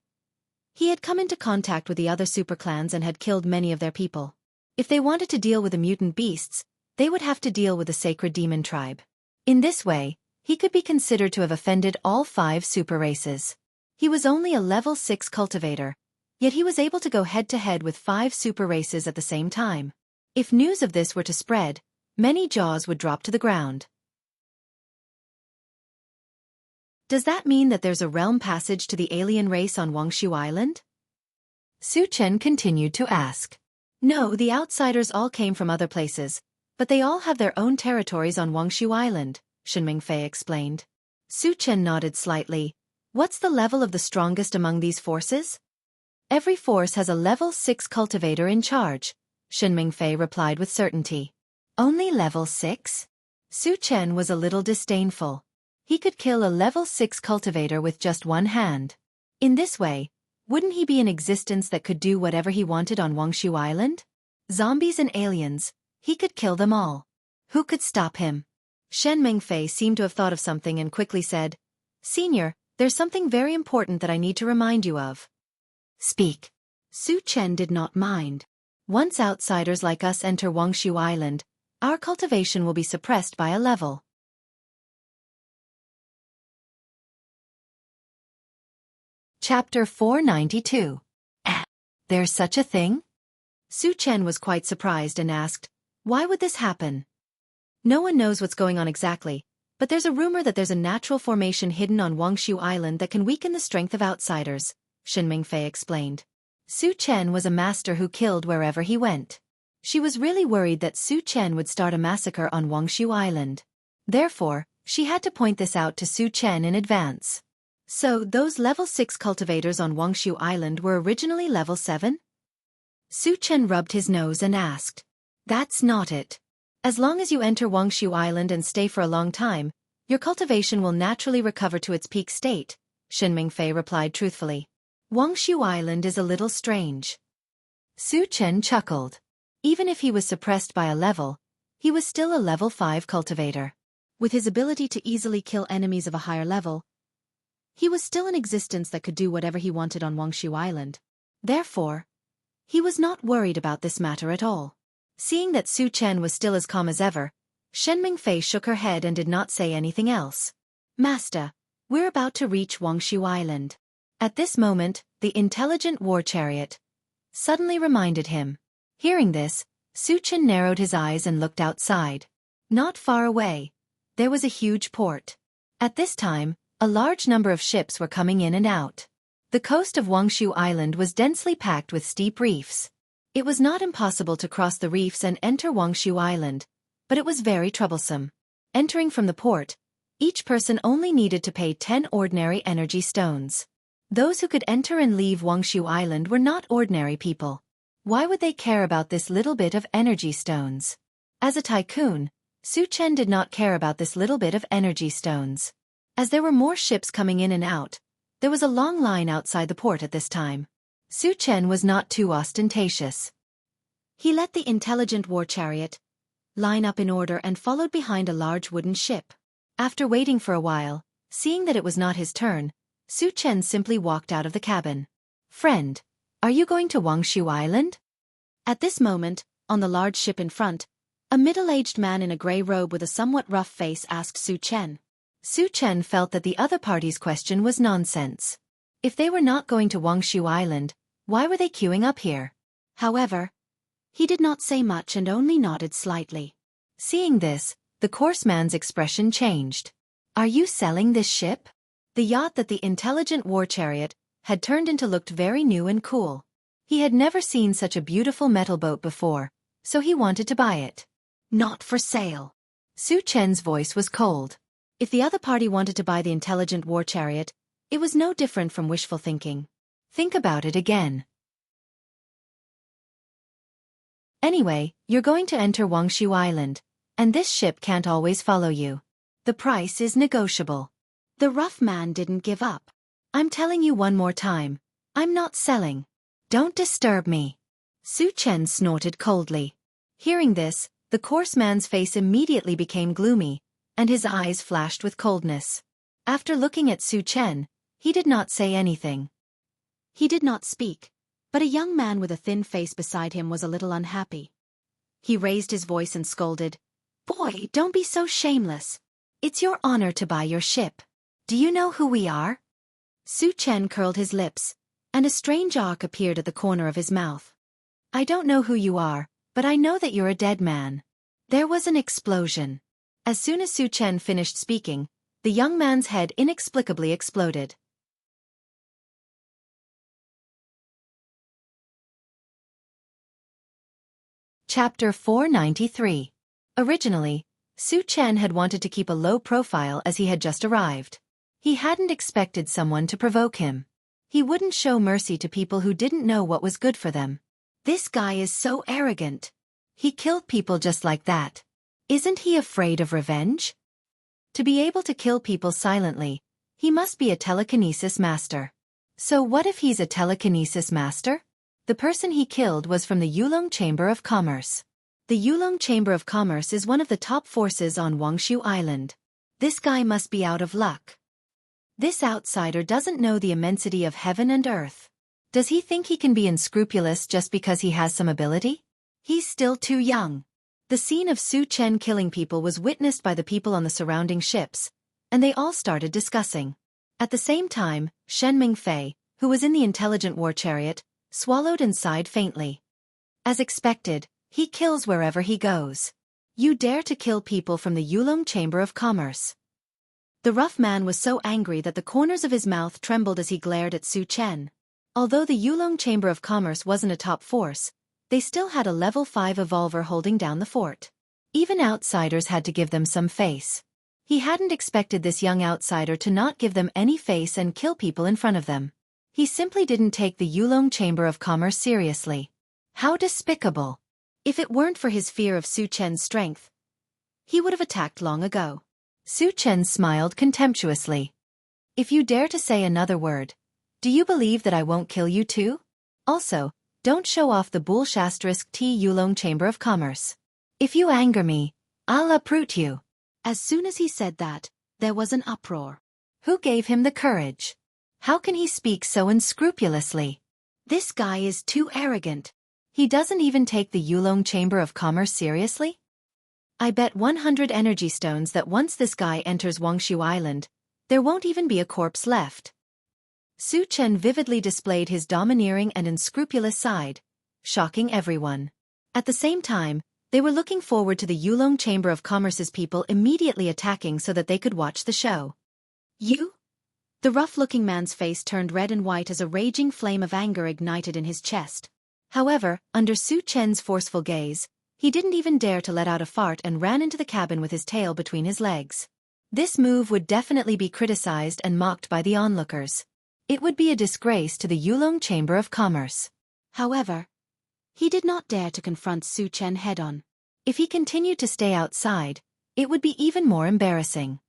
he had come into contact with the other superclans and had killed many of their people. If they wanted to deal with the mutant beasts, they would have to deal with the Sacred Demon Tribe. In this way, he could be considered to have offended all 5 super races. He was only a level 6 cultivator, yet he was able to go head-to-head with 5 super races at the same time. If news of this were to spread, many jaws would drop to the ground. Does that mean that there's a realm passage to the alien race on Wangshu Island? Su Chen continued to ask. No, the outsiders all came from other places, but they all have their own territories on Wangshu Island, Shen Mengfei explained. Su Chen nodded slightly. What's the level of the strongest among these forces? Every force has a level 6 cultivator in charge, Shen Mengfei replied with certainty. Only level 6? Su Chen was a little disdainful. He could kill a level 6 cultivator with just one hand. In this way, wouldn't he be in existence that could do whatever he wanted on Wangshu Island? Zombies and aliens, he could kill them all. Who could stop him? Shen Mengfei seemed to have thought of something and quickly said, Senior, there's something very important that I need to remind you of. Speak. Su Chen did not mind. Once outsiders like us enter Wangshu Island, our cultivation will be suppressed by a level. Chapter 492. There's such a thing? Su Chen was quite surprised and asked, why would this happen? No one knows what's going on exactly, but there's a rumor that there's a natural formation hidden on Wangshu Island that can weaken the strength of outsiders, Shen Mengfei explained. Su Chen was a master who killed wherever he went. She was really worried that Su Chen would start a massacre on Wangshu Island. Therefore, she had to point this out to Su Chen in advance. So, those level 6 cultivators on Wangshu Island were originally level 7? Su Chen rubbed his nose and asked. That's not it. As long as you enter Wuxia Island and stay for a long time, your cultivation will naturally recover to its peak state, Shen Fei replied truthfully. Wuxia Island is a little strange. Su Chen chuckled. Even if he was suppressed by a level, he was still a level 5 cultivator. With his ability to easily kill enemies of a higher level, he was still in existence that could do whatever he wanted on Wuxia Island. Therefore, he was not worried about this matter at all. Seeing that Su Chen was still as calm as ever, Shen Fei shook her head and did not say anything else. Master, we're about to reach Wuxia Island. At this moment, the intelligent war chariot suddenly reminded him. Hearing this, Su Chen narrowed his eyes and looked outside. Not far away, there was a huge port. At this time, a large number of ships were coming in and out. The coast of Wuxia Island was densely packed with steep reefs. It was not impossible to cross the reefs and enter Wuxia Island, but it was very troublesome. Entering from the port, each person only needed to pay 10 ordinary energy stones. Those who could enter and leave Wuxia Island were not ordinary people. Why would they care about this little bit of energy stones? As a tycoon, Su Chen did not care about this little bit of energy stones. As there were more ships coming in and out, there was a long line outside the port at this time. Su Chen was not too ostentatious. He let the intelligent war chariot line up in order and followed behind a large wooden ship. After waiting for a while, seeing that it was not his turn, Su Chen simply walked out of the cabin. Friend, are you going to Wuxia Island? At this moment, on the large ship in front, a middle-aged man in a gray robe with a somewhat rough face asked Su Chen. Su Chen felt that the other party's question was nonsense. If they were not going to Wuxia Island, why were they queuing up here? However, he did not say much and only nodded slightly. Seeing this, the coarse man's expression changed. Are you selling this ship? The yacht that the intelligent war chariot had turned into looked very new and cool. He had never seen such a beautiful metal boat before, so he wanted to buy it. Not for sale. Su Chen's voice was cold. If the other party wanted to buy the intelligent war chariot, it was no different from wishful thinking. Think about it again. Anyway, you're going to enter Wuxia Island, and this ship can't always follow you. The price is negotiable. The rough man didn't give up. I'm telling you one more time, I'm not selling. Don't disturb me. Su Chen snorted coldly. Hearing this, the coarse man's face immediately became gloomy, and his eyes flashed with coldness. After looking at Su Chen, he did not say anything. He did not speak, but a young man with a thin face beside him was a little unhappy. He raised his voice and scolded, Boy, don't be so shameless. It's your honor to buy your ship. Do you know who we are? Su Chen curled his lips, and a strange arc appeared at the corner of his mouth. I don't know who you are, but I know that you're a dead man. There was an explosion. As soon as Su Chen finished speaking, the young man's head inexplicably exploded. Chapter 493. Originally, Su Chen had wanted to keep a low profile as he had just arrived. He hadn't expected someone to provoke him. He wouldn't show mercy to people who didn't know what was good for them. This guy is so arrogant. He killed people just like that. Isn't he afraid of revenge? To be able to kill people silently, he must be a telekinesis master. So what if he's a telekinesis master? The person he killed was from the Yulong Chamber of Commerce. The Yulong Chamber of Commerce is one of the top forces on Wuxia Island. This guy must be out of luck. This outsider doesn't know the immensity of heaven and earth. Does he think he can be unscrupulous just because he has some ability? He's still too young. The scene of Su Chen killing people was witnessed by the people on the surrounding ships, and they all started discussing. At the same time, Shen Fei, who was in the intelligent war chariot, swallowed and sighed faintly. As expected, he kills wherever he goes. You dare to kill people from the Yulong Chamber of Commerce. The rough man was so angry that the corners of his mouth trembled as he glared at Su Chen. Although the Yulong Chamber of Commerce wasn't a top force, they still had a level 5 evolver holding down the fort. Even outsiders had to give them some face. He hadn't expected this young outsider to not give them any face and kill people in front of them. He simply didn't take the Yulong Chamber of Commerce seriously. How despicable. If it weren't for his fear of Su Chen's strength, he would have attacked long ago. Su Chen smiled contemptuously. If you dare to say another word, do you believe that I won't kill you too? Also, don't show off the bull*T Yulong Chamber of Commerce. If you anger me, I'll uproot you. As soon as he said that, there was an uproar. Who gave him the courage? How can he speak so unscrupulously? This guy is too arrogant. He doesn't even take the Yulong Chamber of Commerce seriously? I bet 100 energy stones that once this guy enters Wuxia Island, there won't even be a corpse left. Su Chen vividly displayed his domineering and unscrupulous side, shocking everyone. At the same time, they were looking forward to the Yulong Chamber of Commerce's people immediately attacking so that they could watch the show. You? The rough-looking man's face turned red and white as a raging flame of anger ignited in his chest. However, under Su Chen's forceful gaze, he didn't even dare to let out a fart and ran into the cabin with his tail between his legs. This move would definitely be criticized and mocked by the onlookers. It would be a disgrace to the Yulong Chamber of Commerce. However, he did not dare to confront Su Chen head-on. If he continued to stay outside, it would be even more embarrassing.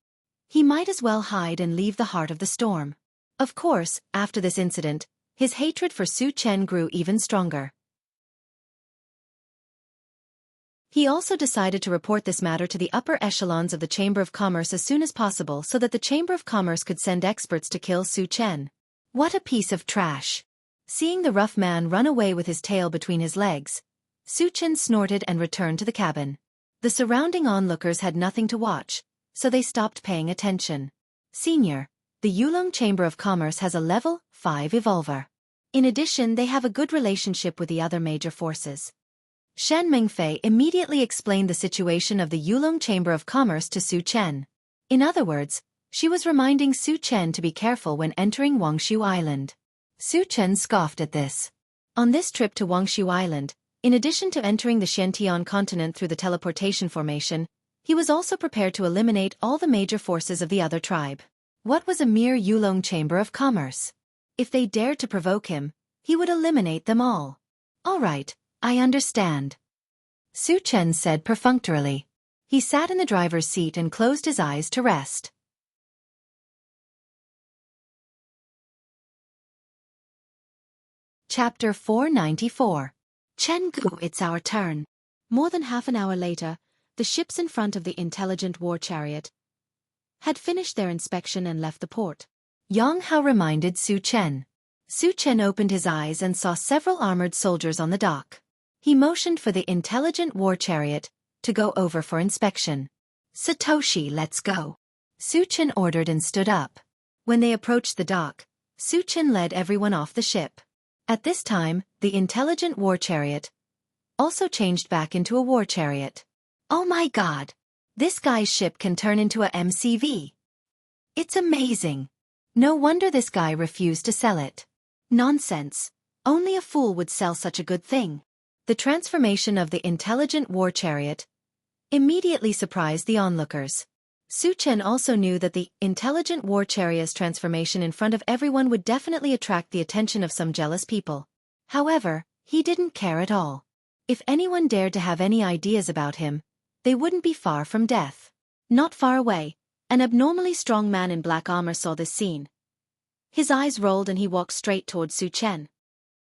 He might as well hide and leave the heart of the storm. Of course, after this incident, his hatred for Su Chen grew even stronger. He also decided to report this matter to the upper echelons of the Chamber of Commerce as soon as possible so that the Chamber of Commerce could send experts to kill Su Chen. What a piece of trash! Seeing the rough man run away with his tail between his legs, Su Chen snorted and returned to the cabin. The surrounding onlookers had nothing to watch, so they stopped paying attention. Senior, the Yulong Chamber of Commerce has a level 5 evolver. In addition, they have a good relationship with the other major forces. Shen Mingfei immediately explained the situation of the Yulong Chamber of Commerce to Su Chen. In other words, she was reminding Su Chen to be careful when entering Wuxia Island. Su Chen scoffed at this. On this trip to Wuxia Island, in addition to entering the Xianxia continent through the teleportation formation, he was also prepared to eliminate all the major forces of the other tribe. What was a mere Yulong Chamber of Commerce? If they dared to provoke him, he would eliminate them all. All right, I understand. Su Chen said perfunctorily. He sat in the driver's seat and closed his eyes to rest. Chapter 494. Jianghu, it's our turn. More than half an hour later, the ships in front of the intelligent war chariot had finished their inspection and left the port. Jianghu reminded Su Chen. Su Chen opened his eyes and saw several armored soldiers on the dock. He motioned for the intelligent war chariot to go over for inspection. Satoshi, let's go. Su Chen ordered and stood up. When they approached the dock, Su Chen led everyone off the ship. At this time, the intelligent war chariot also changed back into a war chariot. Oh my god! This guy's ship can turn into a MCV. It's amazing. No wonder this guy refused to sell it. Nonsense. Only a fool would sell such a good thing. The transformation of the intelligent war chariot immediately surprised the onlookers. Su Chen also knew that the intelligent war chariot's transformation in front of everyone would definitely attract the attention of some jealous people. However, he didn't care at all. If anyone dared to have any ideas about him, they wouldn't be far from death. Not far away, an abnormally strong man in black armor saw this scene. His eyes rolled and he walked straight towards Su Chen.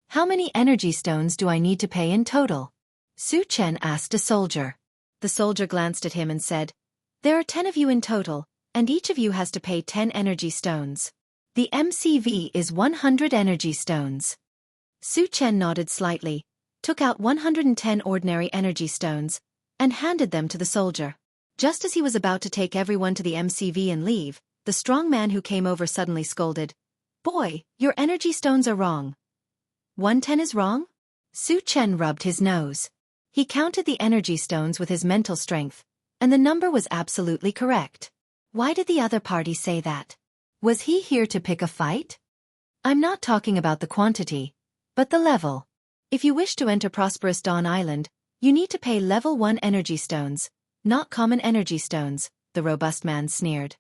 How many energy stones do I need to pay in total? Su Chen asked a soldier. The soldier glanced at him and said, there are 10 of you in total, and each of you has to pay 10 energy stones. The MCV is 100 energy stones. Su Chen nodded slightly, took out 110 ordinary energy stones, and handed them to the soldier. Just as he was about to take everyone to the MCV and leave, the strong man who came over suddenly scolded, boy, your energy stones are wrong. 110 is wrong? Su Chen rubbed his nose. He counted the energy stones with his mental strength, and the number was absolutely correct. Why did the other party say that? Was he here to pick a fight? I'm not talking about the quantity, but the level. If you wish to enter Prosperous Dawn Island, you need to pay level 1 energy stones, not common energy stones, the robust man sneered.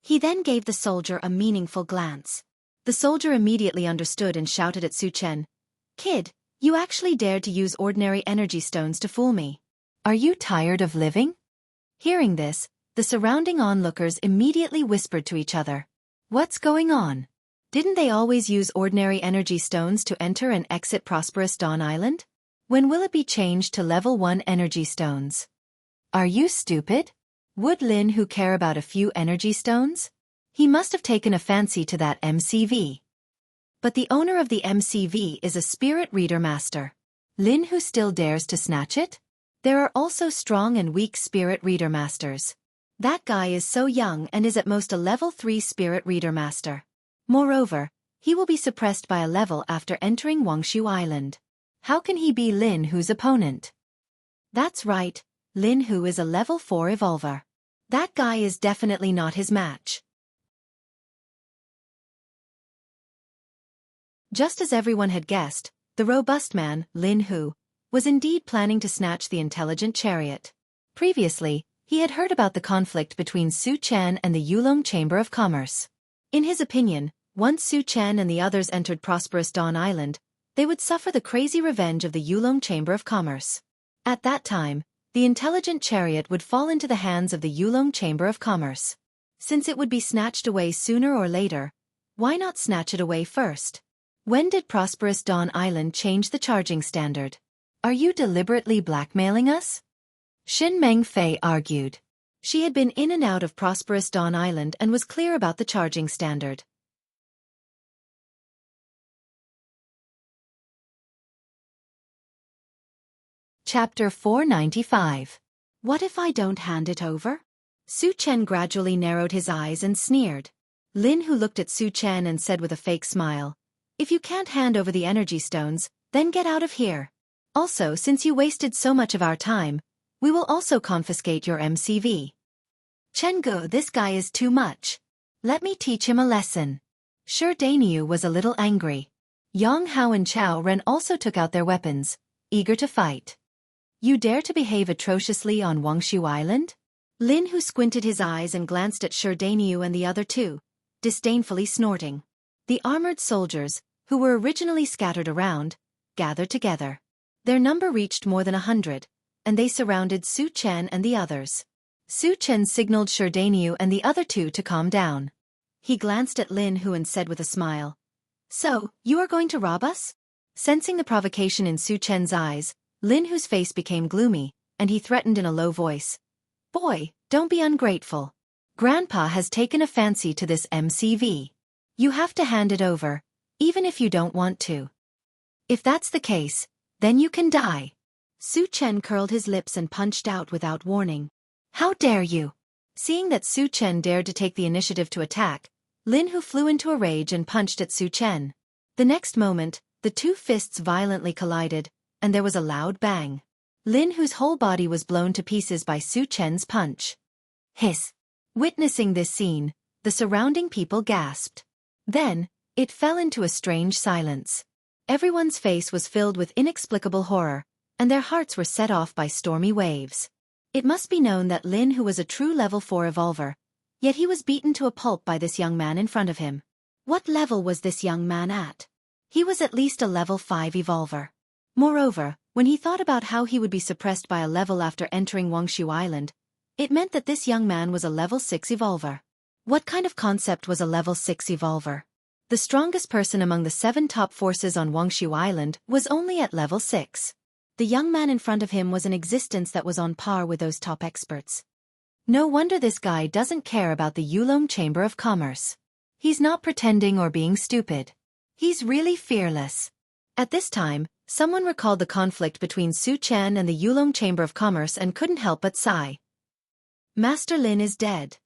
He then gave the soldier a meaningful glance. The soldier immediately understood and shouted at Su Chen, kid, You actually dared to use ordinary energy stones to fool me. Are you tired of living? Hearing this, the surrounding onlookers immediately whispered to each other. What's going on? Didn't they always use ordinary energy stones to enter and exit Prosperous Dawn Island? When will it be changed to level 1 energy stones? Are you stupid? Would Lin Hu care about a few energy stones? He must have taken a fancy to that MCV. But the owner of the MCV is a spirit reader master. Lin Hu still dares to snatch it? There are also strong and weak spirit reader masters. That guy is so young and is at most a level 3 spirit reader master. Moreover, he will be suppressed by a level after entering Wuxia Island. How can he be Lin Hu's opponent? That's right, Lin Hu is a level 4 evolver. That guy is definitely not his match. Just as everyone had guessed, the robust man, Lin Hu, was indeed planning to snatch the intelligent chariot. Previously, he had heard about the conflict between Su Chen and the Yulong Chamber of Commerce. In his opinion, once Su Chen and the others entered Prosperous Dawn Island, they would suffer the crazy revenge of the Yulong Chamber of Commerce. At that time, the intelligent chariot would fall into the hands of the Yulong Chamber of Commerce. Since it would be snatched away sooner or later, why not snatch it away first? When did Prosperous Dawn Island change the charging standard? Are you deliberately blackmailing us? Xin Mengfei argued. She had been in and out of Prosperous Dawn Island and was clear about the charging standard. Chapter 495. What if I don't hand it over? Su Chen gradually narrowed his eyes and sneered. Lin Hu looked at Su Chen and said with a fake smile, if you can't hand over the energy stones, then get out of here. Also, since you wasted so much of our time, we will also confiscate your MCV. Chenggu, this guy is too much. Let me teach him a lesson. Shi Daniu was a little angry. Yang Hao and Chao Ren also took out their weapons, eager to fight. You dare to behave atrociously on Wuxia Island? Lin Hu squinted his eyes and glanced at Shi Daniu and the other two, disdainfully snorting. The armored soldiers, who were originally scattered around, gathered together. Their number reached more than 100, and they surrounded Su Chen and the others. Su Chen signaled Shi Daniu and the other two to calm down. He glanced at Lin Hu and said with a smile, so, you are going to rob us? Sensing the provocation in Su Chen's eyes, Lin Hu's face became gloomy, and he threatened in a low voice. Boy, don't be ungrateful. Grandpa has taken a fancy to this MCV. You have to hand it over, even if you don't want to. If that's the case, then you can die. Su Chen curled his lips and punched out without warning. How dare you? Seeing that Su Chen dared to take the initiative to attack, Lin Hu flew into a rage and punched at Su Chen. The next moment, the two fists violently collided, and there was a loud bang. Lin Hu's whole body was blown to pieces by Su Chen's punch. Hiss! Witnessing this scene, the surrounding people gasped. Then, it fell into a strange silence. Everyone's face was filled with inexplicable horror, and their hearts were set off by stormy waves. It must be known that Lin Hu was a true level 4 evolver, yet he was beaten to a pulp by this young man in front of him. What level was this young man at? He was at least a level 5 evolver. Moreover, when he thought about how he would be suppressed by a level after entering Wuxia Island, it meant that this young man was a level 6 evolver. What kind of concept was a level 6 evolver? The strongest person among the 7 top forces on Wuxia Island was only at level 6. The young man in front of him was an existence that was on par with those top experts. No wonder this guy doesn't care about the Yulong Chamber of Commerce. He's not pretending or being stupid. He's really fearless. At this time, someone recalled the conflict between Su Chen and the Yulong Chamber of Commerce and couldn't help but sigh. Master Lin is dead.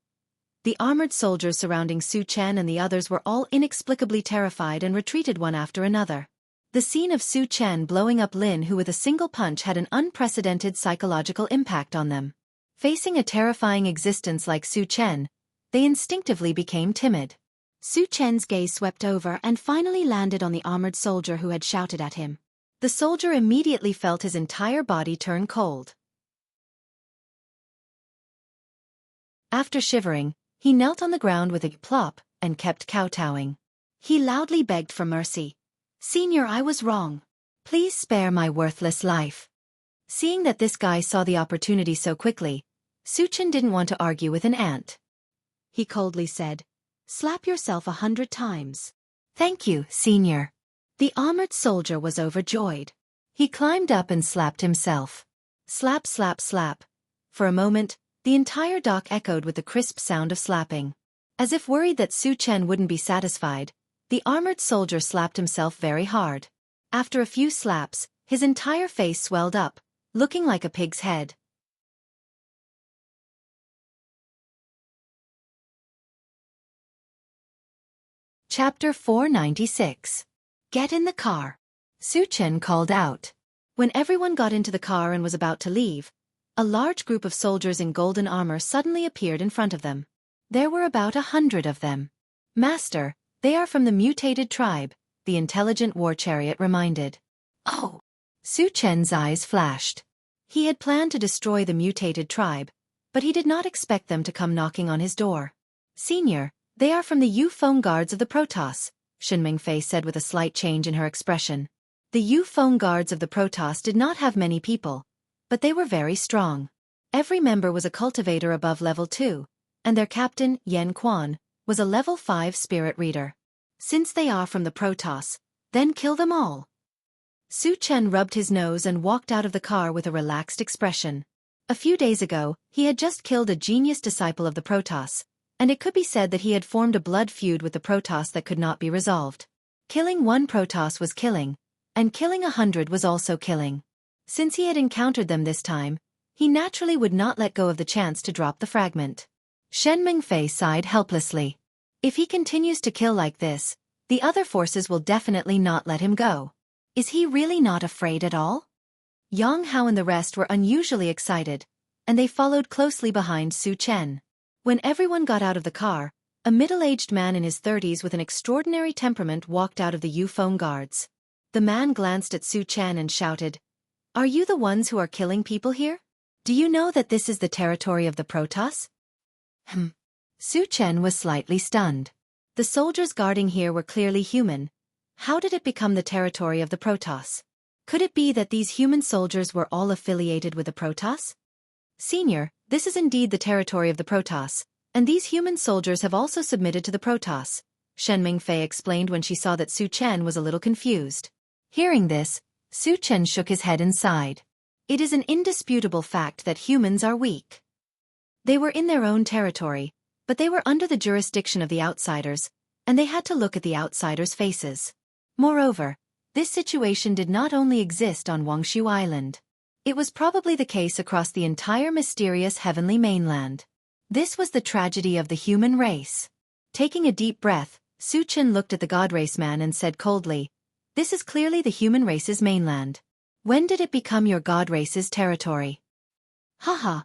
The armored soldiers surrounding Su Chen and the others were all inexplicably terrified and retreated one after another. The scene of Su Chen blowing up Lin Hu with a single punch had an unprecedented psychological impact on them. Facing a terrifying existence like Su Chen, they instinctively became timid. Su Chen's gaze swept over and finally landed on the armored soldier who had shouted at him. The soldier immediately felt his entire body turn cold. After shivering, he knelt on the ground with a plop and kept kowtowing. He loudly begged for mercy. Senior, I was wrong. Please spare my worthless life. Seeing that this guy saw the opportunity so quickly, Suchen didn't want to argue with an ant. He coldly said, "Slap yourself 100 times. Thank you, senior. The armored soldier was overjoyed. He climbed up and slapped himself. Slap, slap, slap. For a moment, the entire dock echoed with the crisp sound of slapping. As if worried that Suchen wouldn't be satisfied, the armored soldier slapped himself very hard. After a few slaps, his entire face swelled up, looking like a pig's head. Chapter 496. Get in the car. Suchen called out. When everyone got into the car and was about to leave, a large group of soldiers in golden armor suddenly appeared in front of them. There were about 100 of them. Master, they are from the mutated tribe, the intelligent war chariot reminded. Oh! Suchen's eyes flashed. He had planned to destroy the mutated tribe, but he did not expect them to come knocking on his door. Senior, they are from the Yufeng guards of the Protoss, Shenmingfei said with a slight change in her expression. The Yufeng guards of the Protoss did not have many people, but they were very strong. Every member was a cultivator above level 2, and their captain, Yan Quan, was a level 5 spirit reader. Since they are from the Protoss, then kill them all. Suchen rubbed his nose and walked out of the car with a relaxed expression. A few days ago, he had just killed a genius disciple of the Protoss, and it could be said that he had formed a blood feud with the Protoss that could not be resolved. Killing one Protoss was killing, and killing 100 was also killing. Since he had encountered them this time, he naturally would not let go of the chance to drop the fragment. Shenmingfei sighed helplessly. If he continues to kill like this, the other forces will definitely not let him go. Is he really not afraid at all? Jianghu and the rest were unusually excited, and they followed closely behind Suchen. When everyone got out of the car, a middle-aged man in his 30s with an extraordinary temperament walked out of the Yufeng guards. The man glanced at Suchen and shouted, "Are you the ones who are killing people here? Do you know that this is the territory of the Protoss?" Suchen was slightly stunned. The soldiers guarding here were clearly human. How did it become the territory of the Protoss? Could it be that these human soldiers were all affiliated with the Protoss? Senior, this is indeed the territory of the Protoss, and these human soldiers have also submitted to the Protoss, Shenmingfei explained when she saw that Suchen was a little confused. Hearing this, Suchen shook his head and sighed. It is an indisputable fact that humans are weak. They were in their own territory, but they were under the jurisdiction of the outsiders, and they had to look at the outsiders' faces. Moreover, this situation did not only exist on Wuxia Island. It was probably the case across the entire mysterious heavenly mainland. This was the tragedy of the human race. Taking a deep breath, Suchen looked at the god race man and said coldly, "This is clearly the human race's mainland. When did it become your god race's territory?" Haha.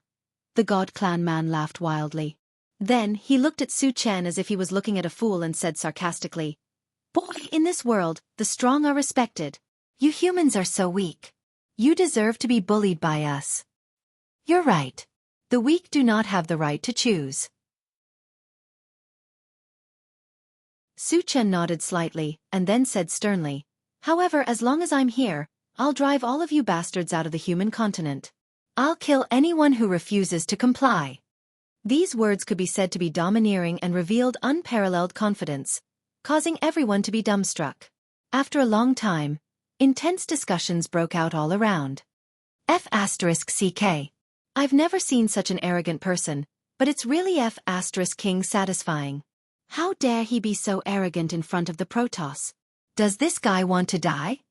The god clan man laughed wildly. Then he looked at Suchen as if he was looking at a fool and said sarcastically, "Boy, in this world, the strong are respected. You humans are so weak. You deserve to be bullied by us." "You're right. The weak do not have the right to choose." Suchen nodded slightly, and then said sternly, "However, as long as I'm here, I'll drive all of you bastards out of the human continent. I'll kill anyone who refuses to comply." These words could be said to be domineering and revealed unparalleled confidence, causing everyone to be dumbstruck. After a long time, intense discussions broke out all around. F***ck. I've never seen such an arrogant person, but it's really F***king satisfying. How dare he be so arrogant in front of the Protoss? Does this guy want to die?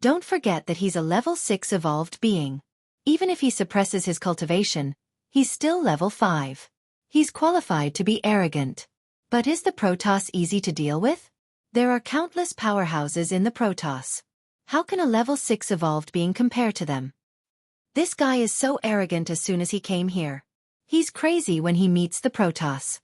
Don't forget that he's a level 6 evolved being. Even if he suppresses his cultivation, he's still level 5. He's qualified to be arrogant. But is the Protoss easy to deal with? There are countless powerhouses in the Protoss. How can a level 6 evolved being compare to them? This guy is so arrogant as soon as he came here. He's crazy when he meets the Protoss.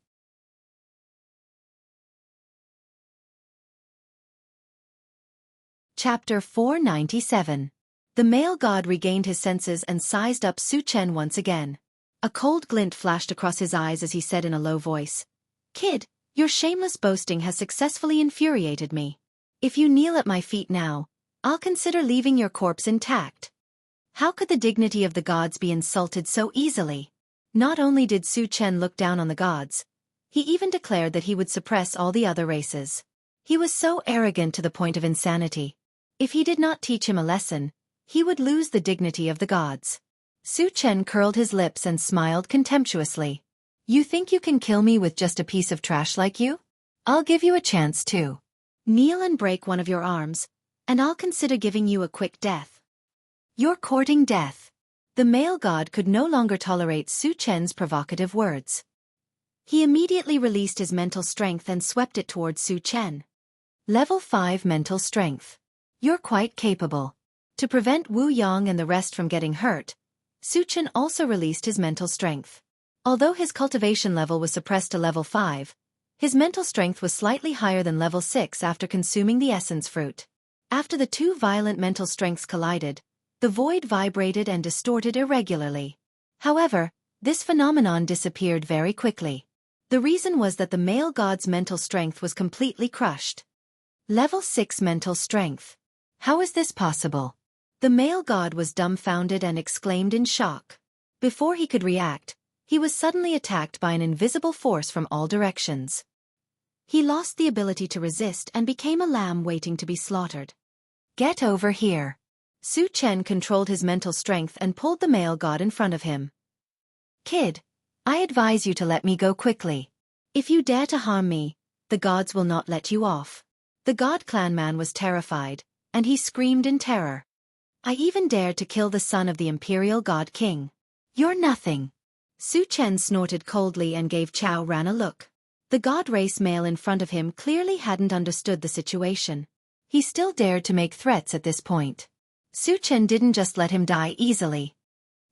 Chapter 497. The male god regained his senses and sized up Suchen once again. A cold glint flashed across his eyes as he said in a low voice, "Kid, your shameless boasting has successfully infuriated me. If you kneel at my feet now, I'll consider leaving your corpse intact. How could the dignity of the gods be insulted so easily? Not only did Su Chen look down on the gods, he even declared that he would suppress all the other races. He was so arrogant to the point of insanity. If he did not teach him a lesson, he would lose the dignity of the gods. Su Chen curled his lips and smiled contemptuously. You think you can kill me with just a piece of trash like you? I'll give you a chance too. Kneel and break one of your arms, and I'll consider giving you a quick death. You're courting death. The male god could no longer tolerate Su Chen's provocative words. He immediately released his mental strength and swept it towards Su Chen. Level 5 Mental Strength. You're quite capable. To prevent Wu Yang and the rest from getting hurt, Su Chen also released his mental strength. Although his cultivation level was suppressed to level 5, his mental strength was slightly higher than level 6 after consuming the essence fruit. After the two violent mental strengths collided, the void vibrated and distorted irregularly. However, this phenomenon disappeared very quickly. The reason was that the male god's mental strength was completely crushed. Level 6 Mental Strength. How is this possible? The male god was dumbfounded and exclaimed in shock. Before he could react, he was suddenly attacked by an invisible force from all directions. He lost the ability to resist and became a lamb waiting to be slaughtered. Get over here. Su Chen controlled his mental strength and pulled the male god in front of him. Kid, I advise you to let me go quickly. If you dare to harm me, the gods will not let you off. The god clan man was terrified, and he screamed in terror. I even dared to kill the son of the imperial god king. You're nothing. Su Chen snorted coldly and gave Chao Ran a look. The god race male in front of him clearly hadn't understood the situation. He still dared to make threats at this point. Su Chen didn't just let him die easily.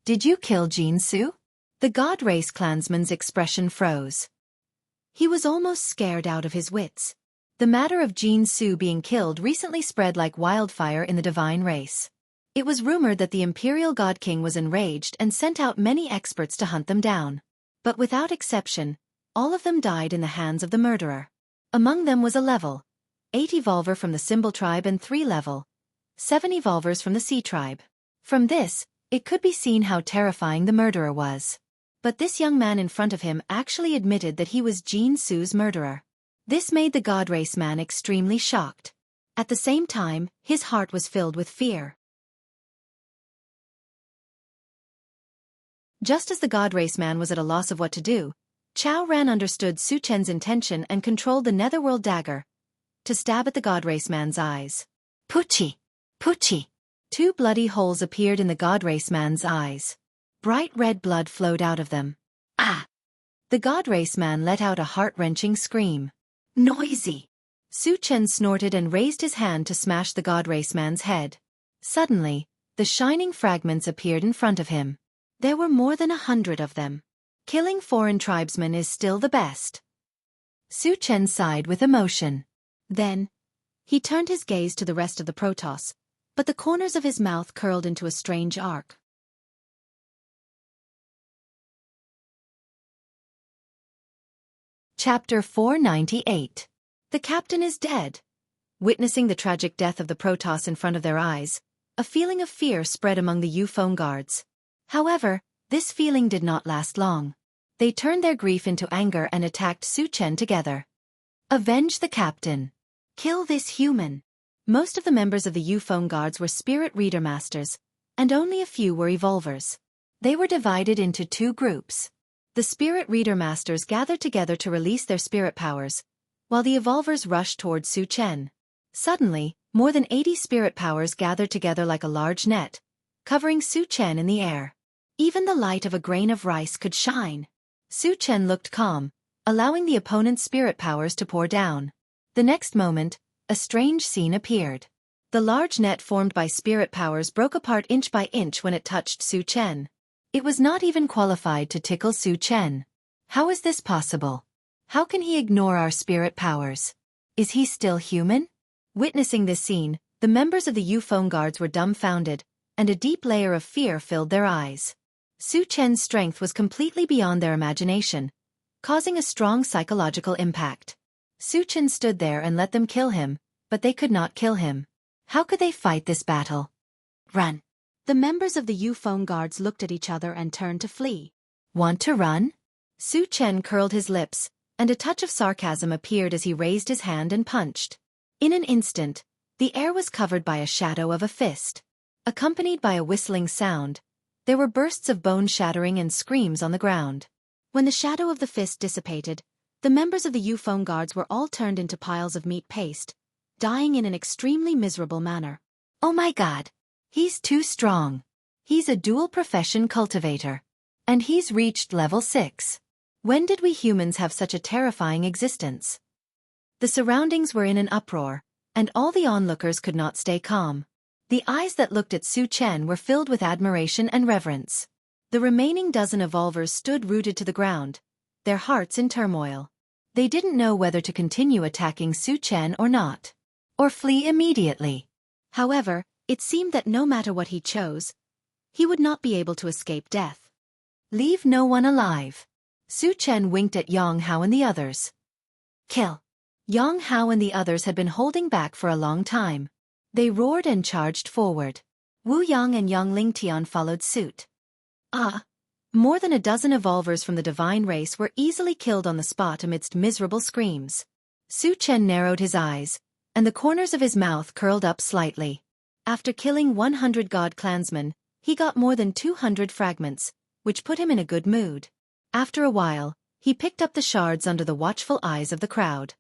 Did you kill Jianghu? The god race clansman's expression froze. He was almost scared out of his wits. The matter of Jianghu being killed recently spread like wildfire in the divine race. It was rumored that the imperial god king was enraged and sent out many experts to hunt them down. But without exception, all of them died in the hands of the murderer. Among them was a level 8 evolver from the Symbol tribe and 3 level 7 evolvers from the Sea tribe. From this, it could be seen how terrifying the murderer was. But this young man in front of him actually admitted that he was Jianghu's murderer. This made the god race man extremely shocked. At the same time, his heart was filled with fear. Just as the god race man was at a loss of what to do, Chao Ran understood Su Chen's intention and controlled the netherworld dagger to stab at the god race man's eyes. Puchi! Puchi! 2 bloody holes appeared in the god race man's eyes. Bright red blood flowed out of them. Ah! The god race man let out a heart-wrenching scream. Noisy! Su Chen snorted and raised his hand to smash the god race man's head. Suddenly, the shining fragments appeared in front of him. There were more than 100 of them. Killing foreign tribesmen is still the best. Su Chen sighed with emotion. Then, he turned his gaze to the rest of the Protoss, but the corners of his mouth curled into a strange arc. Chapter 498. The captain is dead. Witnessing the tragic death of the Protoss in front of their eyes, a feeling of fear spread among the Yufeng guards. However, this feeling did not last long. They turned their grief into anger and attacked Su Chen together. Avenge the captain. Kill this human. Most of the members of the Yufeng guards were spirit reader masters, and only a few were evolvers. They were divided into 2 groups. The spirit reader masters gathered together to release their spirit powers, while the evolvers rushed towards Su Chen. Suddenly, more than 80 spirit powers gathered together like a large net, covering Su Chen in the air. Even the light of a grain of rice could shine. Su Chen looked calm, allowing the opponent's spirit powers to pour down. The next moment, a strange scene appeared. The large net formed by spirit powers broke apart inch by inch when it touched Su Chen. It was not even qualified to tickle Su Chen. How is this possible? How can he ignore our spirit powers? Is he still human? Witnessing this scene, the members of the Yufeng guards were dumbfounded, and a deep layer of fear filled their eyes. Su Chen's strength was completely beyond their imagination, causing a strong psychological impact. Su Chen stood there and let them kill him, but they could not kill him. How could they fight this battle? Run. The members of the Yufeng guards looked at each other and turned to flee. Want to run? Su Chen curled his lips, and a touch of sarcasm appeared as he raised his hand and punched. In an instant, the air was covered by a shadow of a fist. Accompanied by a whistling sound, there were bursts of bone shattering and screams on the ground. When the shadow of the fist dissipated, the members of the Yufeng guards were all turned into piles of meat paste, dying in an extremely miserable manner. Oh my God! He's too strong. He's a dual-profession cultivator. And he's reached level 6. When did we humans have such a terrifying existence? The surroundings were in an uproar, and all the onlookers could not stay calm. The eyes that looked at Su Chen were filled with admiration and reverence. The remaining dozen evolvers stood rooted to the ground, their hearts in turmoil. They didn't know whether to continue attacking Su Chen or not, or flee immediately. However, it seemed that no matter what he chose, he would not be able to escape death. Leave no one alive. Su Chen winked at Xianxia and the others. Kill. Xianxia and the others had been holding back for a long time. They roared and charged forward. Wu Yang and Yang Lingtian followed suit. More than a dozen evolvers from the divine race were easily killed on the spot amidst miserable screams. Su Chen narrowed his eyes, and the corners of his mouth curled up slightly. After killing 100 god clansmen, he got more than 200 fragments, which put him in a good mood. After a while, he picked up the shards under the watchful eyes of the crowd.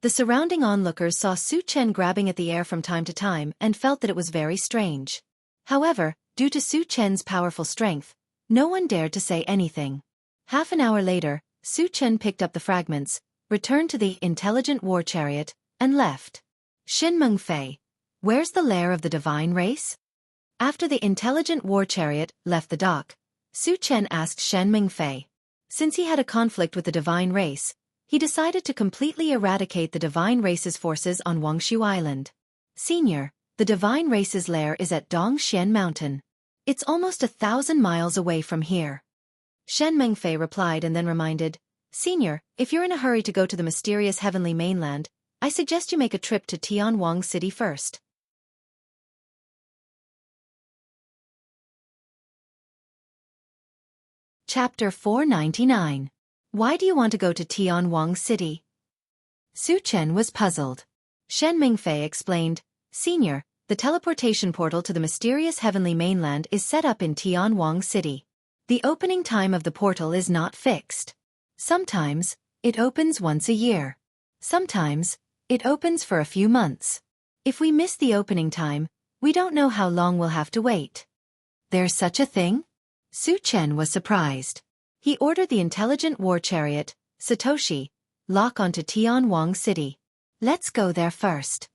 The surrounding onlookers saw Su Chen grabbing at the air from time to time and felt that it was very strange. However, due to Su Chen's powerful strength, no one dared to say anything. Half an hour later, Su Chen picked up the fragments, returned to the intelligent war chariot, and left. Xin Mengfei, where's the lair of the divine race? After the intelligent war chariot left the dock, Su Chen asked Shen Mengfei. Since he had a conflict with the divine race, he decided to completely eradicate the divine race's forces on Wuxia Island. Senior, the divine race's lair is at Dongxian Mountain. It's almost 1,000 miles away from here. Shen Mengfei replied and then reminded, Senior, if you're in a hurry to go to the mysterious heavenly mainland, I suggest you make a trip to Tianwang City first. Chapter 499. Why do you want to go to Tianwang City? Su Chen was puzzled. Shen Mengfei explained, Senior, the teleportation portal to the mysterious heavenly mainland is set up in Tianwang City. The opening time of the portal is not fixed. Sometimes, it opens once a year. Sometimes, it opens for a few months. If we miss the opening time, we don't know how long we'll have to wait. There's such a thing? Su Chen was surprised. He ordered the intelligent war chariot, Satoshi, lock onto Tianwang City. Let's go there first.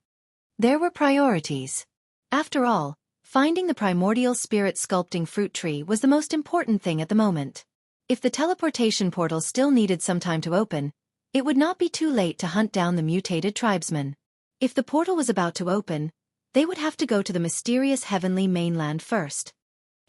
There were priorities. After all, finding the primordial spirit sculpting fruit tree was the most important thing at the moment. If the teleportation portal still needed some time to open, it would not be too late to hunt down the mutated tribesmen. If the portal was about to open, they would have to go to the mysterious heavenly mainland first.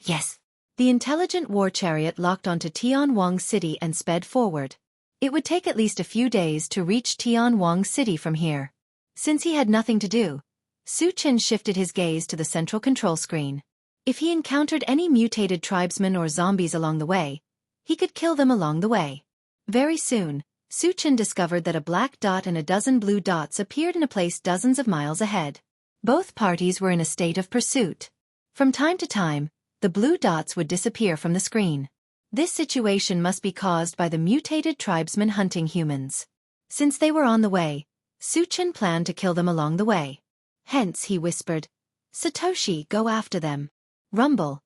Yes. The intelligent war chariot locked onto Tianwang City and sped forward. It would take at least a few days to reach Tianwang City from here. Since he had nothing to do, Su Chen shifted his gaze to the central control screen. If he encountered any mutated tribesmen or zombies along the way, he could kill them along the way. Very soon, Su Chen discovered that a black dot and a dozen blue dots appeared in a place dozens of miles ahead. Both parties were in a state of pursuit. From time to time, the blue dots would disappear from the screen. This situation must be caused by the mutated tribesmen hunting humans. Since they were on the way, Su Chen planned to kill them along the way. Hence, he whispered, Satoshi, go after them. Rumble.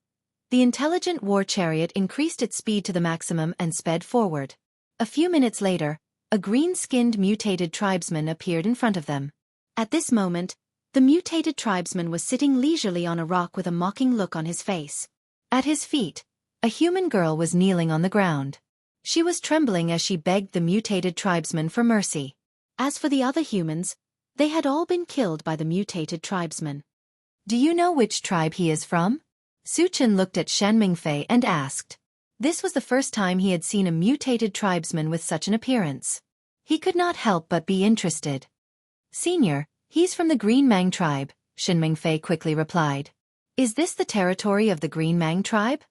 The intelligent war chariot increased its speed to the maximum and sped forward. A few minutes later, a green-skinned mutated tribesman appeared in front of them. At this moment, the mutated tribesman was sitting leisurely on a rock with a mocking look on his face. At his feet, a human girl was kneeling on the ground. She was trembling as she begged the mutated tribesman for mercy. As for the other humans, they had all been killed by the mutated tribesman. Do you know which tribe he is from? Su Chen looked at Shen Mengfei and asked. This was the first time he had seen a mutated tribesman with such an appearance. He could not help but be interested. Senior, he's from the Green Mang tribe, Shen Mengfei quickly replied. Is this the territory of the Green Mang tribe?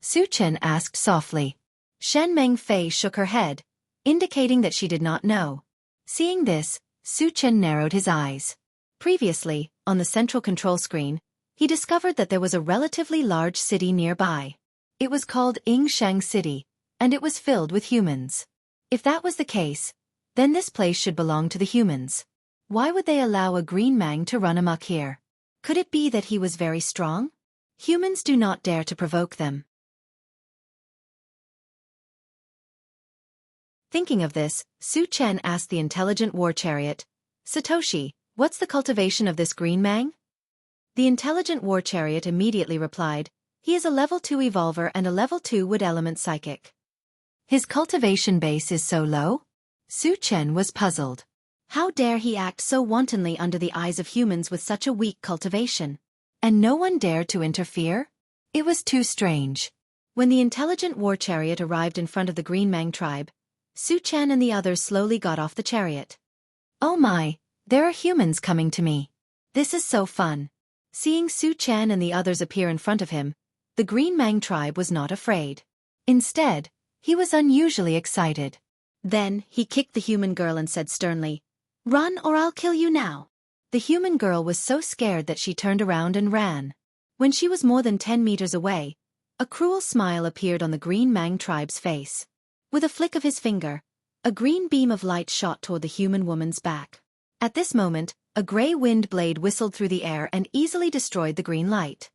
Su Chen asked softly. Shen Mengfei shook her head, indicating that she did not know. Seeing this, Su Chen narrowed his eyes. Previously, on the central control screen, he discovered that there was a relatively large city nearby. It was called Yingshang City, and it was filled with humans. If that was the case, then this place should belong to the humans. Why would they allow a Green Mang to run amok here? Could it be that he was very strong? Humans do not dare to provoke them. Thinking of this, Su Chen asked the intelligent war chariot, Satoshi, what's the cultivation of this Green Mang? The intelligent war chariot immediately replied, he is a level 2 evolver and a level 2 wood element psychic. His cultivation base is so low? Su Chen was puzzled. How dare he act so wantonly under the eyes of humans with such a weak cultivation? And no one dared to interfere? It was too strange. When the intelligent war chariot arrived in front of the Green Mang tribe, Su Chen and the others slowly got off the chariot. Oh my, there are humans coming to me. This is so fun. Seeing Su Chen and the others appear in front of him, the Green Mang tribe was not afraid. Instead, he was unusually excited. Then, he kicked the human girl and said sternly, Run or I'll kill you now. The human girl was so scared that she turned around and ran. When she was more than 10 meters away, a cruel smile appeared on the Green Mang tribe's face. With a flick of his finger, a green beam of light shot toward the human woman's back. At this moment, a gray wind blade whistled through the air and easily destroyed the green light.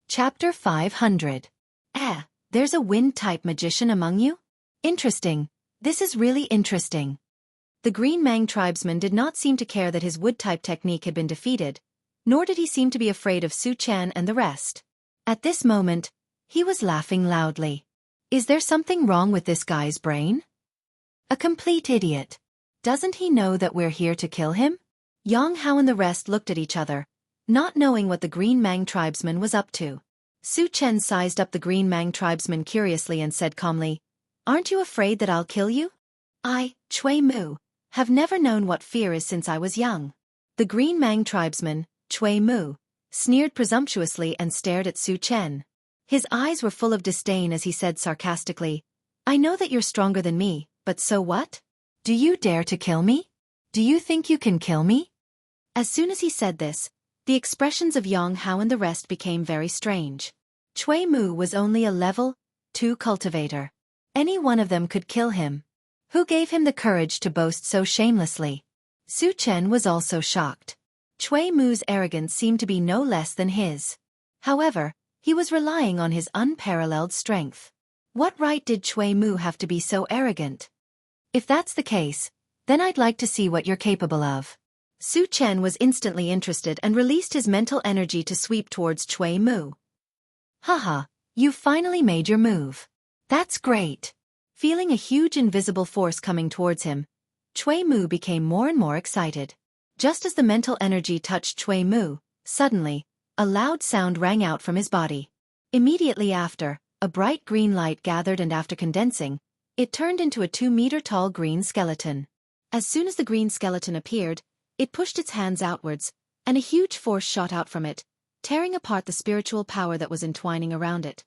Chapter 500. There's a wind-type magician among you? Interesting. This is really interesting. The Green Mang tribesman did not seem to care that his wood-type technique had been defeated, nor did he seem to be afraid of Su Chen and the rest. At this moment, he was laughing loudly. Is there something wrong with this guy's brain? A complete idiot. Doesn't he know that we're here to kill him? Jianghu and the rest looked at each other, not knowing what the Green Mang tribesman was up to. Su Chen sized up the Green Mang tribesman curiously and said calmly, Aren't you afraid that I'll kill you? I, Cui Mu, have never known what fear is since I was young. The Green Mang tribesman, Cui Mu, sneered presumptuously and stared at Su Chen. His eyes were full of disdain as he said sarcastically, I know that you're stronger than me, but so what? Do you dare to kill me? Do you think you can kill me? As soon as he said this, the expressions of Jianghu and the rest became very strange. Cui Mu was only a level 2 cultivator. Any one of them could kill him. Who gave him the courage to boast so shamelessly? Su Chen was also shocked. Cui Mu's arrogance seemed to be no less than his. However, he was relying on his unparalleled strength. What right did Cui Mu have to be so arrogant? If that's the case, then I'd like to see what you're capable of. Su Chen was instantly interested and released his mental energy to sweep towards Cui Mu. Haha, you finally made your move. That's great. Feeling a huge invisible force coming towards him, Cui Mu became more and more excited. Just as the mental energy touched Cui Mu, suddenly, a loud sound rang out from his body. Immediately after, a bright green light gathered and after condensing, it turned into a 2-meter-tall green skeleton. As soon as the green skeleton appeared, it pushed its hands outwards, and a huge force shot out from it, tearing apart the spiritual power that was entwining around it.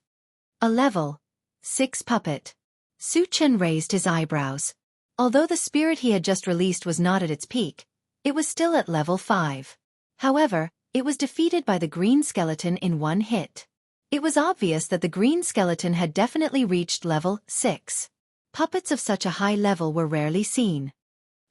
A level 6 puppet. Su Chen raised his eyebrows. Although the spirit he had just released was not at its peak, it was still at level 5. However, it was defeated by the green skeleton in one hit. It was obvious that the green skeleton had definitely reached level 6. Puppets of such a high level were rarely seen.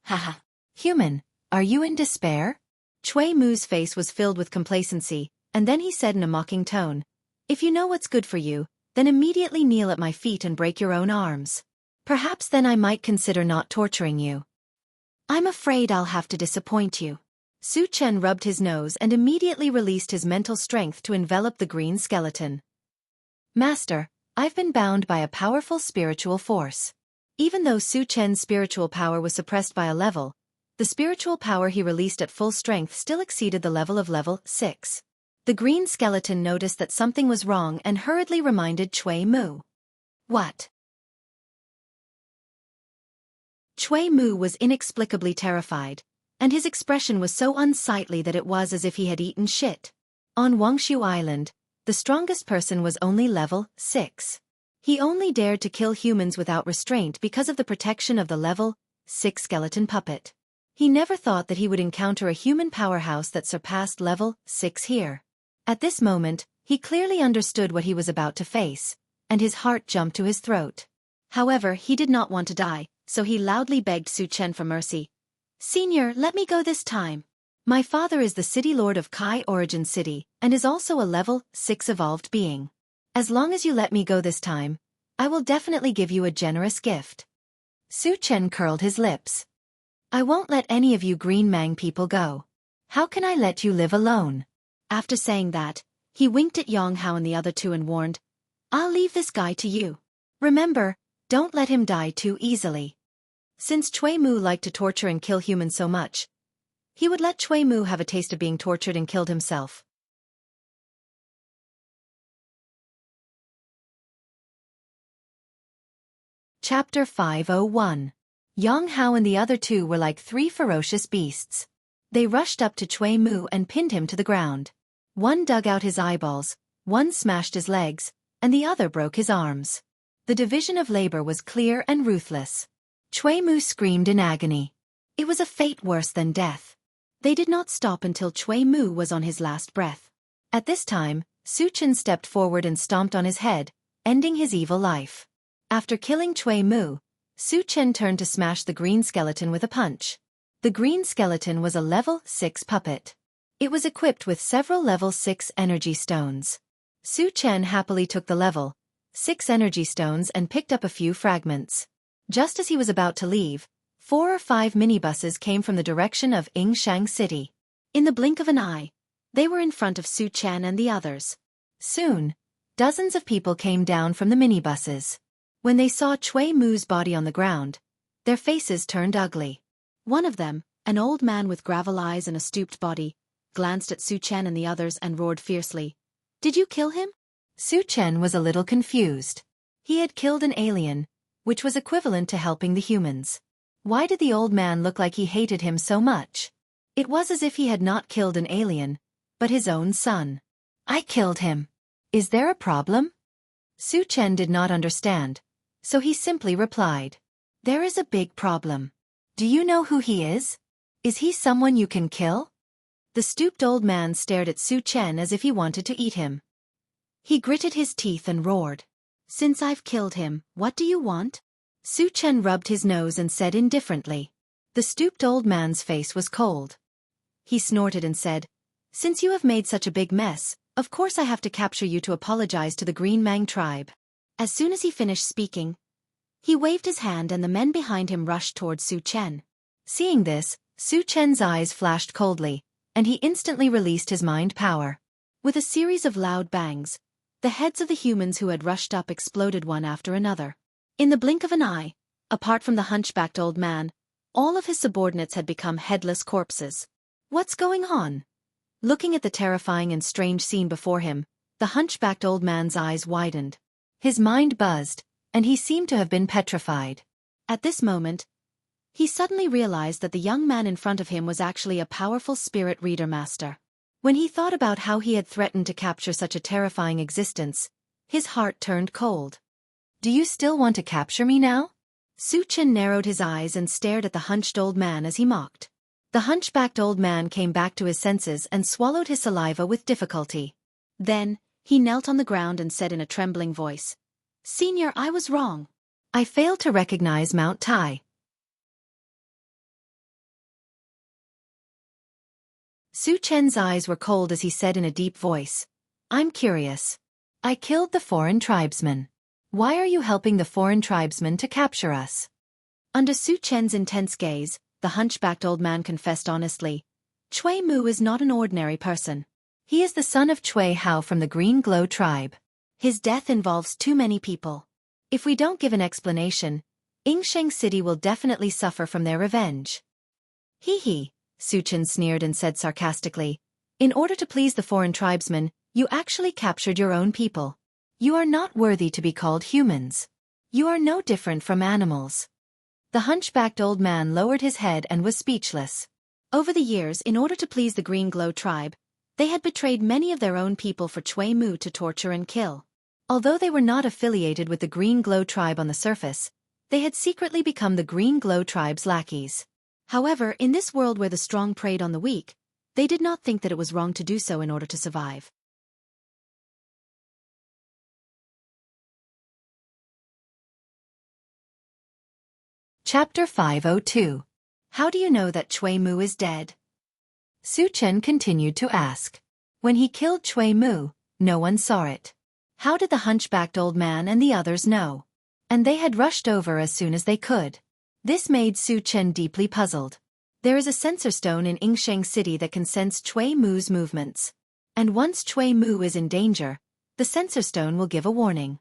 Haha. Human, are you in despair? Cui Mu's face was filled with complacency, and then he said in a mocking tone, If you know what's good for you, then immediately kneel at my feet and break your own arms. Perhaps then I might consider not torturing you. I'm afraid I'll have to disappoint you. Su Chen rubbed his nose and immediately released his mental strength to envelop the green skeleton. Master, I've been bound by a powerful spiritual force. Even though Su Chen's spiritual power was suppressed by a level, the spiritual power he released at full strength still exceeded the level of level 6. The green skeleton noticed that something was wrong and hurriedly reminded Cui Mu. What? Chui Mu was inexplicably terrified, and his expression was so unsightly that it was as if he had eaten shit. On Wuxia Island, the strongest person was only level 6. He only dared to kill humans without restraint because of the protection of the level 6 skeleton puppet. He never thought that he would encounter a human powerhouse that surpassed level 6 here. At this moment, he clearly understood what he was about to face, and his heart jumped to his throat. However, he did not want to die, so he loudly begged Su Chen for mercy. "Senior, let me go this time. My father is the city lord of Kai Origin City and is also a level 6 evolved being. As long as you let me go this time, I will definitely give you a generous gift." Su Chen curled his lips. "I won't let any of you Green Mang people go. How can I let you live alone?" After saying that, he winked at Xianxia and the other two and warned, "I'll leave this guy to you. Remember, don't let him die too easily." Since Chui Mu liked to torture and kill humans so much, he would let Chui Mu have a taste of being tortured and killed himself. Chapter 501. Jianghu and the other two were like 3 ferocious beasts. They rushed up to Chui Mu and pinned him to the ground. One dug out his eyeballs, one smashed his legs, and the other broke his arms. The division of labor was clear and ruthless. Chui Mu screamed in agony. It was a fate worse than death. They did not stop until Chui Mu was on his last breath. At this time, Su Chen stepped forward and stomped on his head, ending his evil life. After killing Chui Mu, Su Chen turned to smash the green skeleton with a punch. The green skeleton was a level 6 puppet. It was equipped with several level 6 energy stones. Su Chen happily took the level 6 energy stones and picked up a few fragments. Just as he was about to leave, 4 or 5 minibuses came from the direction of Yingshang City. In the blink of an eye, they were in front of Su Chen and the others. Soon, dozens of people came down from the minibuses. When they saw Chui Mu's body on the ground, their faces turned ugly. One of them, an old man with gravel eyes and a stooped body, glanced at Su Chen and the others and roared fiercely, "Did you kill him?" Su Chen was a little confused. He had killed an alien, which was equivalent to helping the humans. Why did the old man look like he hated him so much? It was as if he had not killed an alien, but his own son. "I killed him. Is there a problem?" Su Chen did not understand, so he simply replied, "There is a big problem. Do you know who he is? Is he someone you can kill?" The stooped old man stared at Su Chen as if he wanted to eat him. He gritted his teeth and roared, "Since I've killed him, what do you want?" Su Chen rubbed his nose and said indifferently. The stooped old man's face was cold. He snorted and said, "Since you have made such a big mess, of course I have to capture you to apologize to the Green Mang tribe." As soon as he finished speaking, he waved his hand and the men behind him rushed towards Su Chen. Seeing this, Su Chen's eyes flashed coldly, and he instantly released his mind power. With a series of loud bangs, the heads of the humans who had rushed up exploded one after another. In the blink of an eye, apart from the hunchbacked old man, all of his subordinates had become headless corpses. What's going on? Looking at the terrifying and strange scene before him, the hunchbacked old man's eyes widened. His mind buzzed, and he seemed to have been petrified. At this moment, he suddenly realized that the young man in front of him was actually a powerful spirit reader master. When he thought about how he had threatened to capture such a terrifying existence, his heart turned cold. "Do you still want to capture me now?" Su Chen narrowed his eyes and stared at the hunched old man as he mocked. The hunchbacked old man came back to his senses and swallowed his saliva with difficulty. Then, he knelt on the ground and said in a trembling voice, "Senior, I was wrong. I failed to recognize Mount Tai." Su Chen's eyes were cold as he said in a deep voice, "I'm curious. I killed the foreign tribesmen. Why are you helping the foreign tribesmen to capture us?" Under Su Chen's intense gaze, the hunchbacked old man confessed honestly, "Chui Mu is not an ordinary person. He is the son of Chui Hao from the Green Glow tribe. His death involves too many people. If we don't give an explanation, Yingshang City will definitely suffer from their revenge." "Hee hee," Su Chen sneered and said sarcastically, "In order to please the foreign tribesmen, you actually captured your own people. You are not worthy to be called humans." You are no different from animals. The hunchbacked old man lowered his head and was speechless. Over the years, in order to please the Green Glow tribe, they had betrayed many of their own people for Chui Mu to torture and kill. Although they were not affiliated with the Green Glow tribe on the surface, they had secretly become the Green Glow tribe's lackeys. However, in this world where the strong preyed on the weak, they did not think that it was wrong to do so in order to survive. Chapter 502. How do you know that Chui Mu is dead? Su Chen continued to ask. When he killed Chui Mu, no one saw it. How did the hunchbacked old man and the others know? And they had rushed over as soon as they could. This made Su Chen deeply puzzled. There is a sensor stone in Yingsheng City that can sense Chui Mu's movements. And once Chui Mu is in danger, the sensor stone will give a warning.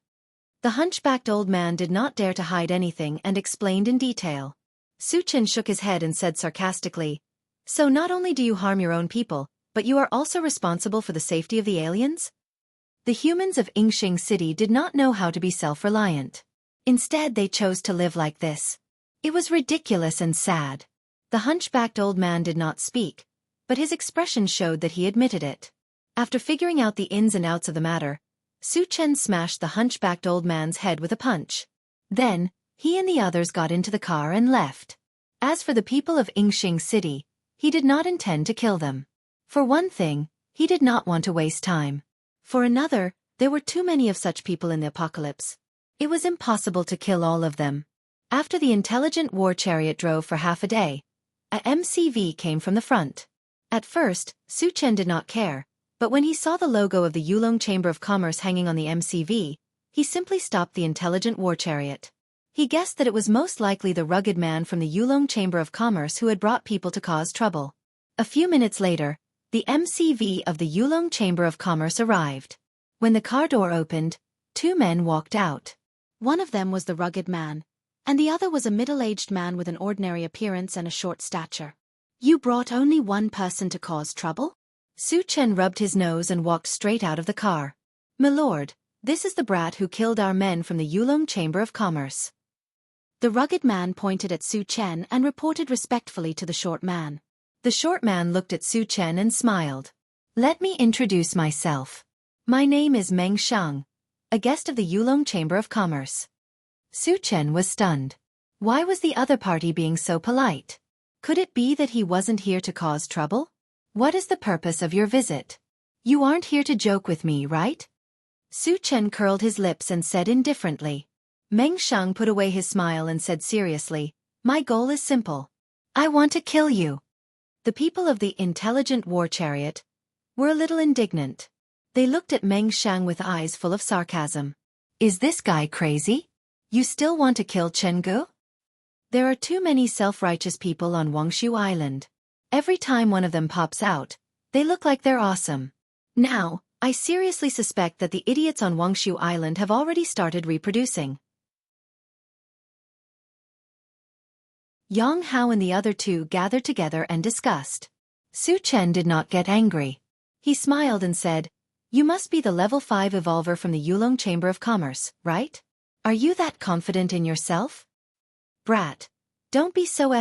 The hunchbacked old man did not dare to hide anything and explained in detail. Su Chen shook his head and said sarcastically, "So not only do you harm your own people, but you are also responsible for the safety of the aliens?" The humans of Yingsheng City did not know how to be self-reliant. Instead, they chose to live like this. It was ridiculous and sad. The hunchbacked old man did not speak, but his expression showed that he admitted it. After figuring out the ins and outs of the matter, Su Chen smashed the hunchbacked old man's head with a punch. Then, he and the others got into the car and left. As for the people of Yingsheng City, he did not intend to kill them. For one thing, he did not want to waste time. For another, there were too many of such people in the apocalypse. It was impossible to kill all of them. After the intelligent war chariot drove for half a day, a MCV came from the front. At first, Su Chen did not care, but when he saw the logo of the Yulong Chamber of Commerce hanging on the MCV, he simply stopped the intelligent war chariot. He guessed that it was most likely the rugged man from the Yulong Chamber of Commerce who had brought people to cause trouble. A few minutes later, the MCV of the Yulong Chamber of Commerce arrived. When the car door opened, two men walked out. One of them was the rugged man, and the other was a middle-aged man with an ordinary appearance and a short stature. "You brought only one person to cause trouble?" Su Chen rubbed his nose and walked straight out of the car. "Milord, this is the brat who killed our men from the Yulong Chamber of Commerce." The rugged man pointed at Su Chen and reported respectfully to the short man. The short man looked at Su Chen and smiled. "Let me introduce myself. My name is Meng Shang, a guest of the Yulong Chamber of Commerce." Su Chen was stunned. Why was the other party being so polite? Could it be that he wasn't here to cause trouble? "What is the purpose of your visit? You aren't here to joke with me, right?" Su Chen curled his lips and said indifferently. Meng Shang put away his smile and said seriously, "My goal is simple. I want to kill you." The people of the intelligent war chariot were a little indignant. They looked at Meng Shang with eyes full of sarcasm. "Is this guy crazy? You still want to kill Chenggu? There are too many self-righteous people on Wuxia Island. Every time one of them pops out, they look like they're awesome. Now, I seriously suspect that the idiots on Wuxia Island have already started reproducing." Yang Hao and the other two gathered together and discussed. Su Chen did not get angry. He smiled and said, "You must be the level 5 evolver from the Yulong Chamber of Commerce, right? Are you that confident in yourself? Brat, don't be so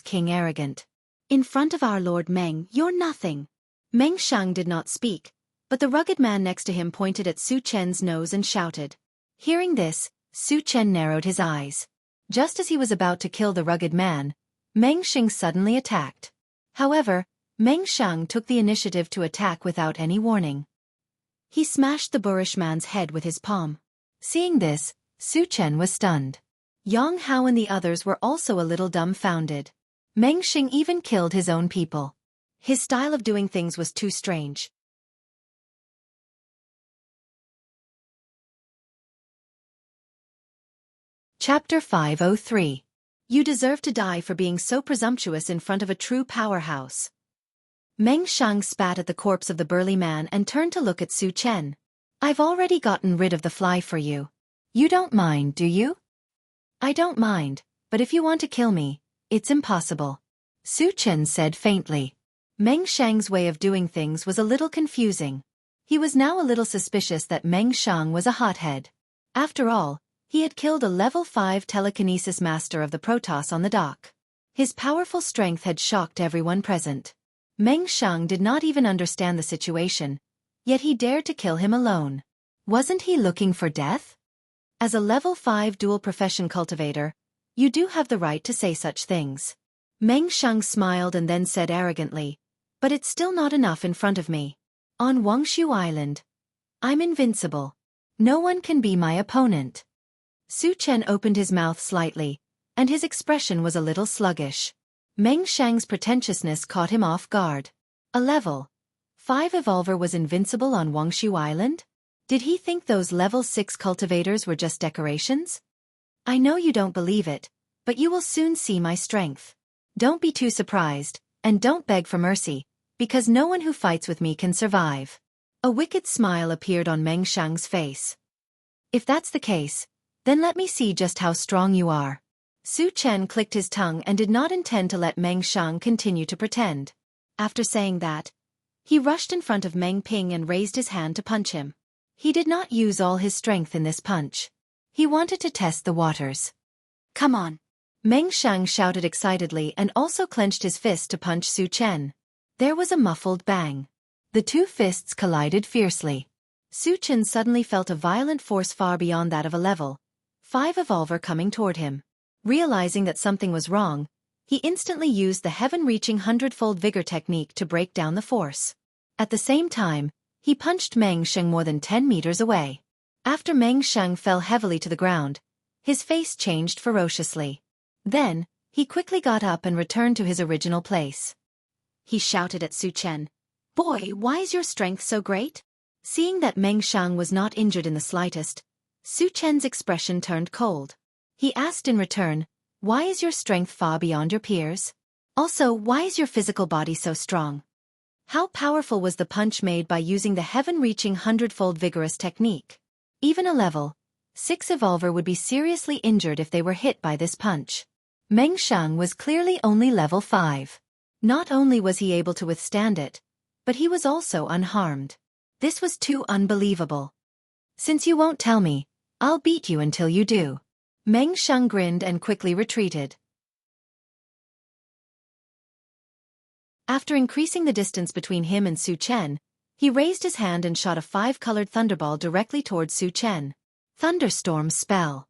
King arrogant. In front of our Lord Meng, you're nothing." Meng Shang did not speak, but the rugged man next to him pointed at Su Chen's nose and shouted. Hearing this, Su Chen narrowed his eyes. Just as he was about to kill the rugged man, Meng Shang suddenly attacked. However, Meng Shang took the initiative to attack without any warning. He smashed the boorish man's head with his palm. Seeing this, Su Chen was stunned. Yang Hao and the others were also a little dumbfounded. Meng Shang even killed his own people. His style of doing things was too strange. Chapter 503. You deserve to die for being so presumptuous in front of a true powerhouse. Meng Shang spat at the corpse of the burly man and turned to look at Su Chen. "I've already gotten rid of the fly for you. You don't mind, do you?" "I don't mind, but if you want to kill me, it's impossible," Su Chen said faintly. Meng Shang's way of doing things was a little confusing. He was now a little suspicious that Meng Shang was a hothead. After all, He had killed a level 5 telekinesis master of the Protoss on the dock. His powerful strength had shocked everyone present. Meng Xiang did not even understand the situation, yet he dared to kill him alone. Wasn't he looking for death? As a level 5 dual profession cultivator, you do have the right to say such things. Meng Xiang smiled and then said arrogantly, but it's still not enough in front of me. On Wuxia Island, I'm invincible. No one can be my opponent. Su Chen opened his mouth slightly, and his expression was a little sluggish. Meng Xiang's pretentiousness caught him off guard. A level 5 evolver was invincible on Wuxia Island? Did he think those level 6 cultivators were just decorations? I know you don't believe it, but you will soon see my strength. Don't be too surprised, and don't beg for mercy, because no one who fights with me can survive. A wicked smile appeared on Meng Xiang's face. If that's the case, then let me see just how strong you are. Su Chen clicked his tongue and did not intend to let Meng Xiang continue to pretend. After saying that, he rushed in front of Meng Ping and raised his hand to punch him. He did not use all his strength in this punch. He wanted to test the waters. Come on! Meng Xiang shouted excitedly and also clenched his fist to punch Su Chen. There was a muffled bang. The two fists collided fiercely. Su Chen suddenly felt a violent force far beyond that of a level 5 evolver coming toward him. Realizing that something was wrong, he instantly used the heaven-reaching 100-fold vigor technique to break down the force. At the same time, he punched Meng Xiang more than 10 meters away. After Meng Xiang fell heavily to the ground, his face changed ferociously. Then, he quickly got up and returned to his original place. He shouted at Su Chen, "Boy, why is your strength so great?" Seeing that Meng Xiang was not injured in the slightest, Su Chen's expression turned cold. He asked in return, "Why is your strength far beyond your peers? Also, why is your physical body so strong?" How powerful was the punch made by using the heaven-reaching 100-fold vigorous technique? Even a level 6 evolver would be seriously injured if they were hit by this punch. Meng Xiang was clearly only level 5. Not only was he able to withstand it, but he was also unharmed. This was too unbelievable. Since you won't tell me, I'll beat you until you do. Meng Xiang grinned and quickly retreated. After increasing the distance between him and Su Chen, he raised his hand and shot a 5-colored thunderball directly towards Su Chen. Thunderstorm spell.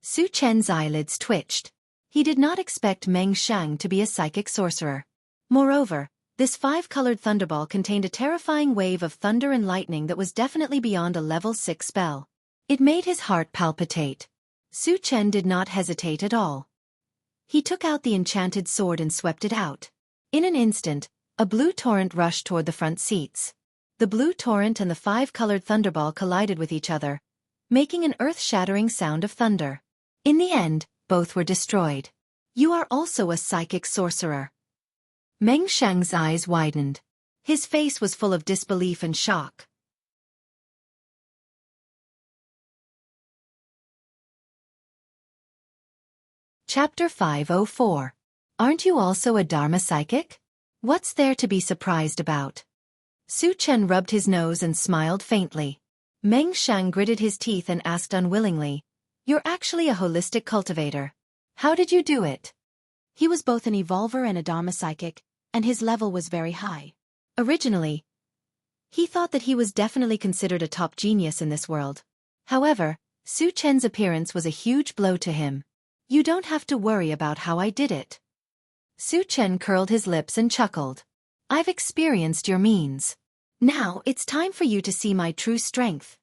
Su Chen's eyelids twitched. He did not expect Meng Xiang to be a psychic sorcerer. Moreover, this 5-colored thunderball contained a terrifying wave of thunder and lightning that was definitely beyond a level 6 spell. It made his heart palpitate. Su Chen did not hesitate at all. He took out the enchanted sword and swept it out. In an instant, a blue torrent rushed toward the front seats. The blue torrent and the 5-colored thunderball collided with each other, making an earth-shattering sound of thunder. In the end, both were destroyed. You are also a psychic sorcerer. Meng Xiang's eyes widened. His face was full of disbelief and shock. Chapter 504. Aren't you also a Dharma psychic? What's there to be surprised about? Su Chen rubbed his nose and smiled faintly. Meng Xiang gritted his teeth and asked unwillingly, "You're actually a holistic cultivator. How did you do it?" He was both an evolver and a Dharma psychic, and his level was very high. Originally, he thought that he was definitely considered a top genius in this world. However, Su Chen's appearance was a huge blow to him. "You don't have to worry about how I did it." Su Chen curled his lips and chuckled. "I've experienced your means. Now it's time for you to see my true strength."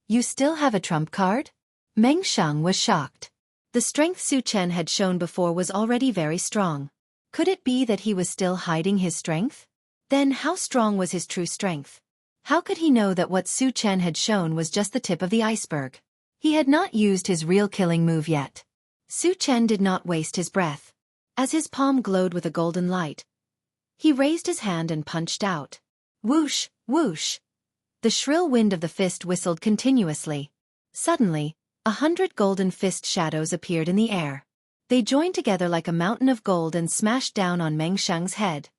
"You still have a trump card?" Meng Xiang was shocked. The strength Su Chen had shown before was already very strong. Could it be that he was still hiding his strength? Then how strong was his true strength? How could he know that what Su Chen had shown was just the tip of the iceberg? He had not used his real killing move yet. Su Chen did not waste his breath. As his palm glowed with a golden light, he raised his hand and punched out. Whoosh, whoosh. The shrill wind of the fist whistled continuously. Suddenly, 100 golden fist shadows appeared in the air. They joined together like a mountain of gold and smashed down on Meng Xiang's head.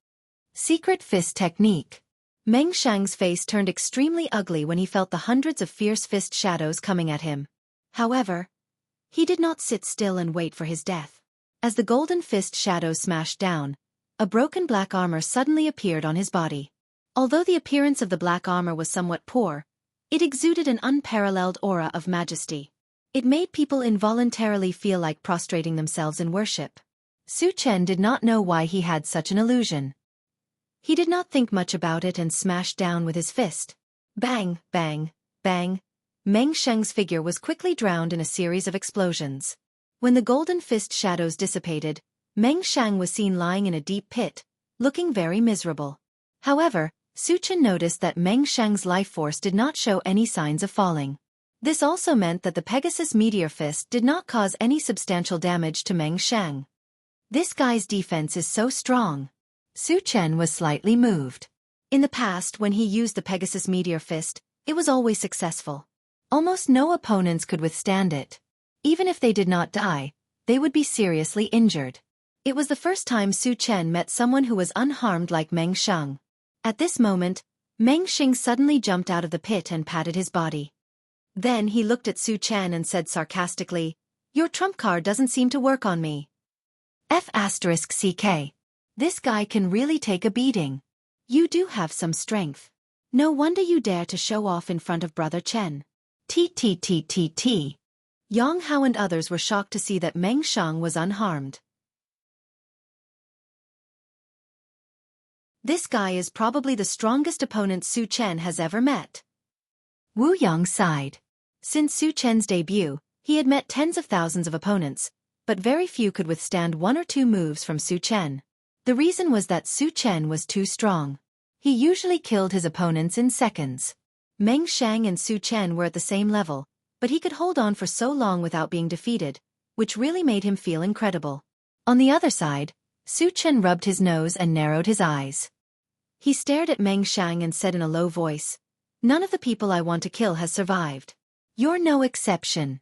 Secret fist technique. Meng Xiang's face turned extremely ugly when he felt the hundreds of fierce fist shadows coming at him. However, he did not sit still and wait for his death. As the golden fist shadow smashed down, a broken black armor suddenly appeared on his body. Although the appearance of the black armor was somewhat poor, it exuded an unparalleled aura of majesty. It made people involuntarily feel like prostrating themselves in worship. Su Chen did not know why he had such an illusion. He did not think much about it and smashed down with his fist. Bang, bang, bang. Meng Sheng's figure was quickly drowned in a series of explosions. When the golden fist shadows dissipated, Meng Shang was seen lying in a deep pit, looking very miserable. However, Su Chen noticed that Meng Shang's life force did not show any signs of falling. This also meant that the Pegasus Meteor Fist did not cause any substantial damage to Meng Shang. This guy's defense is so strong. Su Chen was slightly moved. In the past, when he used the Pegasus Meteor Fist, it was always successful. Almost no opponents could withstand it. Even if they did not die, they would be seriously injured. It was the first time Su Chen met someone who was unharmed like Meng Shang. At this moment, Meng Shing suddenly jumped out of the pit and patted his body. Then he looked at Su Chen and said sarcastically, "Your trump card doesn't seem to work on me." F***CK. This guy can really take a beating. You do have some strength. No wonder you dare to show off in front of Brother Chen. T. Yang Hao and others were shocked to see that Meng Shang was unharmed. This guy is probably the strongest opponent Su Chen has ever met. Wu Yang sighed. Since Su Chen's debut, he had met tens of thousands of opponents, but very few could withstand one or two moves from Su Chen. The reason was that Su Chen was too strong. He usually killed his opponents in seconds. Meng Shang and Su Chen were at the same level, but he could hold on for so long without being defeated, which really made him feel incredible. On the other side, Su Chen rubbed his nose and narrowed his eyes. He stared at Meng Shang and said in a low voice, "None of the people I want to kill has survived. You're no exception."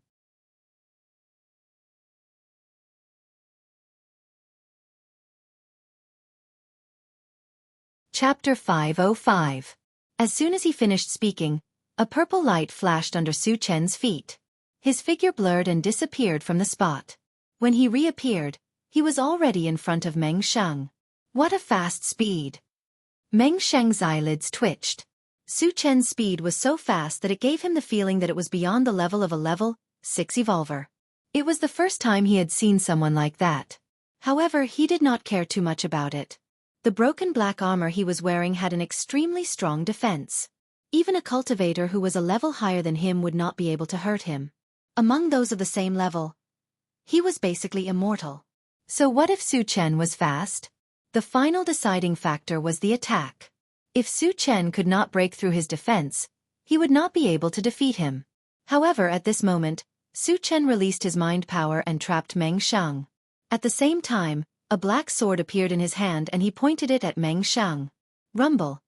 Chapter 505. As soon as he finished speaking, a purple light flashed under Su Chen's feet. His figure blurred and disappeared from the spot. When he reappeared, he was already in front of Meng Shang. What a fast speed! Meng Shang's eyelids twitched. Su Chen's speed was so fast that it gave him the feeling that it was beyond the level of a level 6 evolver. It was the first time he had seen someone like that. However, he did not care too much about it. The broken black armor he was wearing had an extremely strong defense. Even a cultivator who was a level higher than him would not be able to hurt him. Among those of the same level, he was basically immortal. So what if Su Chen was fast? The final deciding factor was the attack. If Su Chen could not break through his defense, he would not be able to defeat him. However, at this moment, Su Chen released his mind power and trapped Meng Shang. At the same time, a black sword appeared in his hand and he pointed it at Meng Shang. Rumble.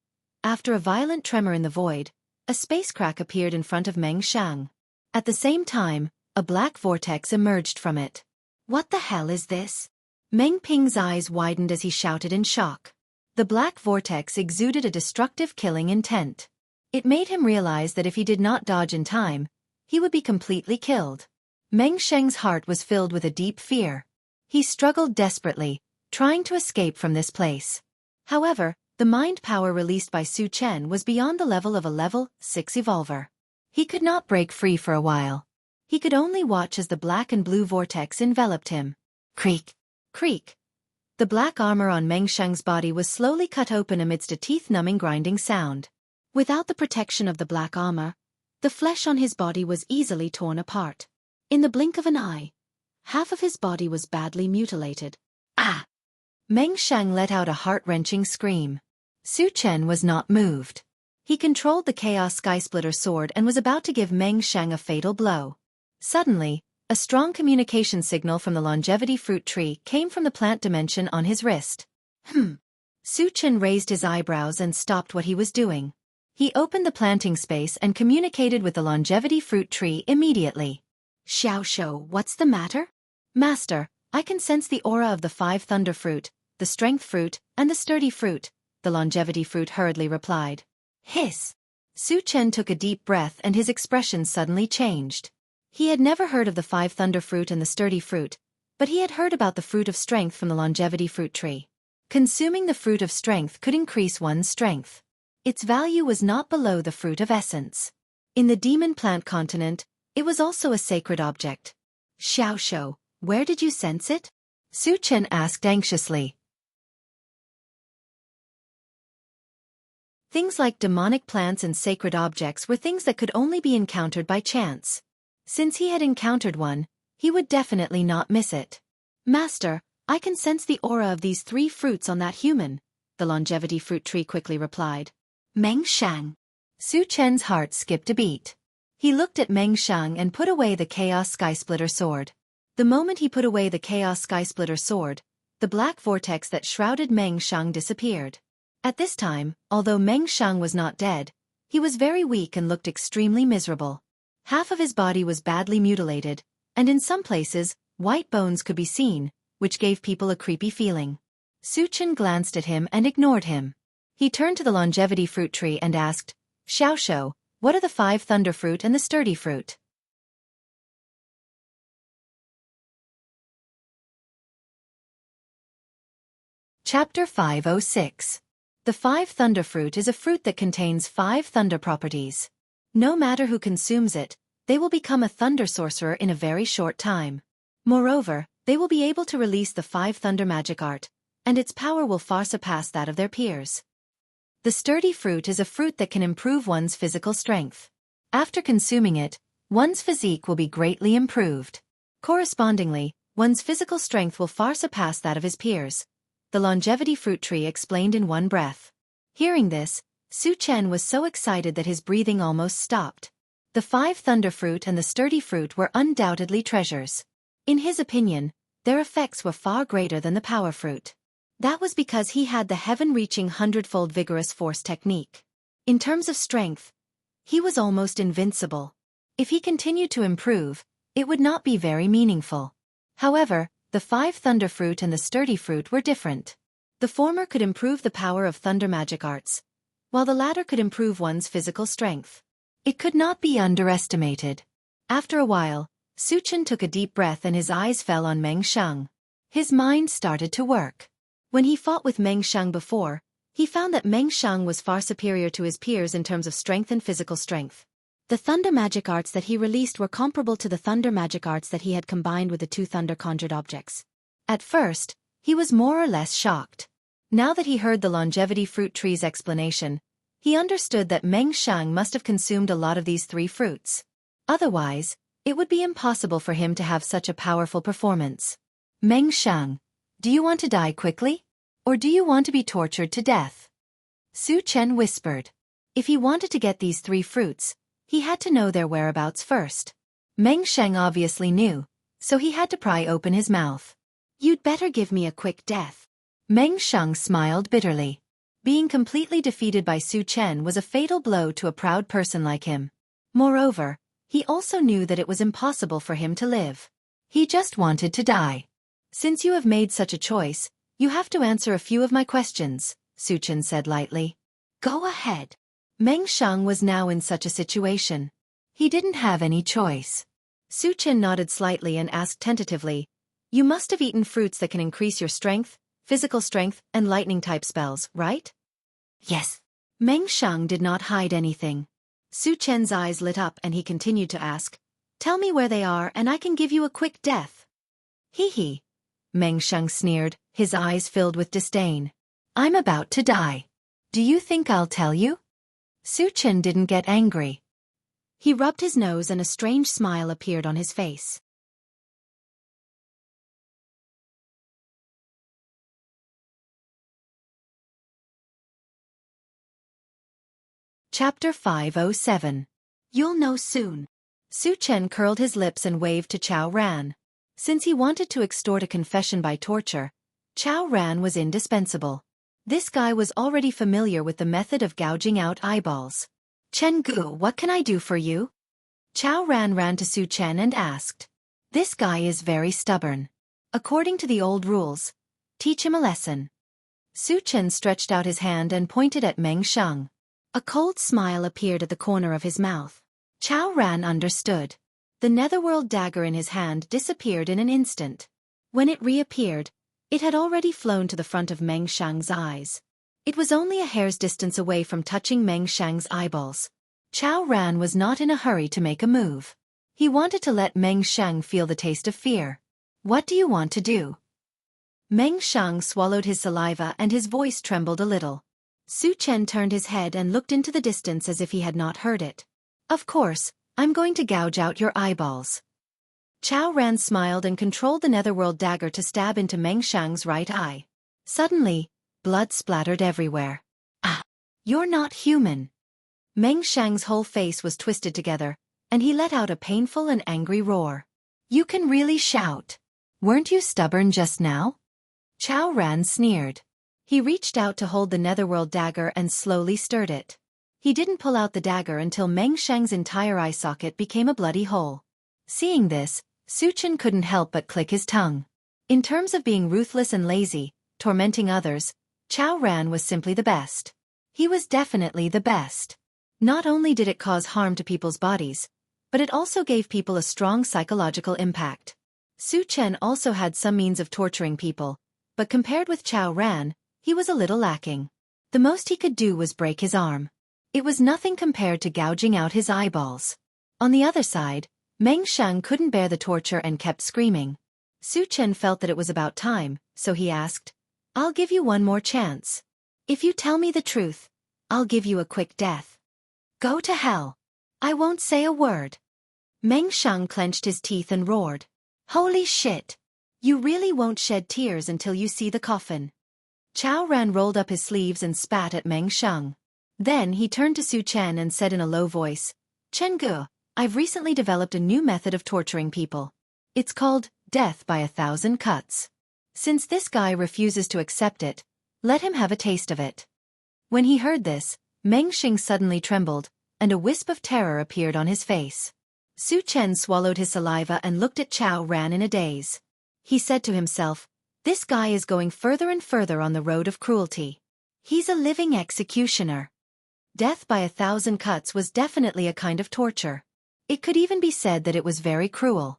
After a violent tremor in the void, a space crack appeared in front of Meng Shang. At the same time, a black vortex emerged from it. What the hell is this? Meng Ping's eyes widened as he shouted in shock. The black vortex exuded a destructive killing intent. It made him realize that if he did not dodge in time, he would be completely killed. Meng Sheng's heart was filled with a deep fear. He struggled desperately, trying to escape from this place. However, the mind power released by Su Chen was beyond the level of a level 6 evolver. He could not break free for a while. He could only watch as the black and blue vortex enveloped him. Creak! Creak! The black armor on Meng Sheng's body was slowly cut open amidst a teeth-numbing grinding sound. Without the protection of the black armor, the flesh on his body was easily torn apart. In the blink of an eye, half of his body was badly mutilated. Ah! Meng Shang let out a heart-wrenching scream. Su Chen was not moved. He controlled the Chaos Skysplitter sword and was about to give Meng Shang a fatal blow. Suddenly, a strong communication signal from the longevity fruit tree came from the plant dimension on his wrist. Su Chen raised his eyebrows and stopped what he was doing. He opened the planting space and communicated with the longevity fruit tree immediately. Xiao, what's the matter? Master, I can sense the aura of the 5 thunder fruit, the strength fruit, and the sturdy fruit, the longevity fruit hurriedly replied. Hiss! Su Chen took a deep breath and his expression suddenly changed. He had never heard of the 5 thunder fruit and the sturdy fruit, but he had heard about the fruit of strength from the longevity fruit tree. Consuming the fruit of strength could increase one's strength. Its value was not below the fruit of essence. In the demon plant continent, it was also a sacred object. Xiaoxiu, where did you sense it? Su Chen asked anxiously. Things like demonic plants and sacred objects were things that could only be encountered by chance. Since he had encountered one, he would definitely not miss it. Master, I can sense the aura of these 3 fruits on that human, the longevity fruit tree quickly replied. Meng Shang. Su Chen's heart skipped a beat. He looked at Meng Shang and put away the Chaos Skysplitter sword. The moment he put away the Chaos Skysplitter sword, the black vortex that shrouded Meng Shang disappeared. At this time, although Meng Shang was not dead, he was very weak and looked extremely miserable. Half of his body was badly mutilated, and in some places, white bones could be seen, which gave people a creepy feeling. Su Chen glanced at him and ignored him. He turned to the longevity fruit tree and asked, Xiaoxiu, what are the 5 thunder fruit and the sturdy fruit? Chapter 506. The 5 thunder fruit is a fruit that contains 5 thunder properties. No matter who consumes it, they will become a thunder sorcerer in a very short time. Moreover, they will be able to release the 5 thunder magic art, and its power will far surpass that of their peers. The sturdy fruit is a fruit that can improve one's physical strength. After consuming it, one's physique will be greatly improved. Correspondingly, one's physical strength will far surpass that of his peers. The longevity fruit tree explained in one breath. Hearing this, Su Chen was so excited that his breathing almost stopped. The 5 thunder fruit and the sturdy fruit were undoubtedly treasures. In his opinion, their effects were far greater than the power fruit. That was because he had the heaven-reaching 100-fold vigorous force technique. In terms of strength, he was almost invincible. If he continued to improve, it would not be very meaningful. However, the 5 thunder fruit and the sturdy fruit were different. The former could improve the power of thunder magic arts, while the latter could improve one's physical strength. It could not be underestimated. After a while, Su Chen took a deep breath and his eyes fell on Meng Shang. His mind started to work. When he fought with Meng Shang before, he found that Meng Shang was far superior to his peers in terms of strength and physical strength. The thunder magic arts that he released were comparable to the thunder magic arts that he had combined with the 2 thunder conjured objects. At first, he was more or less shocked. Now that he heard the longevity fruit tree's explanation, he understood that Meng Shang must have consumed a lot of these 3 fruits. Otherwise, it would be impossible for him to have such a powerful performance. Meng Shang, do you want to die quickly? Or do you want to be tortured to death? Su Chen whispered. If he wanted to get these 3 fruits, he had to know their whereabouts first. Meng Shang obviously knew, so he had to pry open his mouth. You'd better give me a quick death. Meng Shang smiled bitterly. Being completely defeated by Su Chen was a fatal blow to a proud person like him. Moreover, he also knew that it was impossible for him to live. He just wanted to die. Since you have made such a choice, you have to answer a few of my questions, Su Chen said lightly. Go ahead. Meng Shang was now in such a situation. He didn't have any choice. Su Chen nodded slightly and asked tentatively, You must have eaten fruits that can increase your strength, physical strength, and lightning-type spells, right? Yes. Meng Shang did not hide anything. Su Chen's eyes lit up and he continued to ask, Tell me where they are and I can give you a quick death. Hee hee. Meng Shang sneered, his eyes filled with disdain. I'm about to die. Do you think I'll tell you? Su Chen didn't get angry. He rubbed his nose and a strange smile appeared on his face. Chapter 507. You'll know soon. Su Chen curled his lips and waved to Chao Ran. Since he wanted to extort a confession by torture, Chao Ran was indispensable. This guy was already familiar with the method of gouging out eyeballs. Chen Gu, what can I do for you? Chao Ran ran to Su Chen and asked. This guy is very stubborn. According to the old rules, teach him a lesson. Su Chen stretched out his hand and pointed at Meng Shang. A cold smile appeared at the corner of his mouth. Chao Ran understood. The netherworld dagger in his hand disappeared in an instant. When it reappeared, it had already flown to the front of Meng Xiang's eyes. It was only a hair's distance away from touching Meng Xiang's eyeballs. Chao Ran was not in a hurry to make a move. He wanted to let Meng Xiang feel the taste of fear. "What do you want to do?" Meng Xiang swallowed his saliva and his voice trembled a little. Su Chen turned his head and looked into the distance as if he had not heard it. "Of course, I'm going to gouge out your eyeballs." Chao Ran smiled and controlled the netherworld dagger to stab into Meng Xiang's right eye. Suddenly, blood splattered everywhere. "Ah! You're not human." Meng Xiang's whole face was twisted together, and he let out a painful and angry roar. "You can really shout. Weren't you stubborn just now?" Chao Ran sneered. He reached out to hold the netherworld dagger and slowly stirred it. He didn't pull out the dagger until Meng Xiang's entire eye socket became a bloody hole. Seeing this, Su Chen couldn't help but click his tongue. In terms of being ruthless and lazy, tormenting others, Chao Ran was simply the best. He was definitely the best. Not only did it cause harm to people's bodies, but it also gave people a strong psychological impact. Su Chen also had some means of torturing people, but compared with Chao Ran, he was a little lacking. The most he could do was break his arm. It was nothing compared to gouging out his eyeballs. On the other side, Meng Xiang couldn't bear the torture and kept screaming. Su Chen felt that it was about time, so he asked, "I'll give you one more chance. If you tell me the truth, I'll give you a quick death." "Go to hell. I won't say a word." Meng Xiang clenched his teeth and roared. "Holy shit! You really won't shed tears until you see the coffin." Chao Ran rolled up his sleeves and spat at Meng Xiang. Then he turned to Su Chen and said in a low voice, "Chen Ge, I've recently developed a new method of torturing people. It's called death by 1,000 cuts. Since this guy refuses to accept it, let him have a taste of it." When he heard this, Meng Xiang suddenly trembled, and a wisp of terror appeared on his face. Su Chen swallowed his saliva and looked at Chao Ran in a daze. He said to himself, "This guy is going further and further on the road of cruelty. He's a living executioner." Death by 1,000 cuts was definitely a kind of torture. It could even be said that it was very cruel.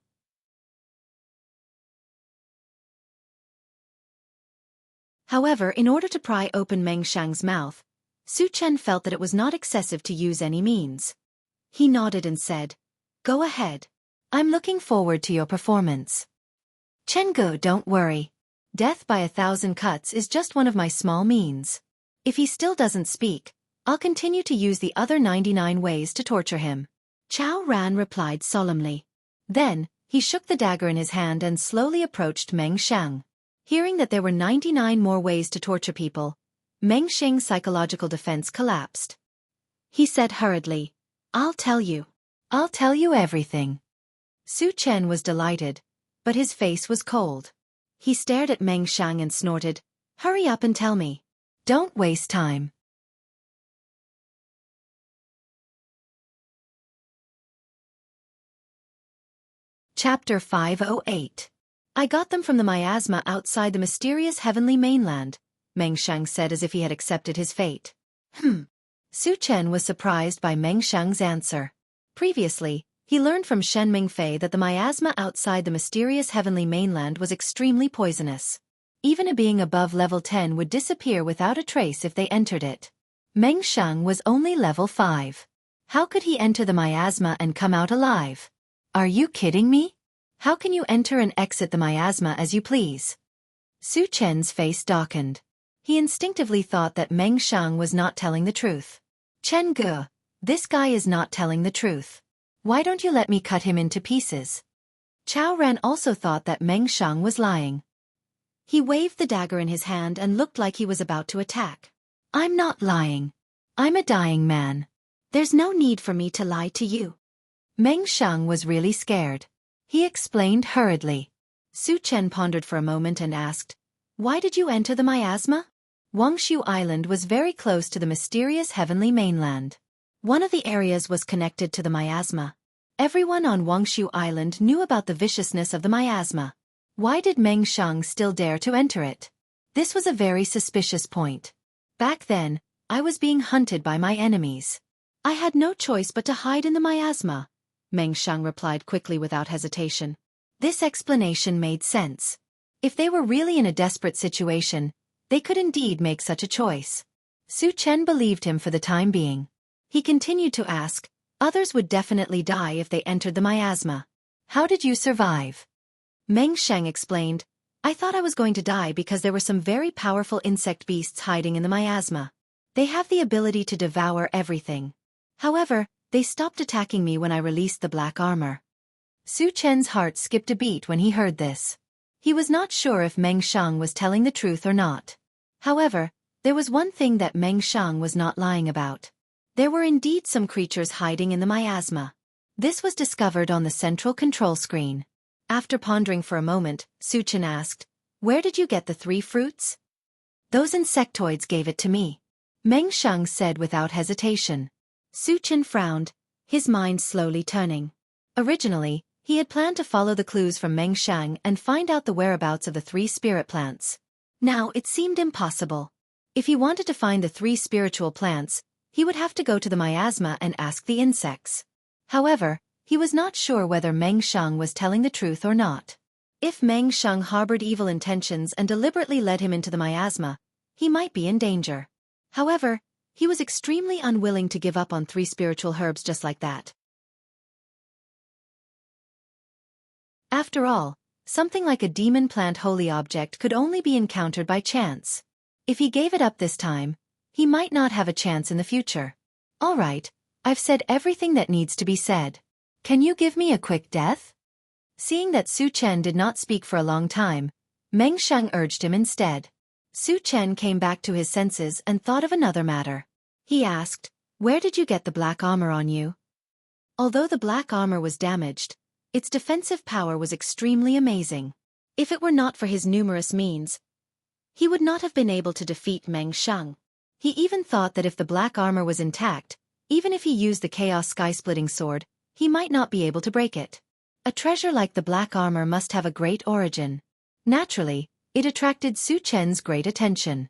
However, in order to pry open Meng Xiang's mouth, Su Chen felt that it was not excessive to use any means. He nodded and said, "Go ahead. I'm looking forward to your performance." "Chen Ge, don't worry. Death by 1,000 cuts is just one of my small means. If he still doesn't speak, I'll continue to use the other 99 ways to torture him." Chao Ran replied solemnly. Then, he shook the dagger in his hand and slowly approached Meng Xiang. Hearing that there were 99 more ways to torture people, Meng Xiang's psychological defense collapsed. He said hurriedly, "I'll tell you. I'll tell you everything." Su Chen was delighted, but his face was cold. He stared at Meng Xiang and snorted, "Hurry up and tell me. Don't waste time." Chapter 508. "I got them from the miasma outside the mysterious heavenly mainland," Meng Xiang said as if he had accepted his fate. Su Chen was surprised by Meng Xiang's answer. Previously, he learned from Shen Mingfei that the miasma outside the mysterious heavenly mainland was extremely poisonous. Even a being above level 10 would disappear without a trace if they entered it. Meng Xiang was only level 5. How could he enter the miasma and come out alive? "Are you kidding me? How can you enter and exit the miasma as you please?" Su Chen's face darkened. He instinctively thought that Meng Xiang was not telling the truth. "Chen Ge, this guy is not telling the truth. Why don't you let me cut him into pieces?" Chao Ran also thought that Meng Xiang was lying. He waved the dagger in his hand and looked like he was about to attack. "I'm not lying. I'm a dying man. There's no need for me to lie to you." Meng Xiang was really scared. He explained hurriedly. Su Chen pondered for a moment and asked, "Why did you enter the miasma?" Wuxia Island was very close to the mysterious heavenly mainland. One of the areas was connected to the miasma. Everyone on Wuxia Island knew about the viciousness of the miasma. Why did Meng Xiang still dare to enter it? This was a very suspicious point. Back then, I was being hunted by my enemies. I had no choice but to hide in the miasma, Meng Xiang replied quickly without hesitation. This explanation made sense. If they were really in a desperate situation, they could indeed make such a choice. Su Chen believed him for the time being. He continued to ask, others would definitely die if they entered the miasma. How did you survive? Meng Xiang explained, I thought I was going to die because there were some very powerful insect beasts hiding in the miasma. They have the ability to devour everything. However, they stopped attacking me when I released the black armor. Su Chen's heart skipped a beat when he heard this. He was not sure if Meng Xiang was telling the truth or not. However, there was one thing that Meng Xiang was not lying about. There were indeed some creatures hiding in the miasma. This was discovered on the central control screen. After pondering for a moment, Su Chen asked, where did you get the 3 fruits? Those insectoids gave it to me. Meng Xiang said without hesitation. Su Chen frowned, his mind slowly turning. Originally, he had planned to follow the clues from Meng Xiang and find out the whereabouts of the 3 spirit plants. Now it seemed impossible. If he wanted to find the 3 spiritual plants, he would have to go to the miasma and ask the insects. However, he was not sure whether Meng Xiang was telling the truth or not. If Meng Xiang harbored evil intentions and deliberately led him into the miasma, he might be in danger. However, he was extremely unwilling to give up on 3 spiritual herbs just like that. After all, something like a demon plant holy object could only be encountered by chance. If he gave it up this time, he might not have a chance in the future. All right, I've said everything that needs to be said. Can you give me a quick death? Seeing that Su Chen did not speak for a long time, Meng Xiang urged him instead. Su Chen came back to his senses and thought of another matter. He asked, where did you get the black armor on you? Although the black armor was damaged, its defensive power was extremely amazing. If it were not for his numerous means, he would not have been able to defeat Meng Xiang. He even thought that if the black armor was intact, even if he used the Chaos Sky-Splitting Sword, he might not be able to break it. A treasure like the black armor must have a great origin. Naturally, it attracted Su Chen's great attention.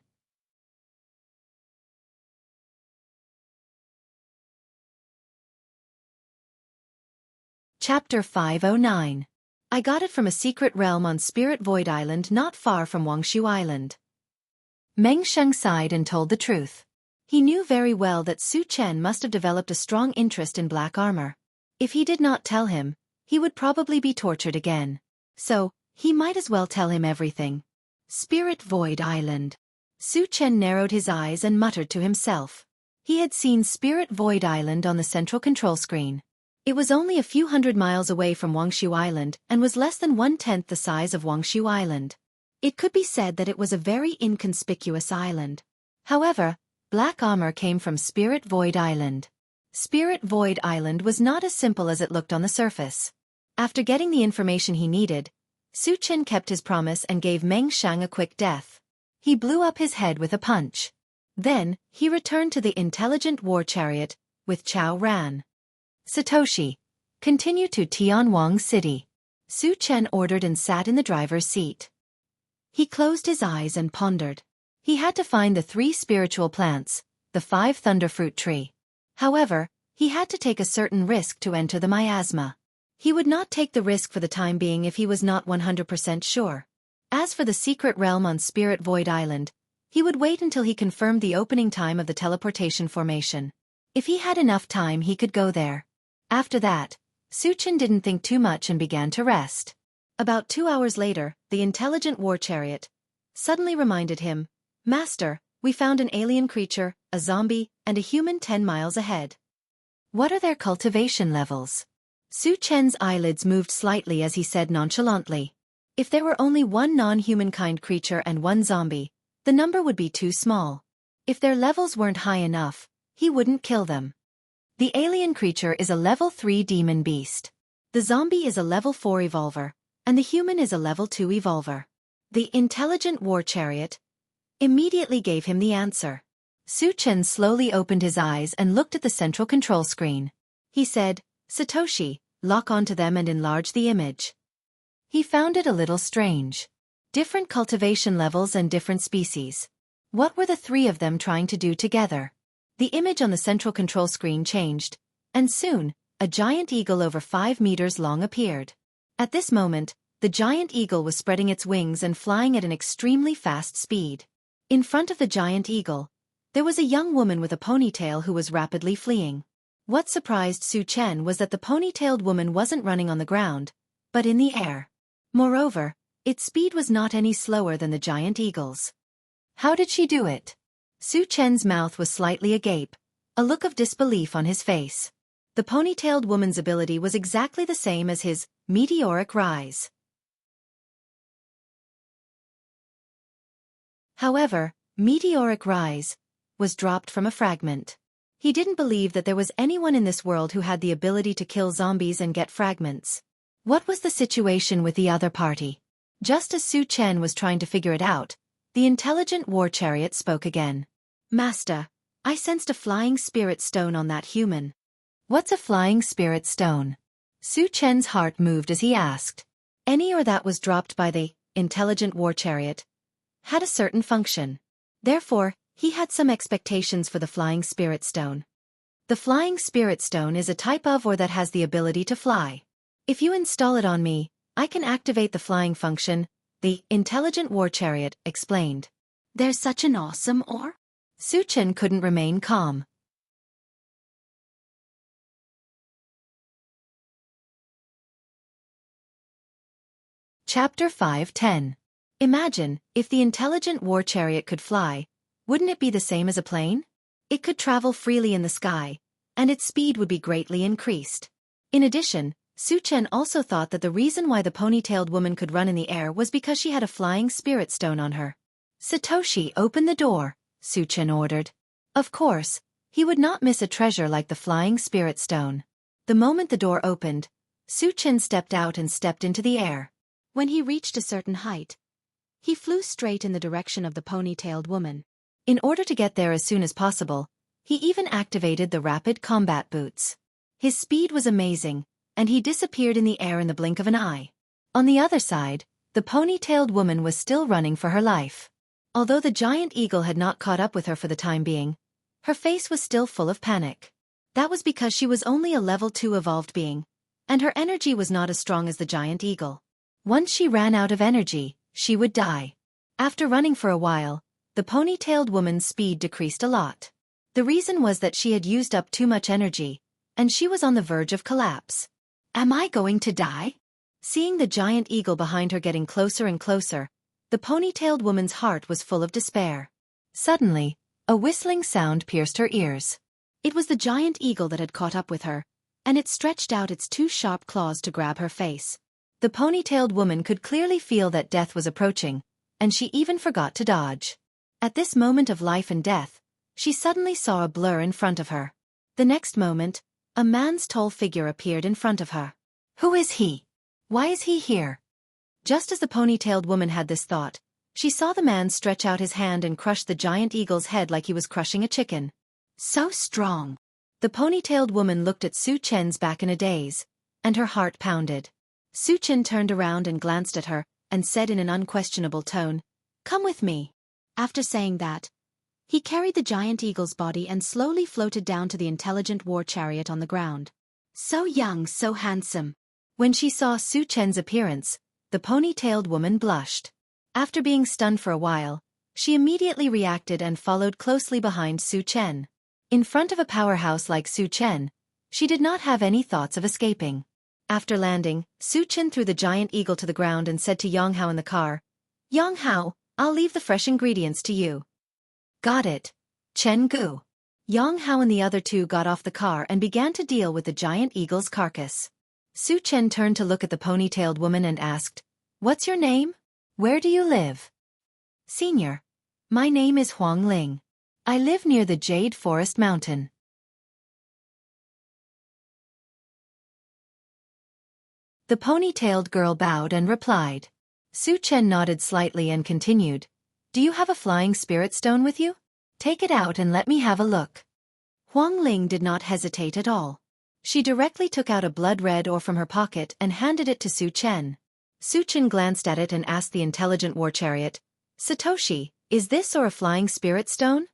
Chapter 509. I got it from a secret realm on Spirit Void Island not far from Wuxia Island. Meng Xiang sighed and told the truth. He knew very well that Su Chen must have developed a strong interest in black armor. If he did not tell him, he would probably be tortured again. So, he might as well tell him everything. Spirit Void Island. Su Chen narrowed his eyes and muttered to himself. He had seen Spirit Void Island on the central control screen. It was only a few hundred miles away from Wuxia Island and was less than 1/10 the size of Wuxia Island. It could be said that it was a very inconspicuous island. However, black armor came from Spirit Void Island. Spirit Void Island was not as simple as it looked on the surface. After getting the information he needed, Su Chen kept his promise and gave Meng Xiang a quick death. He blew up his head with a punch. Then, he returned to the intelligent war chariot, with Chao Ran. Satoshi, continue to Tianwang City. Su Chen ordered and sat in the driver's seat. He closed his eyes and pondered. He had to find the 3 spiritual plants, the 5 thunderfruit tree. However, he had to take a certain risk to enter the miasma. He would not take the risk for the time being if he was not 100% sure. As for the secret realm on Spirit Void Island, he would wait until he confirmed the opening time of the teleportation formation. If he had enough time he could go there. After that, Su Chen didn't think too much and began to rest. About 2 hours later, the intelligent war chariot suddenly reminded him, Master, we found an alien creature, a zombie, and a human 10 miles ahead. What are their cultivation levels? Su Chen's eyelids moved slightly as he said nonchalantly. If there were only 1 non-humankind creature and 1 zombie, the number would be too small. If their levels weren't high enough, he wouldn't kill them. The alien creature is a level 3 demon beast. The zombie is a level 4 evolver, and the human is a level 2 evolver. The intelligent war chariot immediately gave him the answer. Su Chen slowly opened his eyes and looked at the central control screen. He said, Satoshi, lock onto them and enlarge the image. He found it a little strange. Different cultivation levels and different species. What were the 3 of them trying to do together? The image on the central control screen changed, and soon, a giant eagle over 5 meters long appeared. At this moment, the giant eagle was spreading its wings and flying at an extremely fast speed. In front of the giant eagle, there was a young woman with a ponytail who was rapidly fleeing. What surprised Su Chen was that the ponytailed woman wasn't running on the ground, but in the air. Moreover, its speed was not any slower than the giant eagle's. How did she do it? Su Chen's mouth was slightly agape, a look of disbelief on his face. The ponytailed woman's ability was exactly the same as his meteoric rise. However, meteoric rise was dropped from a fragment. He didn't believe that there was anyone in this world who had the ability to kill zombies and get fragments. What was the situation with the other party? Just as Su Chen was trying to figure it out, the intelligent war chariot spoke again. Master, I sensed a flying spirit stone on that human. What's a flying spirit stone? Su Chen's heart moved as he asked. Any or that was dropped by the intelligent war chariot had a certain function. Therefore, he had some expectations for the flying spirit stone. The flying spirit stone is a type of or that has the ability to fly. If you install it on me, I can activate the flying function, the intelligent war chariot explained. There's such an awesome ore? Su Chen couldn't remain calm. Chapter 5:10. Imagine, if the intelligent war chariot could fly, wouldn't it be the same as a plane? It could travel freely in the sky, and its speed would be greatly increased. In addition, Su Chen also thought that the reason why the ponytailed woman could run in the air was because she had a flying spirit stone on her. Satoshi, open the door, Su Chen ordered. Of course, he would not miss a treasure like the flying spirit stone. The moment the door opened, Su Chen stepped out and stepped into the air. When he reached a certain height, he flew straight in the direction of the ponytailed woman. In order to get there as soon as possible, he even activated the rapid combat boots. His speed was amazing, and he disappeared in the air in the blink of an eye. On the other side, the ponytailed woman was still running for her life. Although the giant eagle had not caught up with her for the time being, her face was still full of panic. That was because she was only a level 2 evolved being, and her energy was not as strong as the giant eagle. Once she ran out of energy, she would die. After running for a while, the ponytailed woman's speed decreased a lot. The reason was that she had used up too much energy, and she was on the verge of collapse. Am I going to die? Seeing the giant eagle behind her getting closer and closer, the ponytailed woman's heart was full of despair. Suddenly, a whistling sound pierced her ears. It was the giant eagle that had caught up with her, and it stretched out its 2 sharp claws to grab her face. The ponytailed woman could clearly feel that death was approaching, and she even forgot to dodge. At this moment of life and death, she suddenly saw a blur in front of her. The next moment, a man's tall figure appeared in front of her. Who is he? Why is he here? Just as the ponytailed woman had this thought, she saw the man stretch out his hand and crush the giant eagle's head like he was crushing a chicken. So strong. The ponytailed woman looked at Su Chen's back in a daze, and her heart pounded. Su Chen turned around and glanced at her, and said in an unquestionable tone, "Come with me." After saying that, he carried the giant eagle's body and slowly floated down to the intelligent war chariot on the ground. So young, so handsome. When she saw Su Chen's appearance, the ponytailed woman blushed. After being stunned for a while, she immediately reacted and followed closely behind Su Chen. In front of a powerhouse like Su Chen, she did not have any thoughts of escaping. After landing, Su Chen threw the giant eagle to the ground and said to Jianghu in the car, "Jianghu, I'll leave the fresh ingredients to you." Got it, Chen Gu. Jianghu and the other two got off the car and began to deal with the giant eagle's carcass. Su Chen turned to look at the ponytailed woman and asked, "What's your name? Where do you live?" "Senior, my name is Huang Ling. I live near the Jade Forest Mountain." The ponytailed girl bowed and replied. Su Chen nodded slightly and continued, "Do you have a flying spirit stone with you? Take it out and let me have a look." Huang Ling did not hesitate at all. She directly took out a blood-red ore from her pocket and handed it to Su Chen. Su Chen glanced at it and asked the intelligent war chariot, "Satoshi, is this or a flying spirit stone?"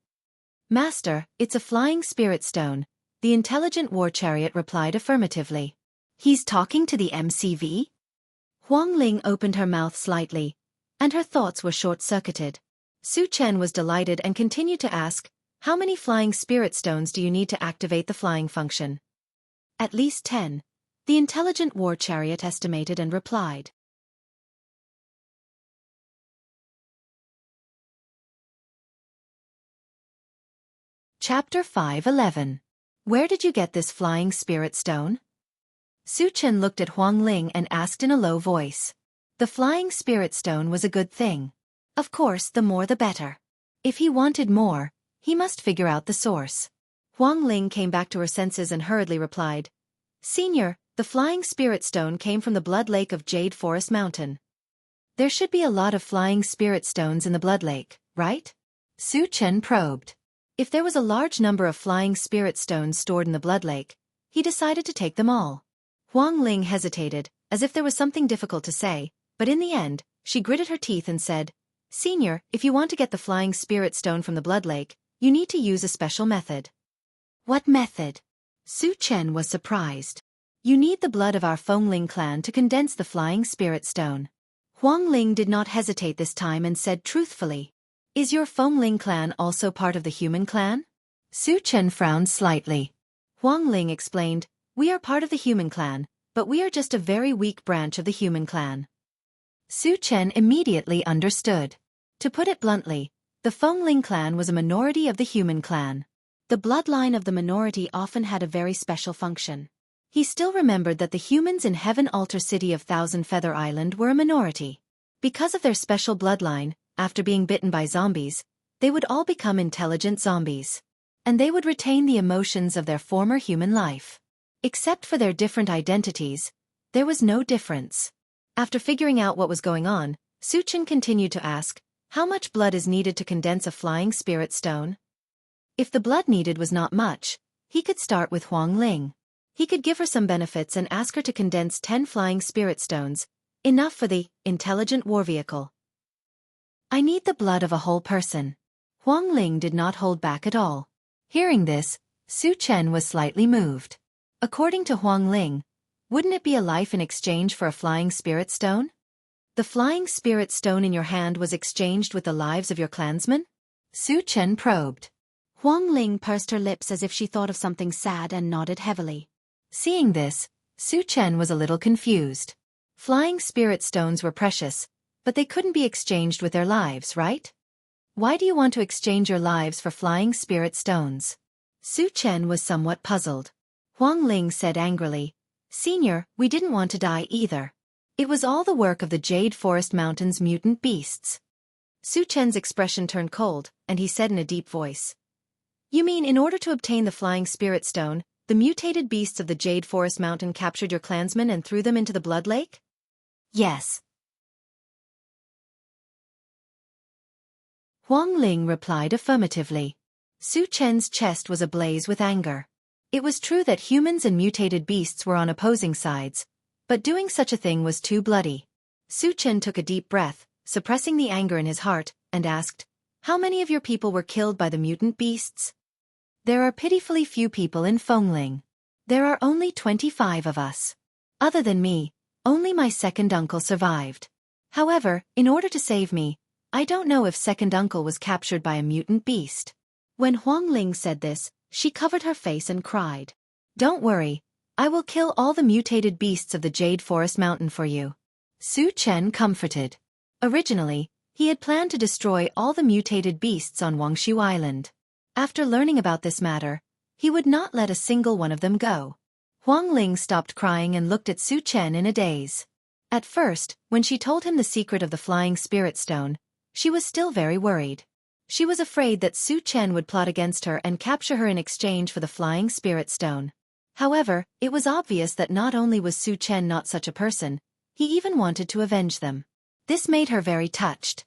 "Master, it's a flying spirit stone. The intelligent war chariot replied affirmatively. He's talking to the MCV? Huang Ling opened her mouth slightly, and her thoughts were short-circuited. Su Chen was delighted and continued to ask, how many flying spirit stones do you need to activate the flying function? At least 10. The intelligent war chariot estimated and replied. Chapter 5:11. Where did you get this flying spirit stone? Su Chen looked at Huang Ling and asked in a low voice. The flying spirit stone was a good thing. Of course, the more the better. If he wanted more, he must figure out the source. Huang Ling came back to her senses and hurriedly replied, Senior, the flying spirit stone came from the blood lake of Jade Forest Mountain. There should be a lot of flying spirit stones in the blood lake, right? Su Chen probed. If there was a large number of flying spirit stones stored in the blood lake, he decided to take them all. Huang Ling hesitated, as if there was something difficult to say, but in the end, she gritted her teeth and said, Senior, if you want to get the flying spirit stone from the blood lake, you need to use a special method. What method? Su Chen was surprised. You need the blood of our Fengling clan to condense the flying spirit stone. Huang Ling did not hesitate this time and said truthfully, Is your Fengling clan also part of the human clan? Su Chen frowned slightly. Huang Ling explained, We are part of the human clan, but we are just a very weak branch of the human clan. Su Chen immediately understood. To put it bluntly, the Fengling clan was a minority of the human clan. The bloodline of the minority often had a very special function. He still remembered that the humans in Heaven Altar City of Thousand Feather Island were a minority. Because of their special bloodline, after being bitten by zombies, they would all become intelligent zombies. And they would retain the emotions of their former human life. Except for their different identities, there was no difference. After figuring out what was going on, Su Chen continued to ask, How much blood is needed to condense a flying spirit stone? If the blood needed was not much, he could start with Huang Ling. He could give her some benefits and ask her to condense 10 flying spirit stones, enough for the intelligent war vehicle. I need the blood of a whole person. Huang Ling did not hold back at all. Hearing this, Su Chen was slightly moved. According to Huang Ling, wouldn't it be a life in exchange for a flying spirit stone? The flying spirit stone in your hand was exchanged with the lives of your clansmen? Su Chen probed. Huang Ling pursed her lips as if she thought of something sad and nodded heavily. Seeing this, Su Chen was a little confused. Flying spirit stones were precious, but they couldn't be exchanged with their lives, right? Why do you want to exchange your lives for flying spirit stones? Su Chen was somewhat puzzled. Huang Ling said angrily, Senior, we didn't want to die either. It was all the work of the Jade Forest Mountain's mutant beasts. Su Chen's expression turned cold, and he said in a deep voice, You mean in order to obtain the flying spirit stone, the mutated beasts of the Jade Forest Mountain captured your clansmen and threw them into the blood lake? Yes. Huang Ling replied affirmatively. Su Chen's chest was ablaze with anger. It was true that humans and mutated beasts were on opposing sides, but doing such a thing was too bloody. Su Chen took a deep breath, suppressing the anger in his heart, and asked, How many of your people were killed by the mutant beasts? There are pitifully few people in Fengling. There are only 25 of us. Other than me, only my second uncle survived. However, in order to save me, I don't know if second uncle was captured by a mutant beast. When Huang Ling said this, she covered her face and cried. Don't worry, I will kill all the mutated beasts of the Jade Forest Mountain for you. Su Chen comforted. Originally, he had planned to destroy all the mutated beasts on Wuxia Island. After learning about this matter, he would not let a single one of them go. Huang Ling stopped crying and looked at Su Chen in a daze. At first, when she told him the secret of the flying spirit stone, she was still very worried. She was afraid that Su Chen would plot against her and capture her in exchange for the flying spirit stone. However, it was obvious that not only was Su Chen not such a person, he even wanted to avenge them. This made her very touched.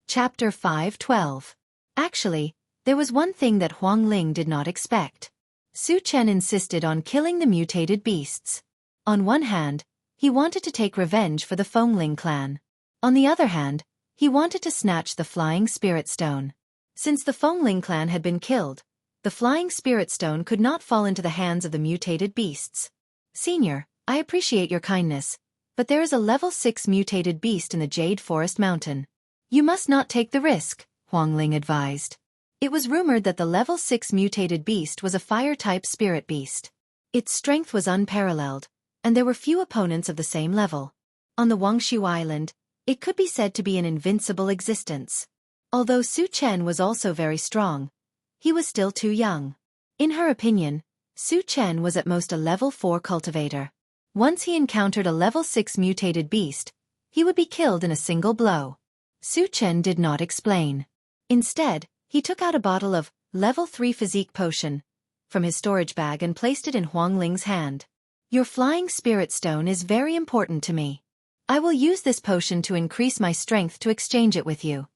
Chapter 5:12. Actually, there was one thing that Huang Ling did not expect. Su Chen insisted on killing the mutated beasts. On one hand, he wanted to take revenge for the Fengling clan. On the other hand, He wanted to snatch the flying spirit stone. Since the Fengling clan had been killed, the flying spirit stone could not fall into the hands of the mutated beasts. Senior, I appreciate your kindness, but there is a level 6 mutated beast in the Jade Forest Mountain. You must not take the risk, Huangling advised. It was rumored that the level 6 mutated beast was a fire-type spirit beast. Its strength was unparalleled, and there were few opponents of the same level. On the Wuxia Island, it could be said to be an invincible existence. Although Su Chen was also very strong, he was still too young. In her opinion, Su Chen was at most a level 4 cultivator. Once he encountered a level 6 mutated beast, he would be killed in a single blow. Su Chen did not explain. Instead, he took out a bottle of level 3 physique potion from his storage bag and placed it in Huangling's hand. Your flying spirit stone is very important to me. I will use this potion to increase my strength to exchange it with you.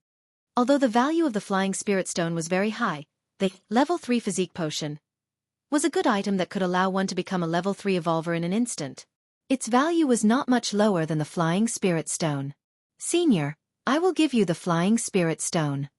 Although the value of the flying spirit stone was very high, the level 3 physique potion was a good item that could allow one to become a level 3 evolver in an instant. Its value was not much lower than the flying spirit stone. Senior, I will give you the flying spirit stone.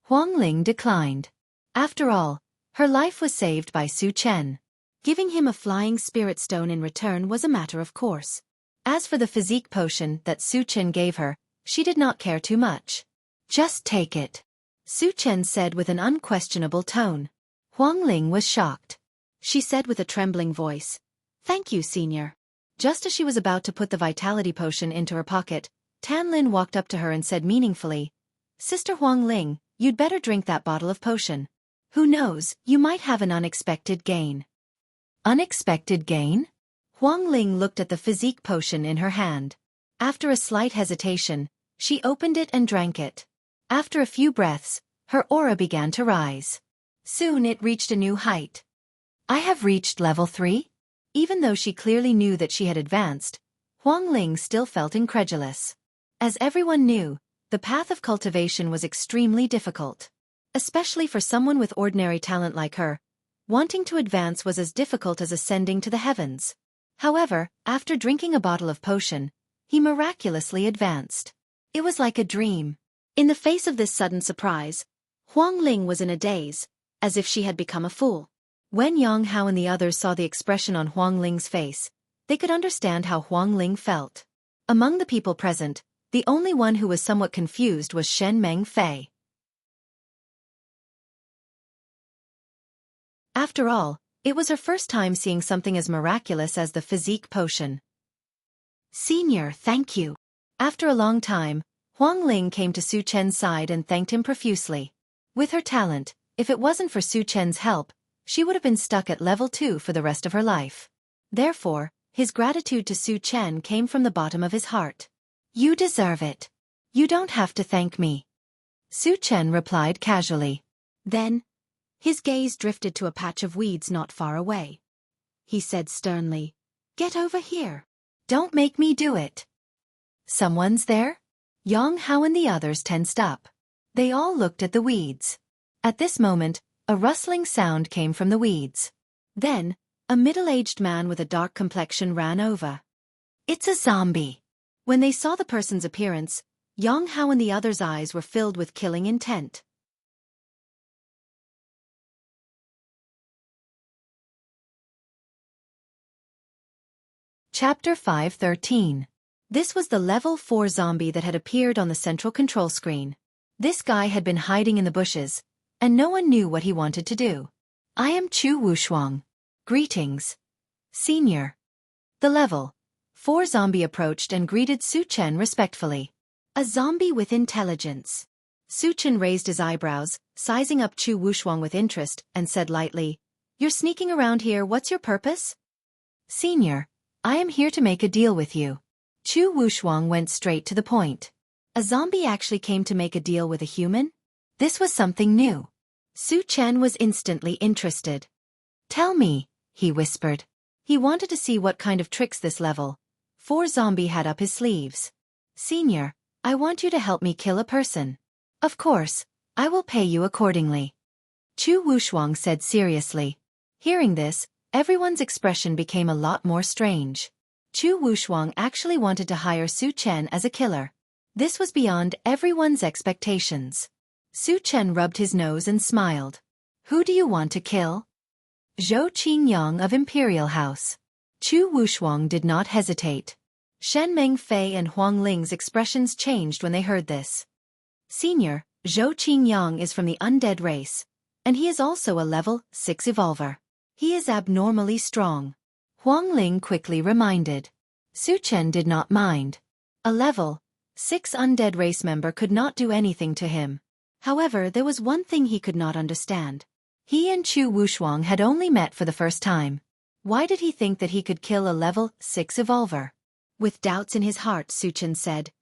Huangling declined. After all, her life was saved by Su Chen. Giving him a flying spirit stone in return was a matter of course. As for the physique potion that Su Chen gave her, she did not care too much. Just take it, Su Chen said with an unquestionable tone. Huangling was shocked. She said with a trembling voice, "Thank you, senior." Just as she was about to put the vitality potion into her pocket, Tan Lin walked up to her and said meaningfully, "Sister Huangling, you'd better drink that bottle of potion. Who knows, you might have an unexpected gain." Unexpected gain? Huangling looked at the physique potion in her hand. After a slight hesitation, she opened it and drank it. After a few breaths, her aura began to rise. Soon it reached a new height. I have reached level 3? Even though she clearly knew that she had advanced, Huangling still felt incredulous. As everyone knew, the path of cultivation was extremely difficult. Especially for someone with ordinary talent like her, wanting to advance was as difficult as ascending to the heavens. However, after drinking a bottle of potion, he miraculously advanced. It was like a dream. In the face of this sudden surprise, Huangling was in a daze, as if she had become a fool. When Jianghu and the others saw the expression on Huangling's face, they could understand how Huangling felt. Among the people present, the only one who was somewhat confused was Shen Meng Fei. After all, it was her first time seeing something as miraculous as the physique potion. Senior, thank you. After a long time, Huangling came to Su Chen's side and thanked him profusely. With her talent, if it wasn't for Su Chen's help, she would have been stuck at level 2 for the rest of her life. Therefore, his gratitude to Su Chen came from the bottom of his heart. You deserve it. You don't have to thank me. Su Chen replied casually. Then, his gaze drifted to a patch of weeds not far away. He said sternly, "Get over here. Don't make me do it." Someone's there? Jianghu and the others tensed up. They all looked at the weeds. At this moment, a rustling sound came from the weeds. Then, a middle-aged man with a dark complexion ran over. It's a zombie. When they saw the person's appearance, Jianghu and the others' eyes were filled with killing intent. Chapter 513. This was the level 4 zombie that had appeared on the central control screen. This guy had been hiding in the bushes, and no one knew what he wanted to do. I am Chu Wushuang. Greetings, Senior. The level 4 zombie approached and greeted Su Chen respectfully. A zombie with intelligence. Su Chen raised his eyebrows, sizing up Chu Wushuang with interest, and said lightly, "You're sneaking around here, what's your purpose?" Senior, I am here to make a deal with you. Chu Wushuang went straight to the point. A zombie actually came to make a deal with a human? This was something new. Su Chen was instantly interested. Tell me, he whispered. He wanted to see what kind of tricks this level 4 zombie had up his sleeves. Senior, I want you to help me kill a person. Of course, I will pay you accordingly. Chu Wushuang said seriously. Hearing this, everyone's expression became a lot more strange. Chu Wushuang actually wanted to hire Su Chen as a killer. This was beyond everyone's expectations. Su Chen rubbed his nose and smiled. Who do you want to kill? Zhou Qingyang of Imperial House. Chu Wushuang did not hesitate. Shen Mengfei and Huang Ling's expressions changed when they heard this. Senior, Zhou Qingyang is from the undead race, and he is also a level 6 evolver. He is abnormally strong. Huang Ling quickly reminded. Su Chen did not mind. A level 6 undead race member could not do anything to him. However, there was one thing he could not understand. He and Chu Wushuang had only met for the first time. Why did he think that he could kill a level 6 evolver? With doubts in his heart, Su Chen said,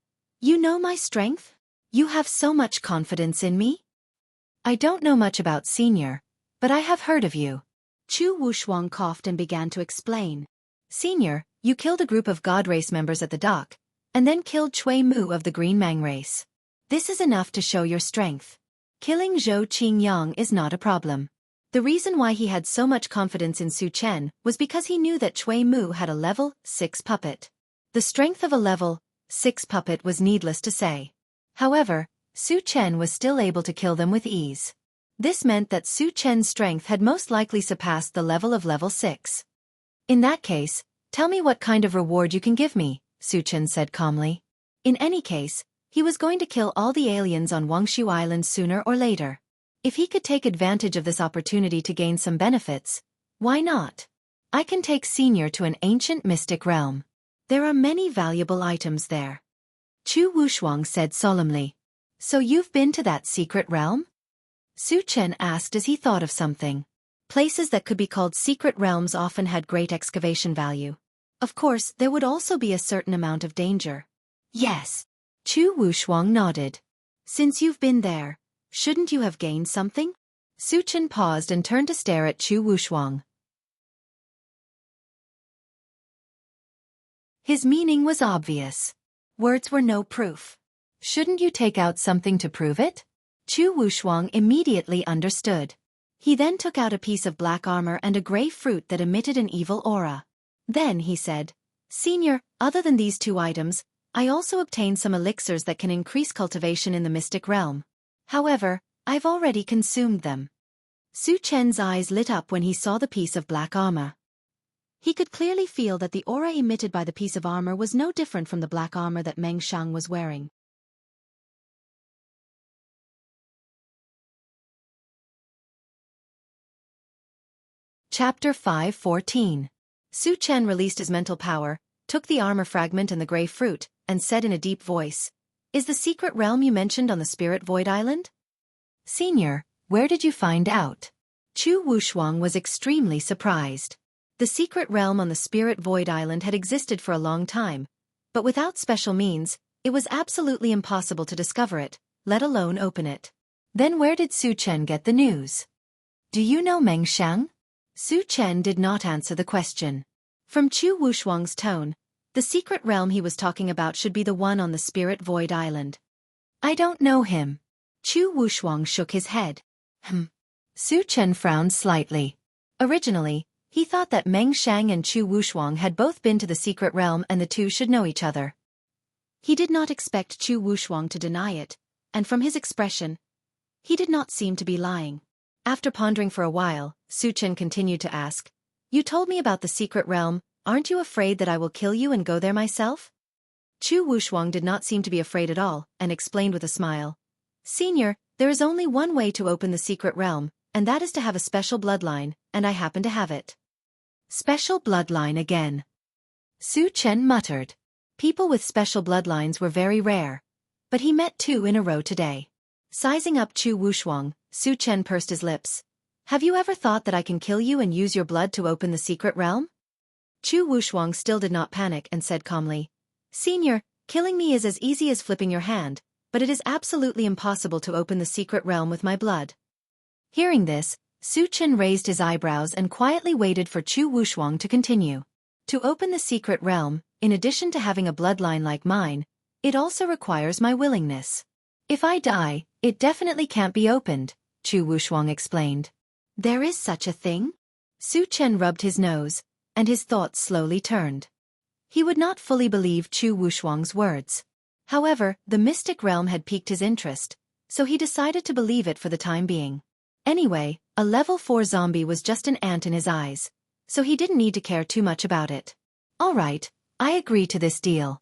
"You know my strength? You have so much confidence in me?" "I don't know much about Senior, but I have heard of you." Chu Wushuang coughed and began to explain. "Senior, you killed a group of God race members at the dock, and then killed Cui Mu of the Green Mang race. This is enough to show your strength. Killing Zhou Qingyang is not a problem." The reason why he had so much confidence in Su Chen was because he knew that Cui Mu had a level 6 puppet. The strength of a level 6 puppet was needless to say. However, Su Chen was still able to kill them with ease. This meant that Su Chen's strength had most likely surpassed the level of level 6. "In that case, tell me what kind of reward you can give me," Su Chen said calmly. In any case, he was going to kill all the aliens on Wuxia Island sooner or later. If he could take advantage of this opportunity to gain some benefits, why not? "I can take Senior to an ancient mystic realm. There are many valuable items there," Chu Wushuang said solemnly. "So you've been to that secret realm?" Su Chen asked as he thought of something. Places that could be called secret realms often had great excavation value. Of course, there would also be a certain amount of danger. "Yes." Chu Wushuang nodded. "Since you've been there, shouldn't you have gained something?" Su Chen paused and turned to stare at Chu Wushuang. His meaning was obvious. Words were no proof. Shouldn't you take out something to prove it? Chu Wushuang immediately understood. He then took out a piece of black armor and a gray fruit that emitted an evil aura. Then he said, "Senior, other than these 2 items, I also obtained some elixirs that can increase cultivation in the mystic realm. However, I've already consumed them." Su Chen's eyes lit up when he saw the piece of black armor. He could clearly feel that the aura emitted by the piece of armor was no different from the black armor that Meng Xiang was wearing. Chapter 5:14. Su Chen released his mental power, took the armor fragment and the gray fruit, and said in a deep voice, "Is the secret realm you mentioned on the Spirit Void Island?" "Senior, where did you find out?" Chu Wushuang was extremely surprised. The secret realm on the Spirit Void Island had existed for a long time, but without special means, it was absolutely impossible to discover it, let alone open it. Then where did Su Chen get the news? "Do you know Meng Xiang?" Su Chen did not answer the question. From Chu Wushuang's tone, the secret realm he was talking about should be the one on the Spirit Void Island. "I don't know him." Chu Wushuang shook his head. Su Chen frowned slightly. Originally, he thought that Meng Xiang and Chu Wushuang had both been to the secret realm and the two should know each other. He did not expect Chu Wushuang to deny it, and from his expression, he did not seem to be lying. After pondering for a while, Su Chen continued to ask, "You told me about the secret realm, aren't you afraid that I will kill you and go there myself?" Chu Wushuang did not seem to be afraid at all, and explained with a smile, "Senior, there is only one way to open the secret realm, and that is to have a special bloodline, and I happen to have it." Special bloodline again. Su Chen muttered. People with special bloodlines were very rare, but he met 2 in a row today. Sizing up Chu Wushuang, Su Chen pursed his lips. "Have you ever thought that I can kill you and use your blood to open the secret realm?" Chu Wushuang still did not panic and said calmly, "Senior, killing me is as easy as flipping your hand, but it is absolutely impossible to open the secret realm with my blood." Hearing this, Su Chen raised his eyebrows and quietly waited for Chu Wushuang to continue. "To open the secret realm, in addition to having a bloodline like mine, it also requires my willingness. If I die, it definitely can't be opened," Chu Wushuang explained. "There is such a thing?" Su Chen rubbed his nose, and his thoughts slowly turned. He would not fully believe Chu Wushuang's words. However, the mystic realm had piqued his interest, so he decided to believe it for the time being. Anyway, a level 4 zombie was just an ant in his eyes, so he didn't need to care too much about it. All right, I agree to this deal.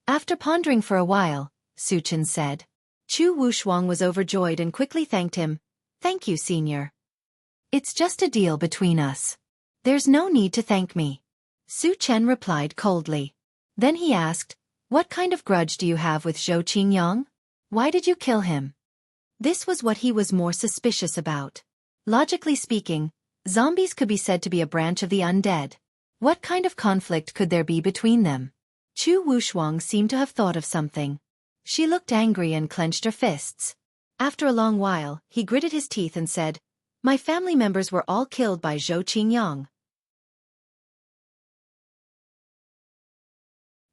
After pondering for a while, Suchen said. Chu Wushuang was overjoyed and quickly thanked him. Thank you, senior. It's just a deal between us. There's no need to thank me. Suchen replied coldly. Then he asked, what kind of grudge do you have with Zhou Qingyang? Why did you kill him? This was what he was more suspicious about. Logically speaking, zombies could be said to be a branch of the undead. What kind of conflict could there be between them? Chu Wushuang seemed to have thought of something. She looked angry and clenched her fists. After a long while, he gritted his teeth and said, my family members were all killed by Zhou Qingyang.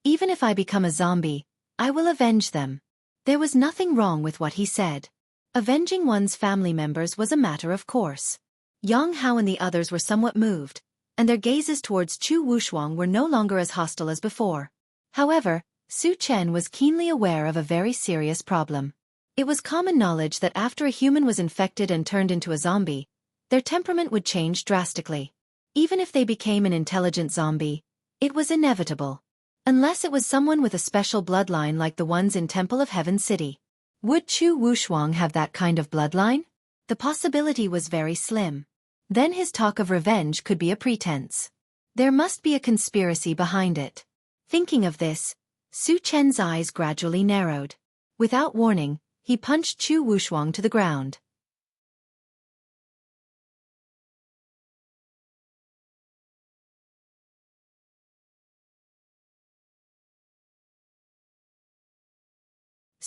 Even if I become a zombie, I will avenge them. There was nothing wrong with what he said. Avenging one's family members was a matter of course. Jianghu and the others were somewhat moved, and their gazes towards Chu Wushuang were no longer as hostile as before. However, Su Chen was keenly aware of a very serious problem. It was common knowledge that after a human was infected and turned into a zombie, their temperament would change drastically. Even if they became an intelligent zombie, it was inevitable. Unless it was someone with a special bloodline like the ones in Temple of Heaven City. Would Chu Wushuang have that kind of bloodline? The possibility was very slim. Then his talk of revenge could be a pretense. There must be a conspiracy behind it. Thinking of this, Su Chen's eyes gradually narrowed. Without warning, he punched Chu Wushuang to the ground.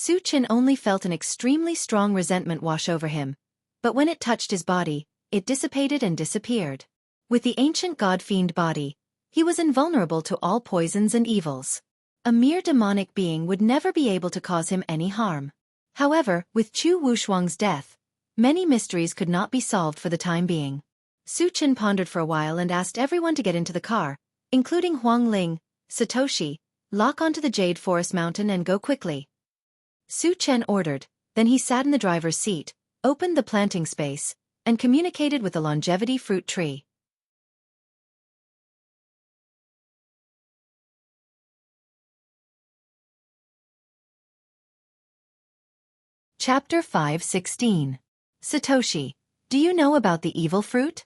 Su Chen only felt an extremely strong resentment wash over him, but when it touched his body, it dissipated and disappeared. With the ancient god-fiend body, he was invulnerable to all poisons and evils. A mere demonic being would never be able to cause him any harm. However, with Chu Wushuang's death, many mysteries could not be solved for the time being. Su Chen pondered for a while and asked everyone to get into the car, including Huang Ling, Satoshi, lock onto the Jade Forest Mountain and go quickly. Su Chen ordered, then he sat in the driver's seat, opened the planting space, and communicated with the longevity fruit tree. Chapter 5:16. Satoshi, do you know about the evil fruit?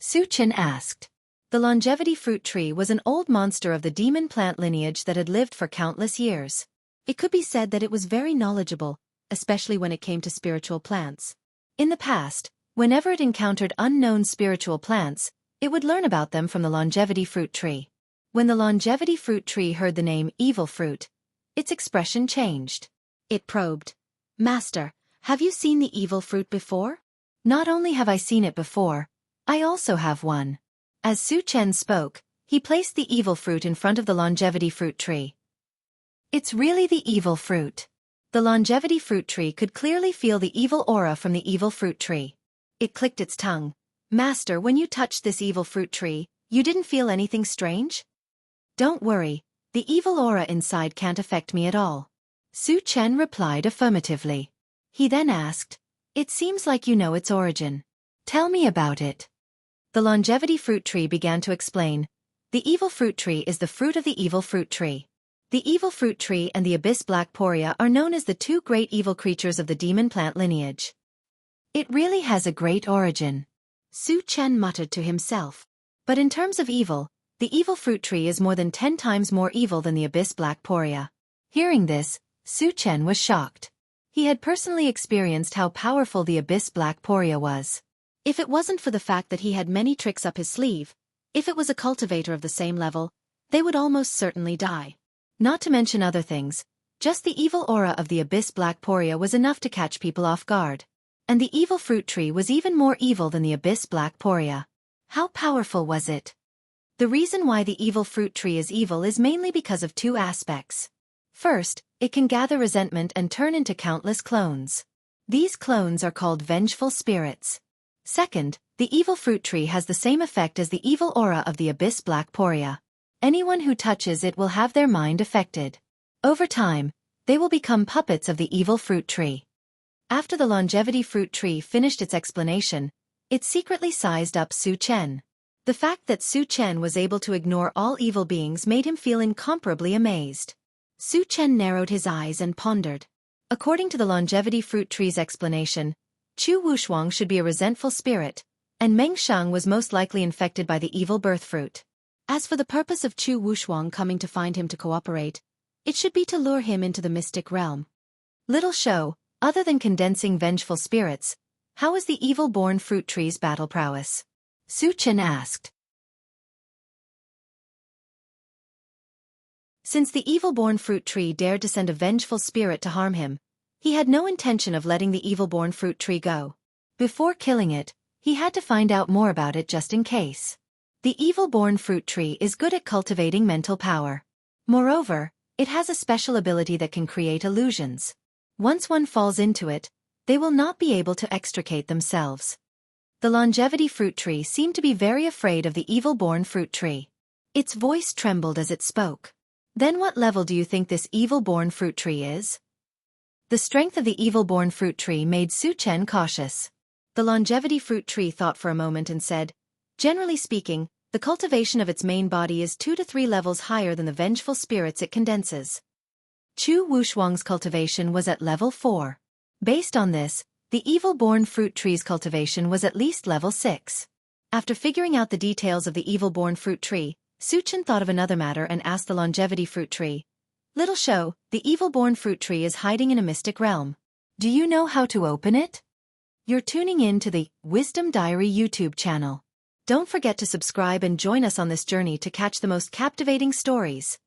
Su Chen asked. The longevity fruit tree was an old monster of the demon plant lineage that had lived for countless years. It could be said that it was very knowledgeable, especially when it came to spiritual plants. In the past, whenever it encountered unknown spiritual plants, it would learn about them from the longevity fruit tree. When the longevity fruit tree heard the name evil fruit, its expression changed. It probed. Master, have you seen the evil fruit before? Not only have I seen it before, I also have one. As Su Chen spoke, he placed the evil fruit in front of the longevity fruit tree. It's really the evil fruit. The longevity fruit tree could clearly feel the evil aura from the evil fruit tree. It clicked its tongue. Master, when you touched this evil fruit tree, you didn't feel anything strange? Don't worry, the evil aura inside can't affect me at all. Su Chen replied affirmatively. He then asked, it seems like you know its origin. Tell me about it. The longevity fruit tree began to explain. The evil fruit tree is the fruit of the evil fruit tree. The evil fruit tree and the abyss black poria are known as the two great evil creatures of the demon plant lineage. It really has a great origin. Su Chen muttered to himself. But in terms of evil, the evil fruit tree is more than 10 times more evil than the abyss black poria. Hearing this, Su Chen was shocked. He had personally experienced how powerful the abyss black poria was. If it wasn't for the fact that he had many tricks up his sleeve, if it was a cultivator of the same level, they would almost certainly die. Not to mention other things, just the evil aura of the abyss black poria was enough to catch people off guard. And the evil fruit tree was even more evil than the abyss black poria. How powerful was it? The reason why the evil fruit tree is evil is mainly because of two aspects. First, it can gather resentment and turn into countless clones. These clones are called vengeful spirits. Second, the evil fruit tree has the same effect as the evil aura of the abyss black poria. Anyone who touches it will have their mind affected. Over time, They will become puppets of the evil fruit tree. After the longevity fruit tree finished its explanation, it secretly sized up Su Chen. The fact that Su Chen was able to ignore all evil beings made him feel incomparably amazed. Su Chen narrowed his eyes and pondered. According to the longevity fruit tree's explanation, Chu Wushuang should be a resentful spirit, and Meng Shang was most likely infected by the evil birth fruit. As for the purpose of Chu Wushuang coming to find him to cooperate, it should be to lure him into the mystic realm. Little show, other than condensing vengeful spirits, how is the evil-born fruit tree's battle prowess? Su Chen asked. Since the evil-born fruit tree dared to send a vengeful spirit to harm him, he had no intention of letting the evil-born fruit tree go. Before killing it, he had to find out more about it just in case. The evil-born fruit tree is good at cultivating mental power. Moreover, it has a special ability that can create illusions. Once one falls into it, they will not be able to extricate themselves. The longevity fruit tree seemed to be very afraid of the evil-born fruit tree. Its voice trembled as it spoke. Then what level do you think this evil-born fruit tree is? The strength of the evil-born fruit tree made Su Chen cautious. The longevity fruit tree thought for a moment and said, generally speaking, the cultivation of its main body is 2 to 3 levels higher than the vengeful spirits it condenses. Chu Wushuang's cultivation was at level 4. Based on this, the evil-born fruit tree's cultivation was at least level 6. After figuring out the details of the evil-born fruit tree, Su Chen thought of another matter and asked the longevity fruit tree. Little show, the evil-born fruit tree is hiding in a mystic realm. Do you know how to open it? You're tuning in to the Wisdom Diary YouTube channel. Don't forget to subscribe and join us on this journey to catch the most captivating stories.